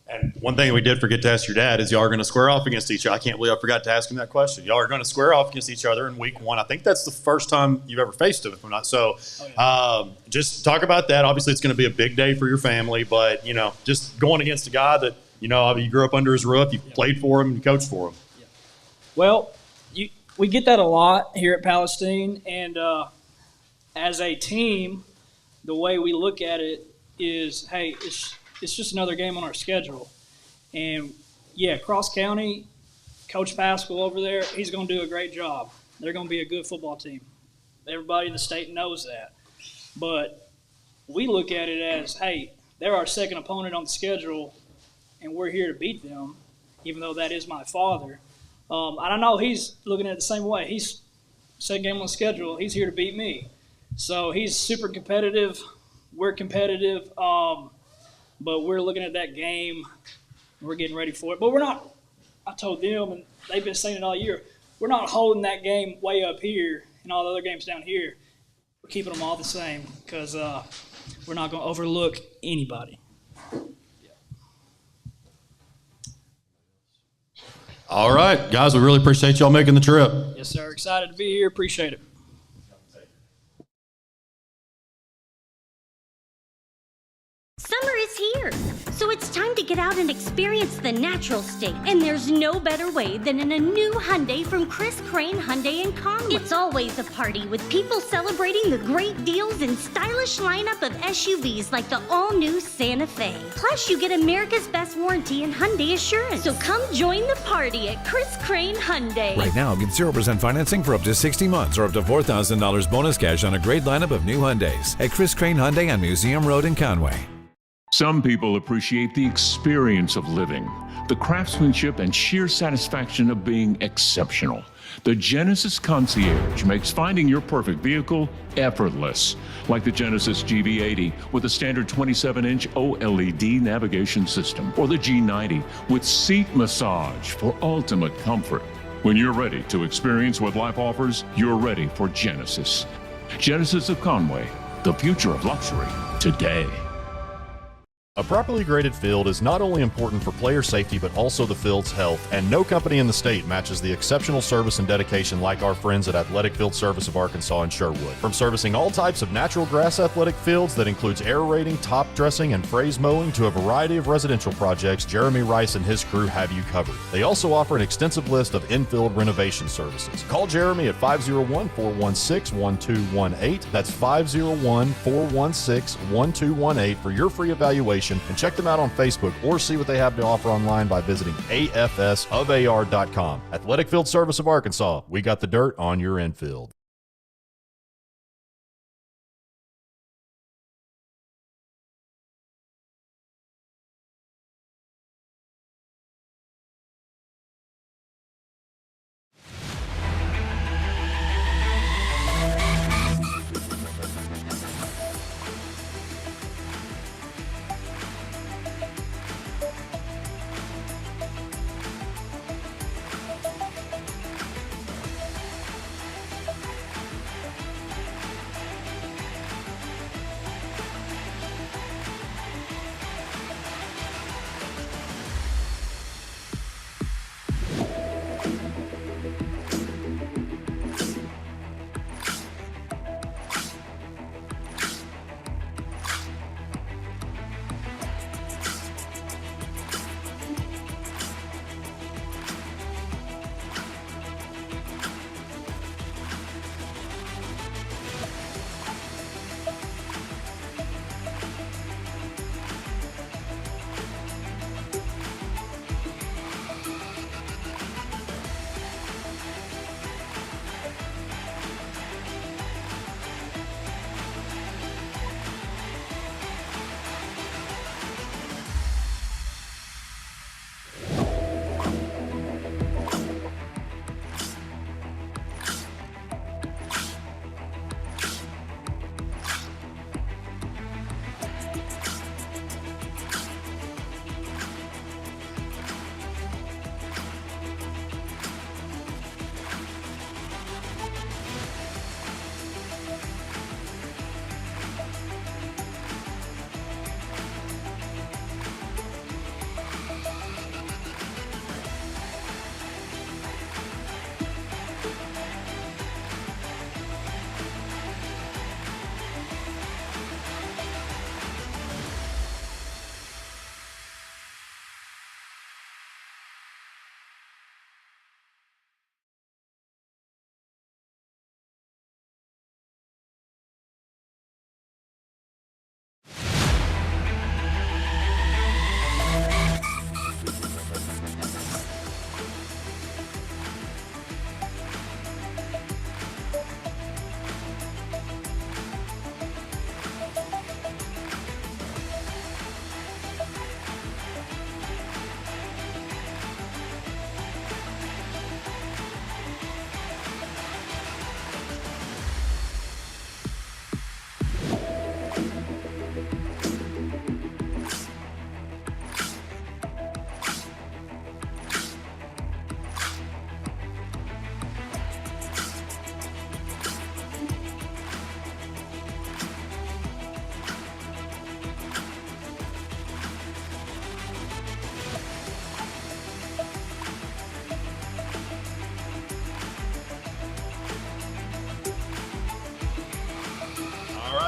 And one thing we did forget to ask your dad is y'all are going to square off against each other. I can't believe I forgot to ask him that question. Y'all are going to square off against each other in week 1. I think that's the first time you've ever faced him, if I'm not. So just talk about that. Obviously, it's going to be a big day for your family, but, just going against a guy that, you grew up under his roof, you played for him, and you coached for him. Yeah. Well, we get that a lot here at Palestine, and as a team, the way we look at it is, hey, it's just another game on our schedule. And, yeah, Cross County, Coach Pascal over there, he's going to do a great job. They're going to be a good football team. Everybody in the state knows that. But we look at it as, hey, they're our second opponent on the schedule, and we're here to beat them, even though that is my father. I don't know, he's looking at it the same way. He's second game on the schedule. He's here to beat me. So he's super competitive. We're competitive. But we're looking at that game. We're getting ready for it. But we're not – I told them, and they've been saying it all year, we're not holding that game way up here and all the other games down here. We're keeping them all the same because we're not going to overlook anybody. All right, guys, we really appreciate y'all making the trip. Yes, sir. Excited to be here. Appreciate it. Summer is here, so it's time to get out and experience the natural state. And there's no better way than in a new Hyundai from Chris Crane Hyundai in Conway. It's always a party with people celebrating the great deals and stylish lineup of SUVs like the all-new Santa Fe. Plus, you get America's best warranty and Hyundai assurance. So come join the party at Chris Crane Hyundai. Right now, get 0% financing for up to 60 months or up to $4,000 bonus cash on a great lineup of new Hyundais at Chris Crane Hyundai on Museum Road in Conway. Some people appreciate the experience of living, the craftsmanship and sheer satisfaction of being exceptional. The Genesis Concierge makes finding your perfect vehicle effortless, like the Genesis GV80 with a standard 27-inch OLED navigation system, or the G90 with seat massage for ultimate comfort. When you're ready to experience what life offers, you're ready for Genesis. Genesis of Conway, the future of luxury today. A properly graded field is not only important for player safety, but also the field's health, and no company in the state matches the exceptional service and dedication like our friends at Athletic Field Service of Arkansas in Sherwood. From servicing all types of natural grass athletic fields that includes aerating, top dressing, and phrase mowing to a variety of residential projects, Jeremy Rice and his crew have you covered. They also offer an extensive list of infield renovation services. Call Jeremy at 501-416-1218. That's 501-416-1218 for your free evaluation, and check them out on Facebook or see what they have to offer online by visiting afsofar.com. Athletic Field Service of Arkansas, we got the dirt on your infield.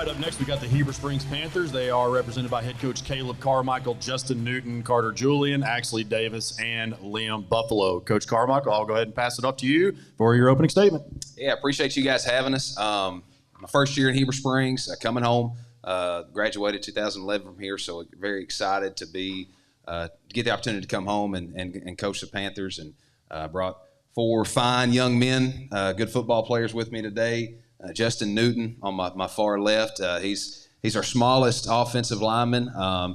right, up next we got the Heber Springs Panthers. They are represented by head coach Caleb Carmichael, Justin Newton, Carter Julian, Axley Davis, and Liam Buffalo. Coach Carmichael, I'll go ahead and pass it up to you for your opening statement. Yeah, appreciate you guys having us. My first year in Heber Springs, coming home, graduated 2011 from here, so very excited to be get the opportunity to come home and coach the Panthers, and brought 4 fine young men, good football players with me today. Justin Newton on my far left. He's our smallest offensive lineman.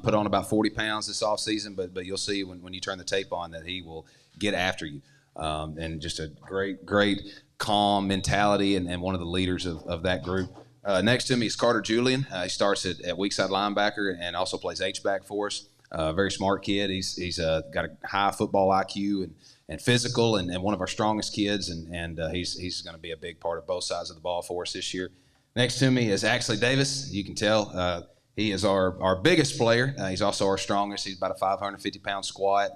Put on about 40 pounds this offseason, but you'll see when you turn the tape on that he will get after you. And just a great calm mentality and one of the leaders of that group. Next to me is Carter Julian. He starts at weak side linebacker and also plays H-back for us. Very smart kid. He's got a high football IQ and physical, and one of our strongest kids, and he's going to be a big part of both sides of the ball for us this year. Next to me is Axley Davis. You can tell he is our biggest player. He's also our strongest. He's about a 550-pound squat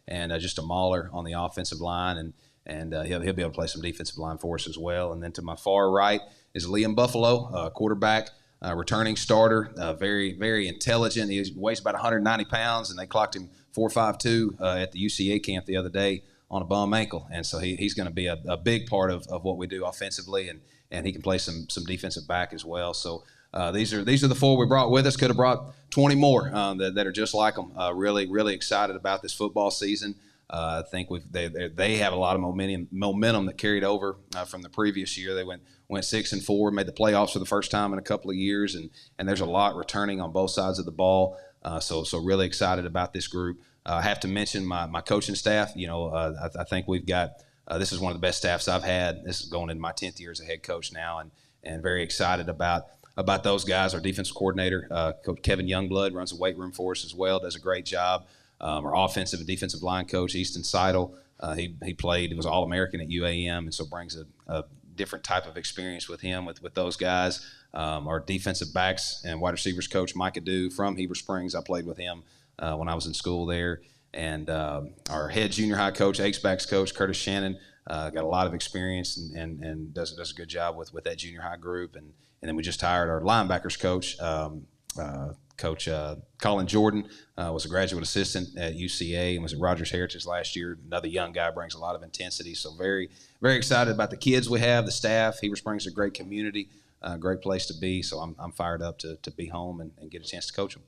and just a mauler on the offensive line, and he'll be able to play some defensive line for us as well. And then to my far right is Liam Buffalo, quarterback, returning starter, very, very intelligent. He weighs about 190 pounds, and they clocked him 4.52 at the UCA camp the other day on a bum ankle. And so he's going to be a big part of what we do offensively, and he can play some defensive back as well. So these are the 4 we brought with us. Could have brought 20 more that are just like them. Really, really excited about this football season. I think they have a lot of momentum that carried over from the previous year. They went 6-4, made the playoffs for the first time in a couple of years, and there's a lot returning on both sides of the ball. So really excited about this group. I have to mention my coaching staff. I think we've got this is one of the best staffs I've had. This is going into my 10th year as a head coach now, and very excited about those guys. Our defensive coordinator, Coach Kevin Youngblood, runs the weight room for us as well, does a great job. Our offensive and defensive line coach, Easton Seidel, he was All-American at UAM, and so brings a different type of experience with him, with those guys. Our defensive backs and wide receivers coach, Mike Adu from Heber Springs. I played with him when I was in school there. And our head junior high coach, H-backs coach, Curtis Shannon, got a lot of experience and does a good job with that junior high group. And then we just hired our linebackers coach, Coach Colin Jordan, was a graduate assistant at UCA and was at Rogers Heritage last year. Another young guy, brings a lot of intensity. So very, very excited about the kids we have, the staff. Heber Springs is a great community, great place to be. So I'm fired up to be home and get a chance to coach them.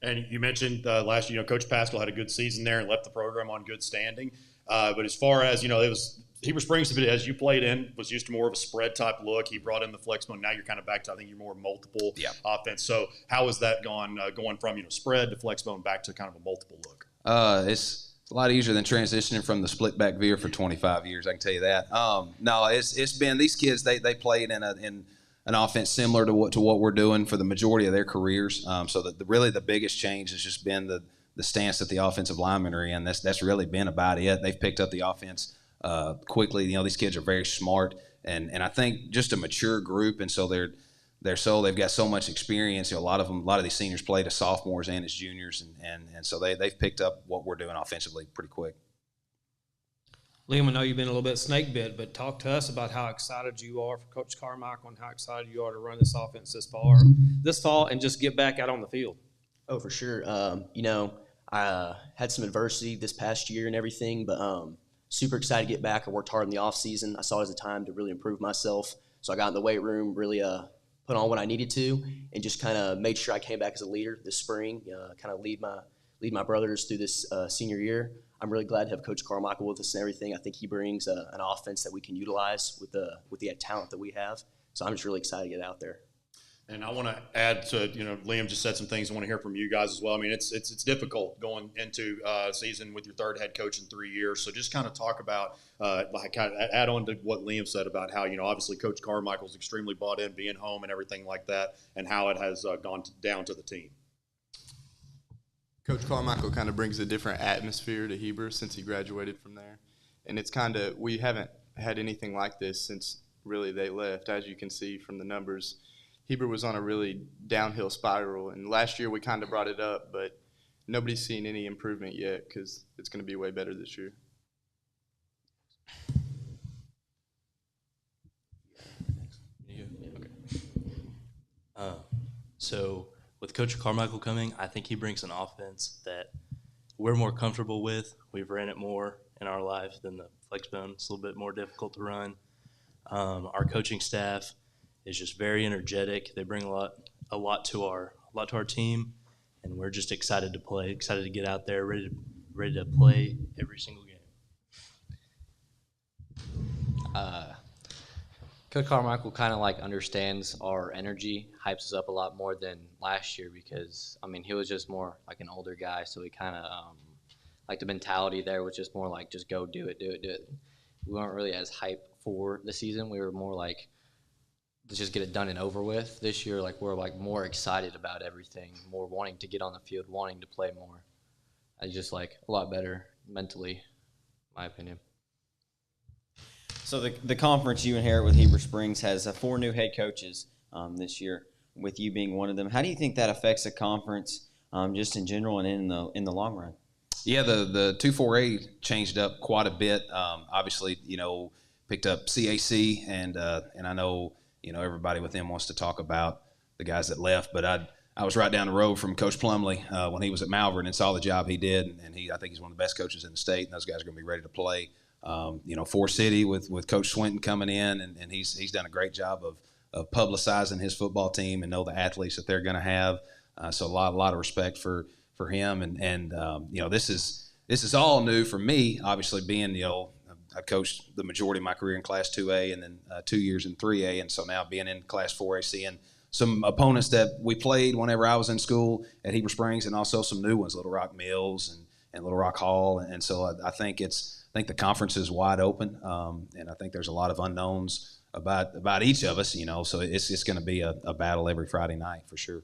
And you mentioned last year, Coach Pascal had a good season there and left the program on good standing. But as far as, it was Heber Springs, as you played in, was used to more of a spread type look. He brought in the flex mode. Now you're kind of back to, I think you're more multiple offense. So how has that gone going from, spread to flex mode back to kind of a multiple look? It's a lot easier than transitioning from the split back veer for 25 years. I can tell you that. No, it's been these kids. They played in an offense similar to what we're doing for the majority of their careers. So really the biggest change has just been the stance that the offensive linemen are in. That's really been about it. They've picked up the offense quickly. These kids are very smart, and I think just a mature group, and so they've got so much experience. A lot of these seniors played as sophomores and as juniors, and so they've picked up what we're doing offensively pretty quick. Liam, I know you've been a little bit snake bit, but talk to us about how excited you are for Coach Carmichael and how excited you are to run this offense this fall, and just get back out on the field. Oh, for sure. I had some adversity this past year and everything, but super excited to get back. I worked hard in the off season. I saw it as a time to really improve myself. So I got in the weight room, really put on what I needed to, and just kind of made sure I came back as a leader this spring, kind of lead my brothers through this senior year. I'm really glad to have Coach Carmichael with us and everything. I think he brings an offense that we can utilize with the talent that we have. So I'm just really excited to get out there. And I want to add to, Liam just said some things I want to hear from you guys as well. I mean, it's difficult going into a season with your third head coach in 3 years. So just kind of talk about, add on to what Liam said about how, obviously Coach Carmichael's extremely bought in, being home and everything like that, and how it has gone down to the team. Coach Carmichael kind of brings a different atmosphere to Heber since he graduated from there. And it's we haven't had anything like this since really they left. As you can see from the numbers, Heber was on a really downhill spiral. And last year we kind of brought it up, but nobody's seen any improvement yet because it's going to be way better this year. So with Coach Carmichael coming, I think he brings an offense that we're more comfortable with. We've ran it more in our life than the flex bone. It's a little bit more difficult to run. Our coaching staff is just very energetic. They bring a lot to our team, and we're just excited to play, excited to get out there, ready to play every single game. Coach Carmichael kind of like understands our energy, hypes us up a lot more than last year because, I mean, he was just more like an older guy, so he kind of, like the mentality there was just more like, just go do it. We weren't really as hyped for the season. We were more like, let's just get it done and over with. This year, like, we're like more excited about everything, more wanting to get on the field, wanting to play more. I just like a lot better mentally, in my opinion. So the conference you inherit with Heber Springs has 4 new head coaches this year, with you being one of them. How do you think that affects the conference just in general and in the long run? Yeah, the 2-4A changed up quite a bit. Obviously, picked up CAC, and I know everybody with them wants to talk about the guys that left, but I was right down the road from Coach Plumley when he was at Malvern and saw the job he did, and I think he's one of the best coaches in the state, and those guys are going to be ready to play. Forest City with Coach Swinton coming in, and he's done a great job of publicizing his football team and know the athletes that they're going to have. So a lot of respect for him, and this is all new for me. Obviously, being I coached the majority of my career in Class 2A and then 2 years in 3A, and so now being in Class 4A, seeing some opponents that we played whenever I was in school at Heber Springs, and also some new ones, Little Rock Mills and Little Rock Hall, and so I think the conference is wide open, and I think there's a lot of unknowns about each of us, so it's going to be a battle every Friday night for sure.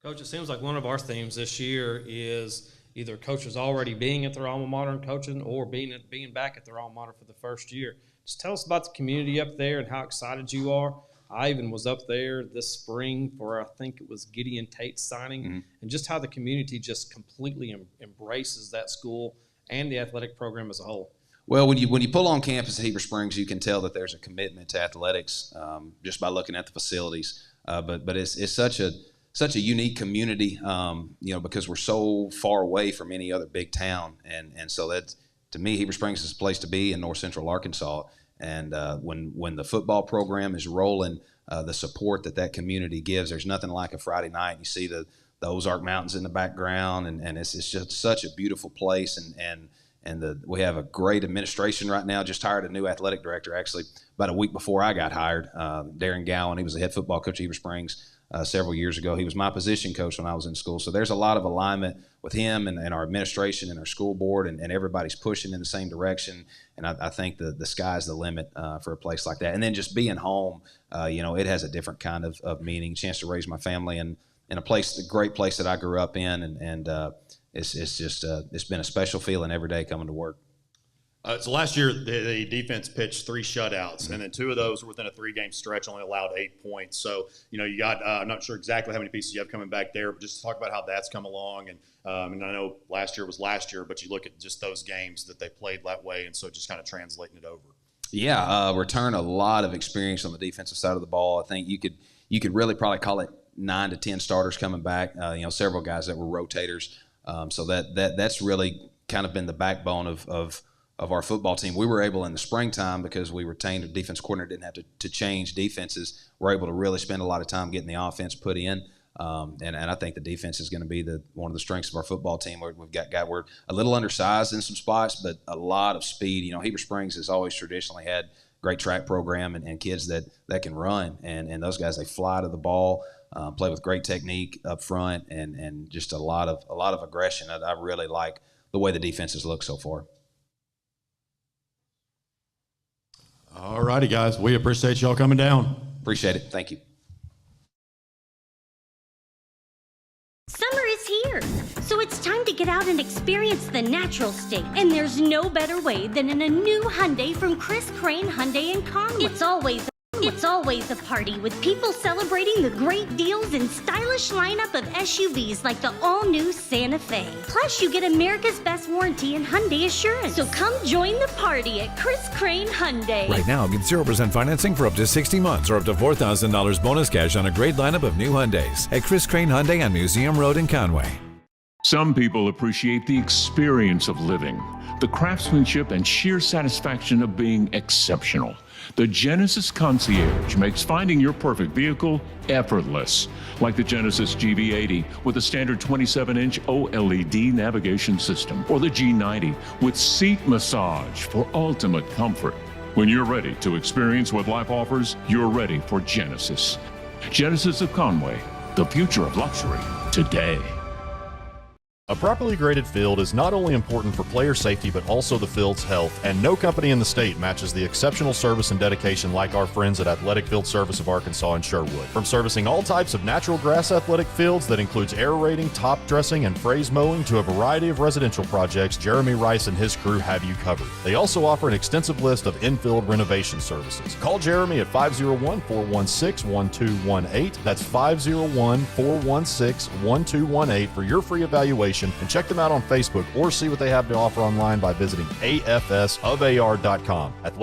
Coach, it seems like one of our themes this year is either coaches already being at their alma mater and coaching, or being back at their alma mater for the first year. Just tell us about the community up there and how excited you are. I even was up there this spring for, I think it was Gideon Tate's signing, and just how the community just completely embraces that school and the athletic program as a whole. Well, when you pull on campus at Heber Springs, you can tell that there's a commitment to athletics just by looking at the facilities. But it's such a unique community, because we're so far away from any other big town, and so that, to me, Heber Springs is a place to be in North Central Arkansas. And when the football program is rolling, the support that community gives, there's nothing like a Friday night. You see the Ozark Mountains in the background, and it's just such a beautiful place. And we have a great administration right now. Just hired a new athletic director, actually, about a week before I got hired. Darren Gowan, he was the head football coach at Heber Springs several years ago. He was my position coach when I was in school. So there's a lot of alignment with him and our administration and our school board, and everybody's pushing in the same direction. And I think the sky's the limit for a place like that. And then just being home, it has a different kind of meaning, chance to raise my family in a great place that I grew up in. And it's just it's been a special feeling every day coming to work. So last year, the defense pitched 3 shutouts, and then 2 of those were within a 3-game stretch, only allowed 8 points. So, you got, I'm not sure exactly how many pieces you have coming back there, but just talk about how that's come along. And I know last year was last year, but you look at just those games that they played that way, and so just kind of translating it over. Yeah, return a lot of experience on the defensive side of the ball. I think you could really probably call it 9 to 10 starters coming back, several guys that were rotators. So that's really kind of been the backbone of our football team. We were able in the springtime, because we retained a defense coordinator, didn't have to change defenses. We're able to really spend a lot of time getting the offense put in. And I think the defense is going to be one of the strengths of our football team. We're a little undersized in some spots, but a lot of speed. Heber Springs has always traditionally had great track program and kids that can run. And those guys, they fly to the ball, play with great technique up front, and just a lot of aggression. I really like the way the defenses look so far. All righty, guys. We appreciate y'all coming down. Appreciate it. Thank you. Summer is here, so it's time to get out and experience the natural state. And there's no better way than in a new Hyundai from Chris Crane Hyundai in Conway. It's always It's always a party with people celebrating the great deals and stylish lineup of SUVs like the all-new Santa Fe. Plus, you get America's best warranty and Hyundai Assurance. So come join the party at Chris Crane Hyundai. Right now, get 0% financing for up to 60 months or up to $4,000 bonus cash on a great lineup of new Hyundais at Chris Crane Hyundai on Museum Road in Conway. Some people appreciate the experience of living, the craftsmanship and sheer satisfaction of being exceptional. The Genesis Concierge makes finding your perfect vehicle effortless, like the Genesis GV80 with a standard 27-inch OLED navigation system, or the G90 with seat massage for ultimate comfort. When you're ready to experience what life offers, you're ready for Genesis. Genesis of Conway, the future of luxury today. A properly graded field is not only important for player safety, but also the field's health, and no company in the state matches the exceptional service and dedication like our friends at Athletic Field Service of Arkansas in Sherwood. From servicing all types of natural grass athletic fields that includes aerating, top dressing, and phrase mowing to a variety of residential projects, Jeremy Rice and his crew have you covered. They also offer an extensive list of infield renovation services. Call Jeremy at 501-416-1218. That's 501-416-1218 for your free evaluation, and check them out on Facebook or see what they have to offer online by visiting afsofar.com. Athletic